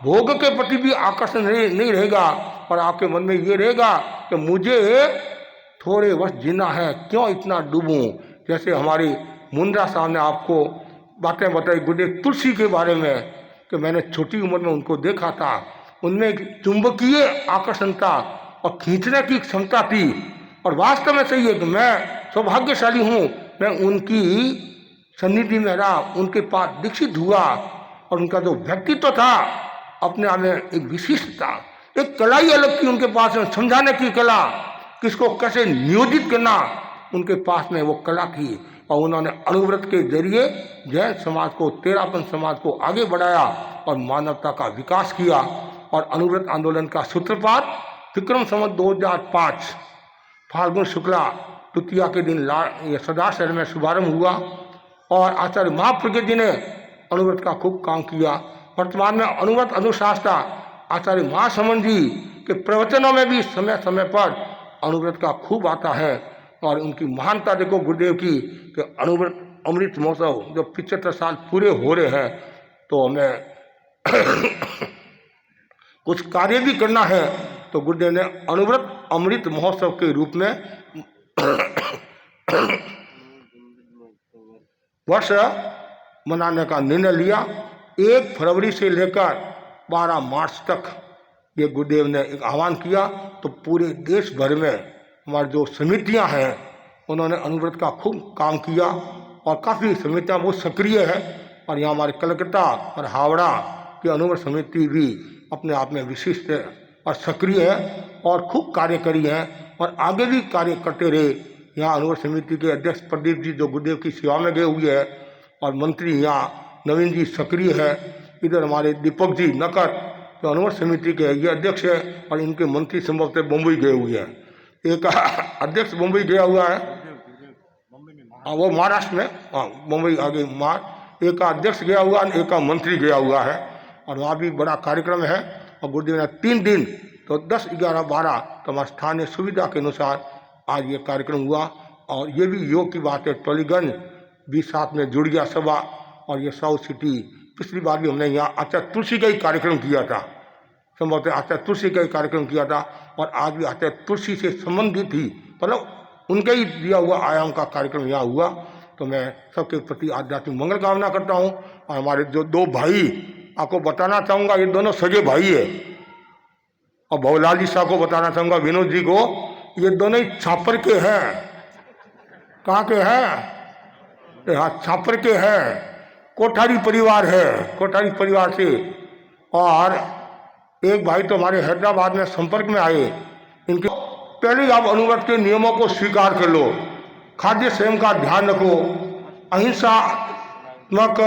भोग के प्रति भी आकर्षण नहीं रहेगा और आपके मन में ये रहेगा कि मुझे थोड़े वर्ष जीना है, क्यों इतना डूबूं। जैसे हमारे मुंद्रा साहब ने आपको बातें बताई गुरुदेव तुलसी के बारे में कि मैंने छोटी उम्र में उनको देखा था, उनमें एक चुंबकीय आकर्षण था और खींचने की क्षमता थी। और वास्तव में सही है कि मैं सौभाग्यशाली हूँ, मैं उनकी सन्निधि में रहा, उनके पास दीक्षित हुआ और उनका जो व्यक्तित्व था अपने आप में एक विशिष्टता, एक कला ही अलग थी उनके पास में, समझाने की कला, किसको कैसे नियोजित करना, उनके पास में वो कला थी। और उन्होंने अनुव्रत के जरिए जैन समाज को, तेरापन समाज को आगे बढ़ाया और मानवता का विकास किया। और अनुव्रत आंदोलन का सूत्रपात विक्रम संवत 2005 फाल्गुन शुक्ला तृतीया के दिन सदा शहर में शुभारंभ हुआ और आचार्य महाप्रज्ञ जी ने अनुव्रत का खूब काम किया। वर्तमान में अनुव्रत अनुशास्त्रा आचार्य महासमन जी के प्रवचनों में भी समय समय पर अनुव्रत का खूब आता है। और उनकी महानता देखो गुरुदेव की कि अनुव्रत अमृत महोत्सव जो 75 साल पूरे हो रहे हैं, तो हमें कुछ कार्य भी करना है। तो गुरुदेव ने अनुव्रत अमृत महोत्सव के रूप में वर्ष मनाने का निर्णय लिया। 1 फरवरी से लेकर 12 मार्च तक ये गुरुदेव ने एक आह्वान किया। तो पूरे देश भर में हमारी जो समितियां हैं उन्होंने अनुव्रत का खूब काम किया और काफ़ी समितियां बहुत सक्रिय है। और यहाँ हमारे कलकत्ता और हावड़ा की अनुव्रत समिति भी अपने आप में विशिष्ट है और सक्रिय है और खूब कार्य करी है और आगे भी कार्य करते रहे। यहाँ अनुव्रत समिति के अध्यक्ष प्रदीप जी जो गुरुदेव की सेवा में गए हुए हैं और मंत्री यहाँ नवीन जी सक्रिय है। इधर हमारे दीपक जी नकर जो अनुव्रत समिति के ये अध्यक्ष है और इनके मंत्री संभवतः मुंबई गए हुए हैं। एक अध्यक्ष मुंबई गया हुआ है हाँ वो महाराष्ट्र में, हाँ मुंबई आगे एक का अध्यक्ष गया हुआ, एक का मंत्री गया हुआ है, और वहाँ भी बड़ा कार्यक्रम है। और गुरुदेव ने 3 दिन तो 10, 11, 12 तो स्थानीय सुविधा के अनुसार आज ये कार्यक्रम हुआ। और ये भी योग की बात है, टॉलीगंज भी साथ में जुड़ गया सभा, और ये साउथ सिटी पिछली बार भी हमने यहाँ आचार्य तुलसी का ही कार्यक्रम किया था, संभवतः आचार्य तुलसी का ही कार्यक्रम किया था, और आज भी आचार्य तुलसी से संबंधित ही मतलब उनका ही दिया हुआ आयाम का कार्यक्रम यहाँ हुआ। तो मैं सबके प्रति आध्यात्मिक मंगल कामना करता हूँ। और हमारे जो 2 भाई आपको बताना चाहूँगा, ये दोनों सगे भाई है, और भवलाल जी साहब को बताना चाहूँगा, विनोद जी को, ये दोनों ही छापर के हैं। कहाँ के हैं? हाँ छापर के हैं, कोठारी परिवार है, कोठारी परिवार से। और एक भाई तो हमारे हैदराबाद में संपर्क में आए, इनके पहले आप अनुव्रत के नियमों को स्वीकार कर लो, खाद्य संयम का ध्यान रखो, अहिंसात्मक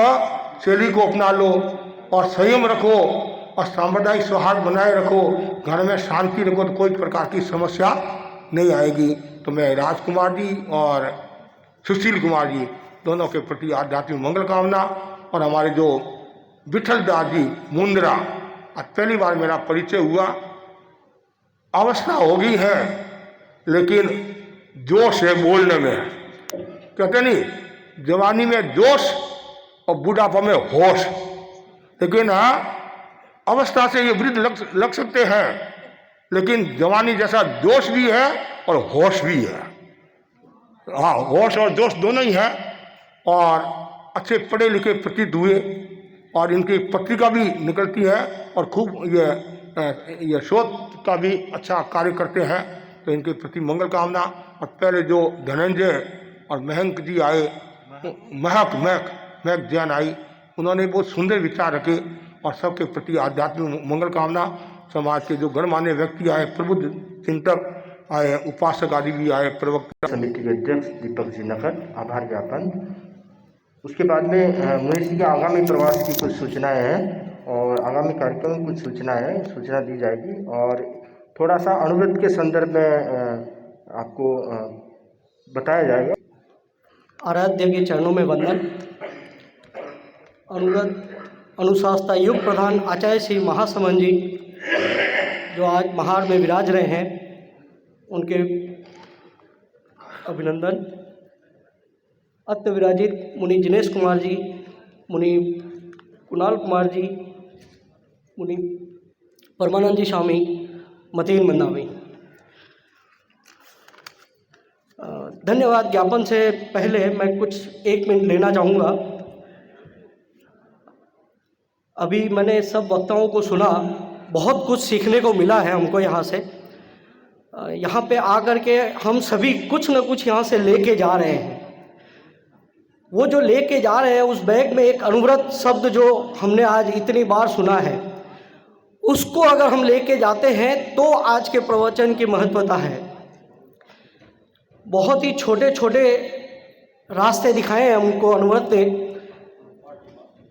शैली को अपना लो, और संयम रखो, और सांप्रदायिक सौहार्द बनाए रखो, घर में शांति रखो, तो कोई प्रकार की समस्या नहीं आएगी। तो मैं राजकुमार जी और सुशील कुमार जी दोनों के प्रति आध्यात्मिक मंगल कामना। और हमारे जो विठल दास जी मुंद्रा, आज पहली बार मेरा परिचय हुआ। अवस्था हो गई है लेकिन जोश है बोलने में, कहते नहीं जवानी में जोश और बुढ़ापा में होश। लेकिन हाँ अवस्था से ये वृद्ध लग सकते हैं, लेकिन जवानी जैसा जोश भी है और होश भी है। हाँ होश और जोश दोनों ही है। और अच्छे पढ़े लिखे प्रतीत हुए, और इनकी पत्रिका भी निकलती है, और खूब ये शोध का भी अच्छा कार्य करते हैं। तो इनके प्रति मंगल कामना। और पहले जो धनंजय और महंक जी आए, महक जैन आई, उन्होंने बहुत सुंदर विचार रखे, और सबके प्रति आध्यात्मिक मंगल कामना। समाज के जो गणमान्य व्यक्ति आए, प्रबुद्ध चिंतक आए, उपासक आदि भी आए, प्रवक्ता समिति के अध्यक्ष दीपक जी नकद, आभार ज्ञापन। उसके बाद में मुनीष जी के आगामी प्रवास की कुछ सूचनाएं हैं, और आगामी कार्यक्रम की कुछ सूचना दी जाएगी, और थोड़ा सा अनुव्रत के संदर्भ में आपको बताया जाएगा। आराध्य के चरणों में वंदन। अनुव्रत अनुशासता युग प्रधान आचार्य श्री महासमन जी जो आज महार में विराज रहे हैं, उनके अभिनंदन। अत्य विराजित मुनि जिनेश कुमार जी, मुनि कुणाल कुमार जी, मुनि परमानंद जी स्वामी, मतीन मंदावी। धन्यवाद ज्ञापन से पहले मैं कुछ 1 मिनट लेना चाहूँगा। अभी मैंने सब वक्ताओं को सुना, बहुत कुछ सीखने को मिला है हमको यहाँ से। यहाँ पे आकर के हम सभी कुछ न कुछ यहाँ से लेके जा रहे हैं। वो जो लेके जा रहे हैं उस बैग में एक अनुव्रत शब्द जो हमने आज इतनी बार सुना है, उसको अगर हम लेके जाते हैं तो आज के प्रवचन की महत्वता है। बहुत ही छोटे छोटे रास्ते दिखाए हैं हमको अनुव्रत ने।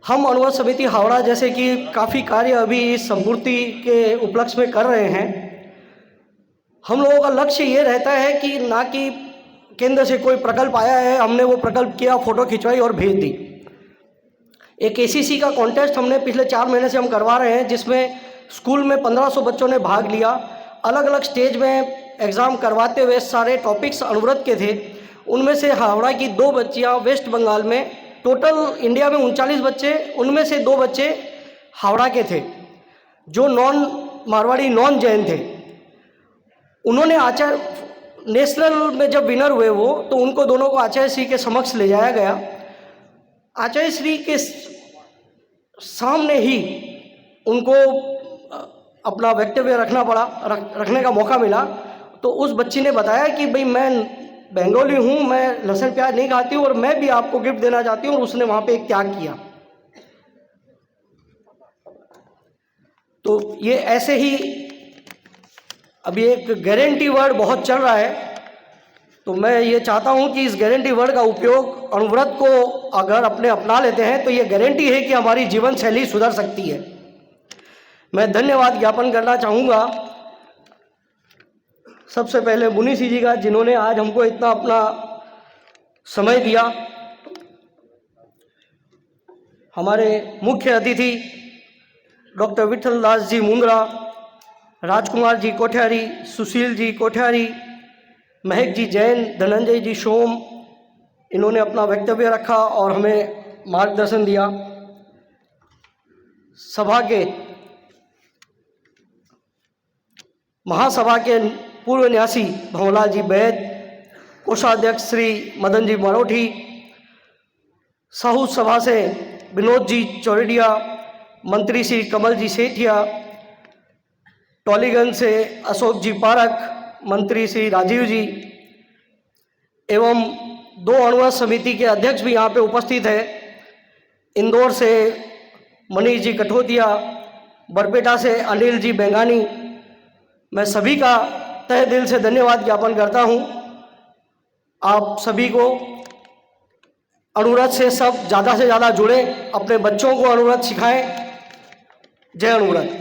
हम अनुव्रत समिति हावड़ा जैसे कि काफ़ी कार्य अभी इस संपूर्ति के उपलक्ष्य में कर रहे हैं। हम लोगों का लक्ष्य ये रहता है कि ना कि केंद्र से कोई प्रकल्प आया है, हमने वो प्रकल्प किया, फ़ोटो खिंचवाई और भेज दी। एक ACC का कॉन्टेस्ट हमने पिछले 4 महीने से हम करवा रहे हैं, जिसमें स्कूल में 1500 बच्चों ने भाग लिया। अलग अलग स्टेज में एग्ज़ाम करवाते हुए सारे टॉपिक्स अनुव्रत के थे। उनमें से हावड़ा की 2 बच्चियाँ वेस्ट बंगाल में, टोटल इंडिया में 39 बच्चे, उनमें से 2 बच्चे हावड़ा के थे जो नॉन मारवाड़ी नॉन जैन थे। उन्होंने आचार्य नेशनल में जब विनर हुए वो, तो उनको दोनों को आचार्य श्री के समक्ष ले जाया गया। आचार्य श्री के सामने ही उनको अपना वक्तव्य रखने का मौका मिला। तो उस बच्ची ने बताया कि भाई मैं बंगाली हूँ, मैं लहसुन प्याज नहीं खाती हूँ और मैं भी आपको गिफ्ट देना चाहती हूँ। और उसने वहाँ पे एक त्याग किया। तो ये ऐसे ही अभी एक गारंटी वर्ड बहुत चल रहा है, तो मैं ये चाहता हूँ कि इस गारंटी वर्ड का उपयोग अनुव्रत को अगर अपना लेते हैं तो ये गारंटी है कि हमारी जीवन शैली सुधर सकती है। मैं धन्यवाद ज्ञापन करना चाहूँगा सबसे पहले मुनि जी का, जिन्होंने आज हमको इतना अपना समय दिया। हमारे मुख्य अतिथि डॉक्टर विठल दास जी मुंद्रा, राजकुमार जी कोठारी, सुशील जी कोठारी, महक जी जैन, धनंजय जी सोम, इन्होंने अपना वक्तव्य रखा और हमें मार्गदर्शन दिया। सभा के महासभा के पूर्व न्यासी भंवरलाल जी बैद, कोषाध्यक्ष श्री मदन जी मरोठी, साहूद सभा से विनोद जी चौरडिया, मंत्री श्री कमल जी सेठिया, टॉलीगंज से अशोक जी पारक, मंत्री श्री राजीव जी, एवं 2 अणुवत समिति के अध्यक्ष भी यहाँ पे उपस्थित है। इंदौर से मनीष जी कठोतिया, बरपेटा से अनिल जी बेंगानी, मैं सभी का तहे दिल से धन्यवाद ज्ञापन करता हूँ। आप सभी को अणुव्रत से सब ज़्यादा से ज़्यादा जुड़े, अपने बच्चों को अणुव्रत सिखाएं। जय अणुव्रत।